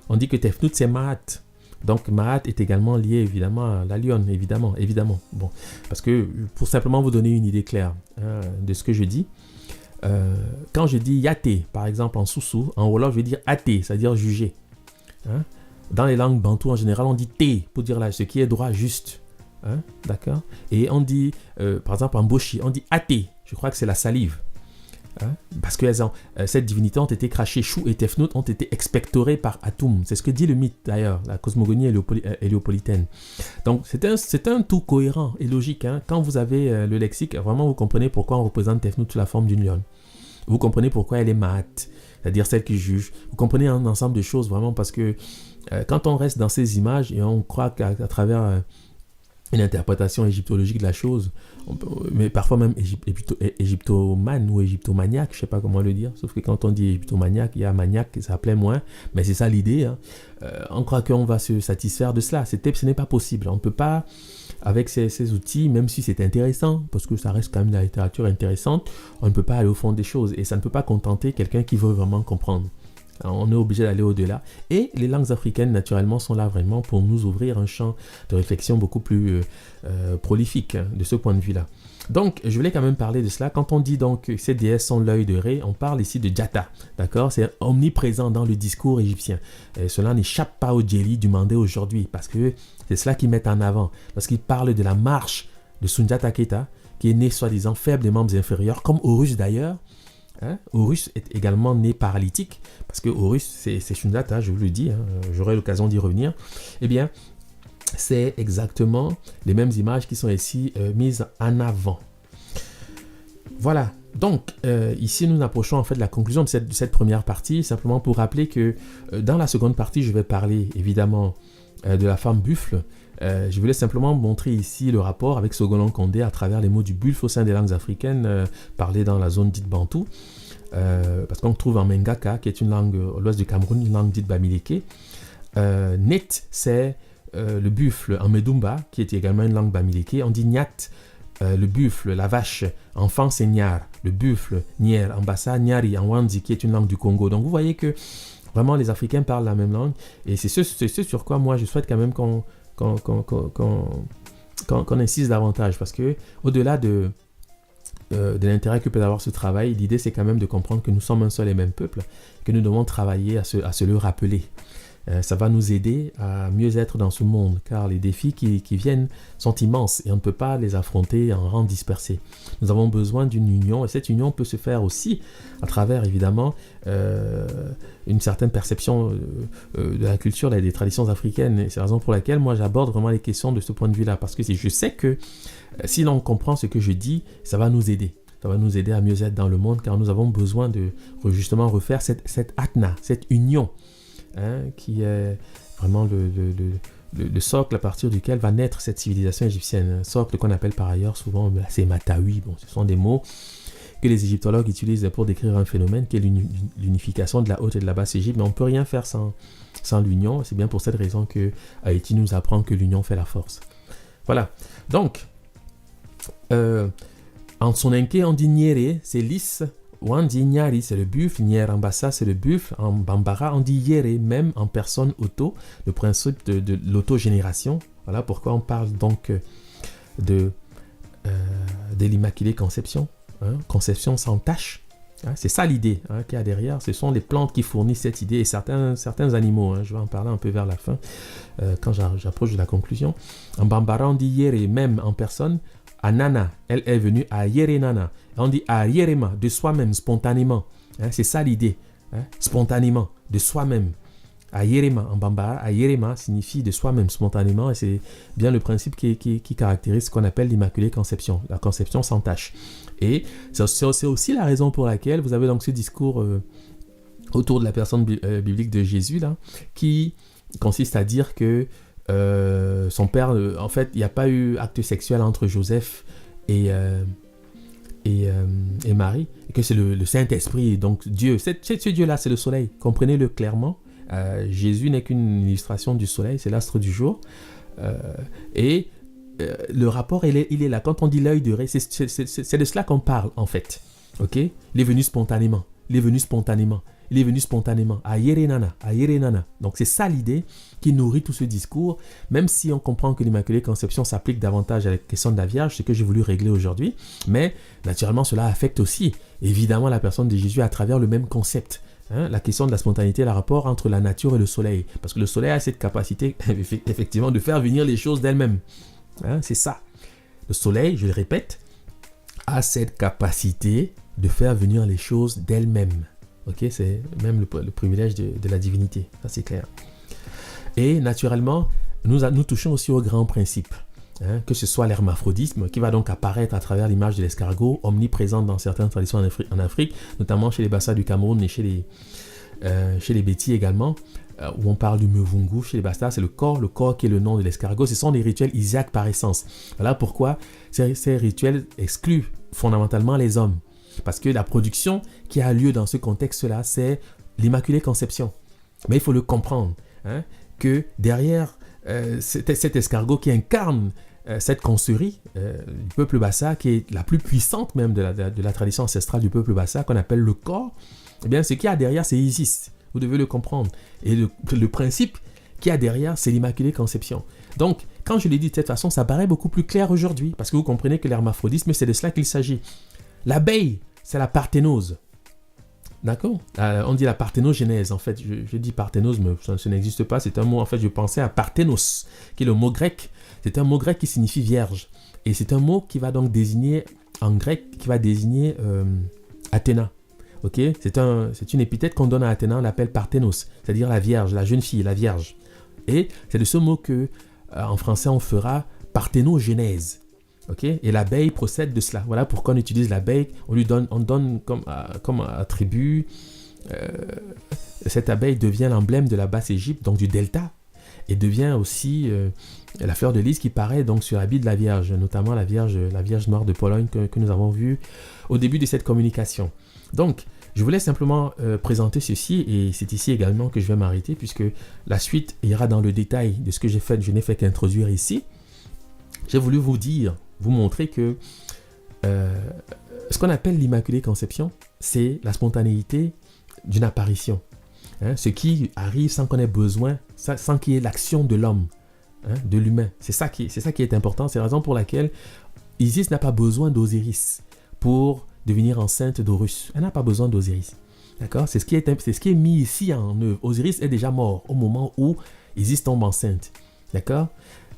On dit que Tefnut, c'est Ma'at. Donc, Ma'at est également lié, évidemment, à la lionne, évidemment. Bon, parce que, pour simplement vous donner une idée claire de ce que je dis, quand je dis Yaté, par exemple, en Soussou, en Wolof, je vais dire Até, c'est-à-dire juger. Dans les langues bantoues, en général, on dit Té, pour dire là, ce qui est droit, juste. D'accord. Et on dit, par exemple, en Boshi, on dit Até. Je crois que c'est la salive. Parce que cette divinité ont été crachées, Chou et Tefnut ont été expectorés par Atum. C'est ce que dit le mythe d'ailleurs, la cosmogonie héliopolitaine. Donc c'est un tout cohérent et logique. Quand vous avez le lexique, vraiment vous comprenez pourquoi on représente Tefnut sous la forme d'une lionne. Vous comprenez pourquoi elle est Ma'at, c'est-à-dire celle qui juge. Vous comprenez un ensemble de choses vraiment parce que quand on reste dans ces images et on croit qu'à travers une interprétation égyptologique de la chose, mais parfois même égyptomane ou égyptomaniaque, je ne sais pas comment le dire, sauf que quand on dit égyptomaniaque, il y a maniaque, ça plaît moins, mais c'est ça l'idée. On croit qu'on va se satisfaire de cela. Ce n'est pas possible. On ne peut pas, avec ces outils, même si c'est intéressant, parce que ça reste quand même de la littérature intéressante, on ne peut pas aller au fond des choses et ça ne peut pas contenter quelqu'un qui veut vraiment comprendre. Alors, on est obligé d'aller au-delà. Et les langues africaines, naturellement, sont là vraiment pour nous ouvrir un champ de réflexion beaucoup plus prolifique de ce point de vue-là. Donc, je voulais quand même parler de cela. Quand on dit donc que ces déesses sont l'œil de Ré, on parle ici de Djata. D'accord? C'est omniprésent dans le discours égyptien. Et cela n'échappe pas au djeli du Mandé aujourd'hui, parce que c'est cela qu'ils mettent en avant. Lorsqu'ils parlent de la marche de Sundiata Keita, qui est né soi-disant faible des membres inférieurs, comme Horus d'ailleurs. Horus est également né paralytique, parce que Horus, c'est Sundiata, je vous le dis, j'aurai l'occasion d'y revenir. Eh bien, c'est exactement les mêmes images qui sont ici mises en avant. Voilà, donc ici nous approchons en fait de la conclusion de cette première partie, simplement pour rappeler que dans la seconde partie, je vais parler évidemment de la femme buffle. Je voulais simplement montrer ici le rapport avec Sogolon Kondé à travers les mots du buffle au sein des langues africaines parlées dans la zone dite bantou. Parce qu'on trouve en Mengaka, qui est une langue à l'ouest du Cameroun, une langue dite bamileke. Net, c'est le buffle en Medumba, qui est également une langue bamileke. On dit Nyat, le buffle, la vache. Enfant, c'est Nyar. Le buffle, Nyer. En Bassa, Nyari, en Wandi, qui est une langue du Congo. Donc vous voyez que vraiment les Africains parlent la même langue. Et c'est ce sur quoi moi je souhaite quand même qu'on qu'on insiste davantage, parce que au-delà de l'intérêt que peut avoir ce travail, l'idée c'est quand même de comprendre que nous sommes un seul et même peuple, que nous devons travailler à se le rappeler. Ça va nous aider à mieux être dans ce monde, car les défis qui viennent sont immenses et on ne peut pas les affronter en rang dispersé. Nous avons besoin d'une union, et cette union peut se faire aussi à travers évidemment une certaine perception de la culture et des traditions africaines. Et c'est la raison pour laquelle moi j'aborde vraiment les questions de ce point de vue-là, parce que je sais que si l'on comprend ce que je dis, ça va nous aider. Ça va nous aider à mieux être dans le monde, car nous avons besoin de justement refaire cette atna, cette union, qui est vraiment le socle à partir duquel va naître cette civilisation égyptienne. Un socle qu'on appelle par ailleurs souvent, c'est Matawi. Bon, ce sont des mots que les égyptologues utilisent pour décrire un phénomène qui est l'unification de la haute et de la basse Égypte, mais on ne peut rien faire sans l'union. C'est bien pour cette raison que Haïti nous apprend que l'union fait la force. Voilà. Donc, en Sonenké, on dit Nyere, c'est lisse. On dit Nyari, c'est le buffle. Nyerambassa, c'est le buffle. En Bambara, on dit Yere, même en personne auto. Le principe de l'autogénération. Voilà pourquoi on parle donc de l'Immaculée Conception. Conception sans tâche. C'est ça l'idée qu'il y a derrière. Ce sont les plantes qui fournissent cette idée et certains animaux. Je vais en parler un peu vers la fin, quand j'approche de la conclusion. En Bambara, on dit Yere, même en personne. Anana, elle est venue à Yerenana. On dit à Yerema, de soi-même, spontanément. C'est ça l'idée. Spontanément, de soi-même. À Yerema, en Bambara, à Yerema signifie de soi-même, spontanément. Et c'est bien le principe qui caractérise ce qu'on appelle l'Immaculée Conception. La conception sans tâche. Et c'est aussi la raison pour laquelle vous avez donc ce discours autour de la personne biblique de Jésus, là, qui consiste à dire que son père, en fait, il n'y a pas eu acte sexuel entre Joseph et Marie, et que c'est le Saint-Esprit, donc Dieu. Ce Dieu-là, c'est le soleil. Comprenez-le clairement. Jésus n'est qu'une illustration du soleil, c'est l'astre du jour. Le rapport, il est là. Quand on dit l'œil de Ré, c'est de cela qu'on parle, en fait. Ok? Il est venu spontanément. Il est venu spontanément. Il est venu spontanément. À Yerenana. Donc c'est ça l'idée qui nourrit tout ce discours, même si on comprend que l'Immaculée Conception s'applique davantage à la question de la Vierge, ce que j'ai voulu régler aujourd'hui. Mais naturellement, cela affecte aussi, évidemment, la personne de Jésus à travers le même concept. La question de la spontanéité, le rapport entre la nature et le soleil. Parce que le soleil a cette capacité, effectivement, de faire venir les choses d'elle-même. C'est ça. Le soleil, je le répète, a cette capacité de faire venir les choses d'elle-même. Ok, c'est même le privilège de la divinité, ça c'est clair. Et naturellement, nous touchons aussi au grand principe, que ce soit l'hermaphrodisme, qui va donc apparaître à travers l'image de l'escargot, omniprésente dans certaines traditions en Afrique, notamment chez les Bassa du Cameroun et chez les Bétis également, où on parle du Muvungu. Chez les Bassa, c'est le corps qui est le nom de l'escargot. Ce sont des rituels isiaques par essence. Voilà pourquoi ces rituels excluent fondamentalement les hommes. Parce que la production qui a lieu dans ce contexte-là, c'est l'Immaculée Conception. Mais il faut le comprendre, que derrière cet escargot qui incarne cette concerie du peuple Bassa, qui est la plus puissante même de la tradition ancestrale du peuple Bassa, qu'on appelle le corps, eh bien, ce qu'il y a derrière, c'est Isis. Vous devez le comprendre. Et le principe qu'il y a derrière, c'est l'Immaculée Conception. Donc, quand je l'ai dit de cette façon, ça paraît beaucoup plus clair aujourd'hui, parce que vous comprenez que l'hermaphrodisme, c'est de cela qu'il s'agit. L'abeille, c'est la parthénose. D'accord? On dit la parthénogenèse. En fait, je dis parthénose, mais ça n'existe pas. C'est un mot, en fait, je pensais à parthénos, qui est le mot grec. C'est un mot grec qui signifie vierge. Et c'est un mot qui va donc désigner, en grec, qui va désigner Athéna. Ok? C'est une épithète qu'on donne à Athéna, on l'appelle parthénos, c'est-à-dire la vierge, la jeune fille, la vierge. Et c'est de ce mot que, en français, on fera parthénogenèse. Okay? Et l'abeille procède de cela. Voilà pourquoi on utilise l'abeille. On donne comme attribut. Cette abeille devient l'emblème de la Basse-Égypte, donc du delta, et devient aussi la fleur de lys qui paraît donc sur l'habit de la Vierge, notamment la Vierge Noire de Pologne que nous avons vue au début de cette communication. Donc, je voulais simplement présenter ceci, et c'est ici également que je vais m'arrêter, puisque la suite ira dans le détail de ce que j'ai fait. Je n'ai fait qu'introduire ici. J'ai voulu vous montrer que ce qu'on appelle l'Immaculée Conception, c'est la spontanéité d'une apparition. Ce qui arrive sans qu'on ait besoin, sans qu'il y ait l'action de l'homme. de l'humain. C'est ça qui est important. C'est la raison pour laquelle Isis n'a pas besoin d'Osiris pour devenir enceinte d'Horus. Elle n'a pas besoin d'Osiris. D'accord? C'est ce qui est mis ici en œuvre. Osiris est déjà mort au moment où Isis tombe enceinte. D'accord?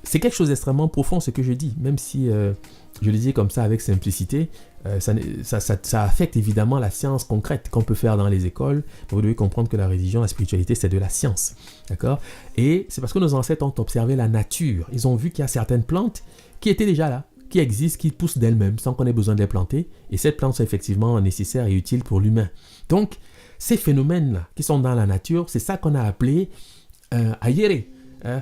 C'est quelque chose d'extrêmement profond ce que je dis, même si je le dis comme ça avec simplicité. Ça affecte évidemment la science concrète qu'on peut faire dans les écoles. Vous devez comprendre que la religion, la spiritualité, c'est de la science. D'accord? Et c'est parce que nos ancêtres ont observé la nature. Ils ont vu qu'il y a certaines plantes qui étaient déjà là, qui existent, qui poussent d'elles-mêmes sans qu'on ait besoin de les planter. Et cette plante sont effectivement nécessaires et utiles pour l'humain. Donc, ces phénomènes-là qui sont dans la nature, c'est ça qu'on a appelé Ayere.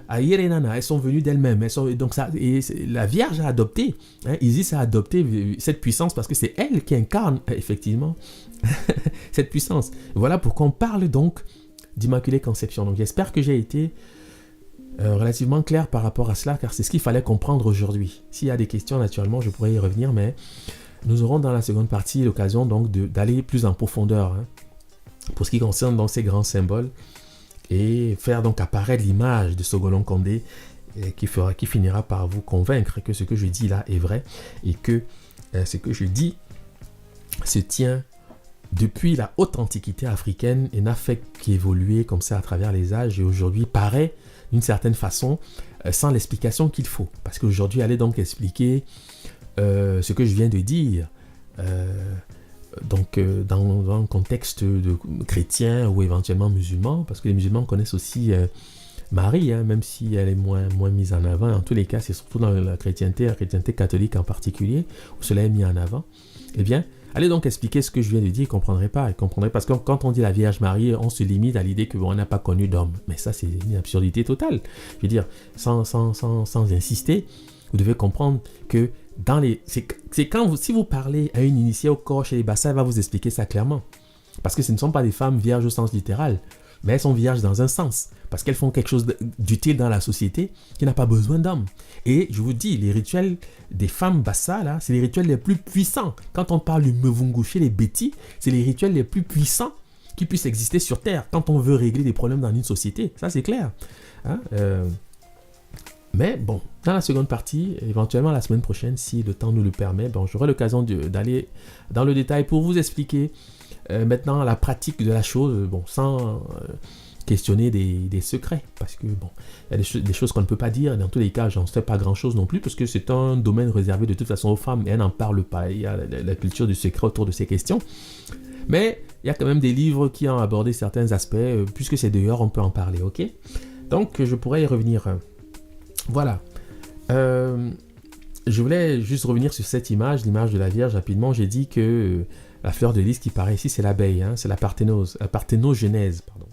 Ayere Nana, elles sont venues d'elles-mêmes. Donc la Vierge a adopté, Isis a adopté cette puissance parce que c'est elle qui incarne effectivement cette puissance. Voilà pourquoi on parle donc d'Immaculée Conception. Donc j'espère que j'ai été relativement clair par rapport à cela, car c'est ce qu'il fallait comprendre aujourd'hui. S'il y a des questions, naturellement, je pourrais y revenir, mais nous aurons dans la seconde partie l'occasion donc d'aller plus en profondeur pour ce qui concerne donc ces grands symboles, et faire donc apparaître l'image de Sogolon Kondé qui finira par vous convaincre que ce que je dis là est vrai et que ce que je dis se tient depuis la haute antiquité africaine et n'a fait qu'évoluer comme ça à travers les âges et aujourd'hui paraît d'une certaine façon sans l'explication qu'il faut. Parce qu'aujourd'hui, aller donc expliquer ce que je viens de dire dans un contexte de chrétien ou éventuellement musulman, parce que les musulmans connaissent aussi Marie, même si elle est moins mise en avant. En tous les cas, c'est surtout dans la chrétienté catholique en particulier, où cela est mis en avant. Eh bien, allez donc expliquer ce que je viens de dire, ils ne comprendraient pas. Parce que quand on dit la Vierge Marie, on se limite à l'idée qu'on n'a pas connu d'homme. Mais ça, c'est une absurdité totale. Je veux dire, sans insister, vous devez comprendre que c'est quand si vous parlez à une initiée au corps chez les Bassa, elle va vous expliquer ça clairement. Parce que ce ne sont pas des femmes vierges au sens littéral, mais elles sont vierges dans un sens. Parce qu'elles font quelque chose d'utile dans la société qui n'a pas besoin d'hommes. Et je vous dis, les rituels des femmes Bassa, là, c'est les rituels les plus puissants. Quand on parle du Mevungushi, les Beti, c'est les rituels les plus puissants qui puissent exister sur Terre quand on veut régler des problèmes dans une société. Ça, c'est clair. Mais bon, dans la seconde partie, éventuellement la semaine prochaine, si le temps nous le permet, j'aurai l'occasion d'aller dans le détail pour vous expliquer maintenant la pratique de la chose, sans questionner des secrets. Parce que il y a des choses qu'on ne peut pas dire. Dans tous les cas, j'en sais pas grand-chose non plus, parce que c'est un domaine réservé de toute façon aux femmes, et elles n'en parlent pas. Il y a la culture du secret autour de ces questions. Mais il y a quand même des livres qui ont abordé certains aspects, puisque c'est dehors, on peut en parler, ok? Donc, je pourrais y revenir. Voilà. Je voulais juste revenir sur cette image, l'image de la Vierge rapidement. J'ai dit que la fleur de lys qui paraît ici, c'est l'abeille, c'est la parthénogenèse, pardon.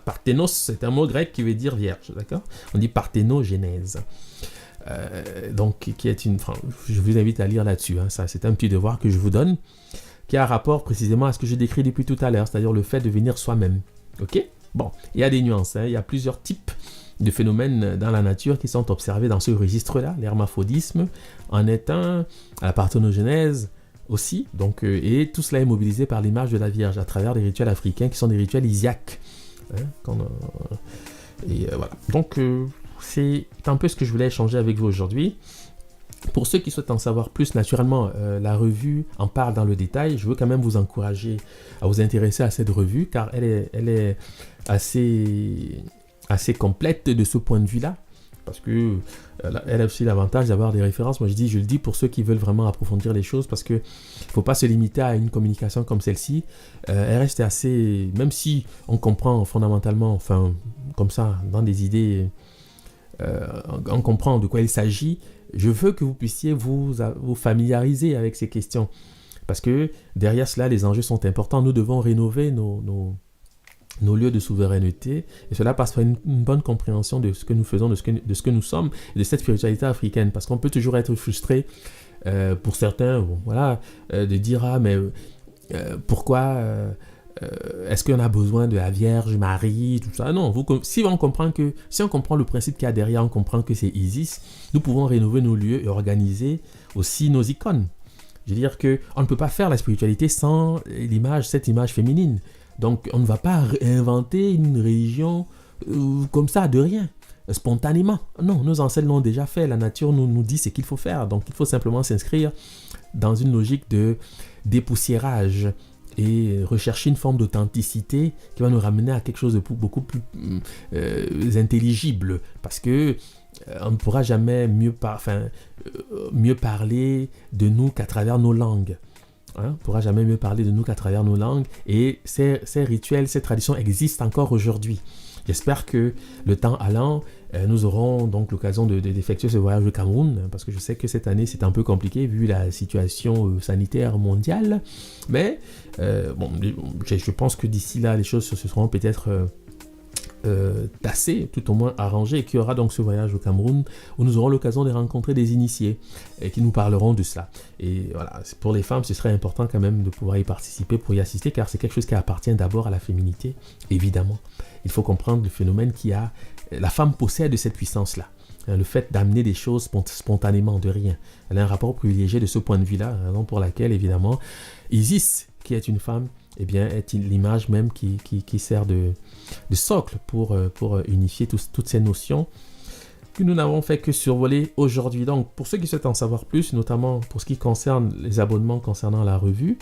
Parthénos, c'est un mot grec qui veut dire vierge, d'accord? On dit parthénogenèse. Donc, qui est je vous invite à lire là-dessus. Ça, c'est un petit devoir que je vous donne, qui a rapport précisément à ce que j'ai décrit depuis tout à l'heure, c'est-à-dire le fait de devenir soi-même. Ok? Bon, il y a des nuances, il y a plusieurs types de phénomènes dans la nature qui sont observés dans ce registre-là. L'hermaphrodisme en est un, la parthénogenèse aussi, donc, et tout cela est mobilisé par l'image de la Vierge à travers les rituels africains qui sont des rituels isiaques. Voilà. Donc, c'est un peu ce que je voulais échanger avec vous aujourd'hui. Pour ceux qui souhaitent en savoir plus, naturellement, la revue en parle dans le détail. Je veux quand même vous encourager à vous intéresser à cette revue, car elle est assez complète de ce point de vue-là, parce que elle a aussi l'avantage d'avoir des références. Moi, je le dis pour ceux qui veulent vraiment approfondir les choses, parce que il faut pas se limiter à une communication comme celle-ci. Elle reste assez, même si on comprend fondamentalement, comme ça, dans des idées, on comprend de quoi il s'agit. Je veux que vous puissiez vous familiariser avec ces questions, parce que derrière cela, les enjeux sont importants. Nous devons rénover nos lieux de souveraineté, et cela passe par une bonne compréhension de ce que nous faisons, de ce que nous sommes, et de cette spiritualité africaine, parce qu'on peut toujours être frustré, pour certains, de dire mais pourquoi est-ce qu'on a besoin de la Vierge Marie, tout ça? Non, si on comprend le principe qu'il y a derrière, on comprend que c'est Isis, nous pouvons rénover nos lieux et organiser aussi nos icônes. Je veux dire qu'on ne peut pas faire la spiritualité sans cette image féminine. Donc, on ne va pas inventer une religion comme ça, de rien. spontanément. Non, nos ancêtres l'ont déjà fait. La nature nous dit ce qu'il faut faire. Donc, il faut simplement s'inscrire dans une logique de dépoussiérage et rechercher une forme d'authenticité qui va nous ramener à quelque chose de beaucoup plus intelligible. Parce que on ne pourra jamais mieux parler de nous qu'à travers nos langues. On ne pourra jamais mieux parler de nous qu'à travers nos langues. Et ces rituels, ces traditions existent encore aujourd'hui. J'espère que le temps allant, nous aurons donc l'occasion d'effectuer ce voyage au Cameroun, parce que je sais que cette année c'est un peu compliqué vu la situation sanitaire mondiale. Mais je pense que d'ici là, les choses se seront peut-être tassées, tout au moins arrangées, et qu'il y aura donc ce voyage au Cameroun où nous aurons l'occasion de rencontrer des initiés et qui nous parleront de cela. Et voilà, pour les femmes, ce serait important quand même de pouvoir y participer, pour y assister, car c'est quelque chose qui appartient d'abord à la féminité, évidemment. Il faut comprendre le phénomène la femme possède cette puissance-là. Le fait d'amener des choses spontanément, de rien. Elle a un rapport privilégié de ce point de vue-là, raison pour laquelle, évidemment, Isis, qui est une femme, eh bien, est l'image même qui sert de socle pour unifier toutes ces notions que nous n'avons fait que survoler aujourd'hui. Donc, pour ceux qui souhaitent en savoir plus, notamment pour ce qui concerne les abonnements concernant la revue,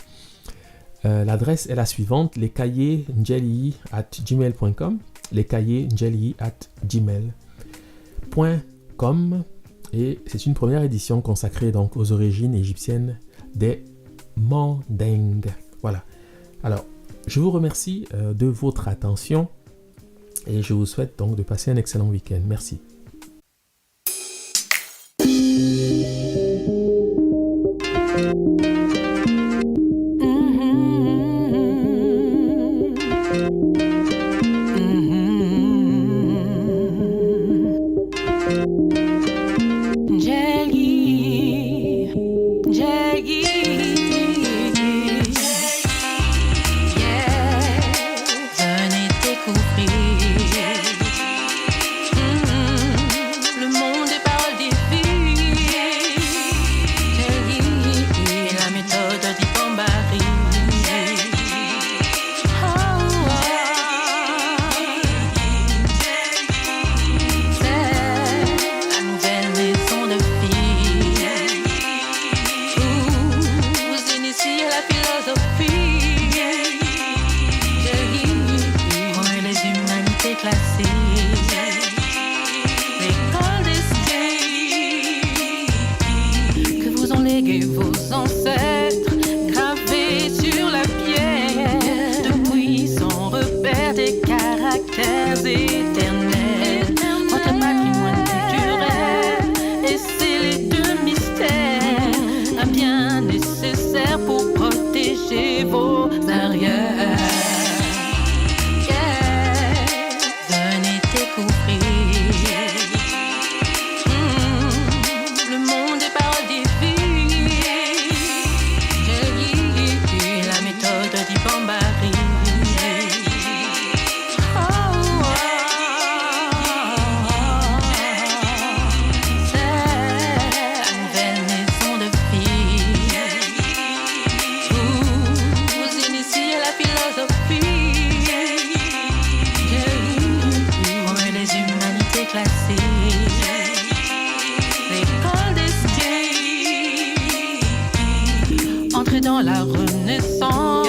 l'adresse est la suivante: lescahiers@gmail.com, lescahiers@gmail.com, et c'est une première édition consacrée donc aux origines égyptiennes des Mandingues. Voilà. Alors, je vous remercie de votre attention et je vous souhaite donc de passer un excellent week-end. Merci. Entrer dans la Renaissance.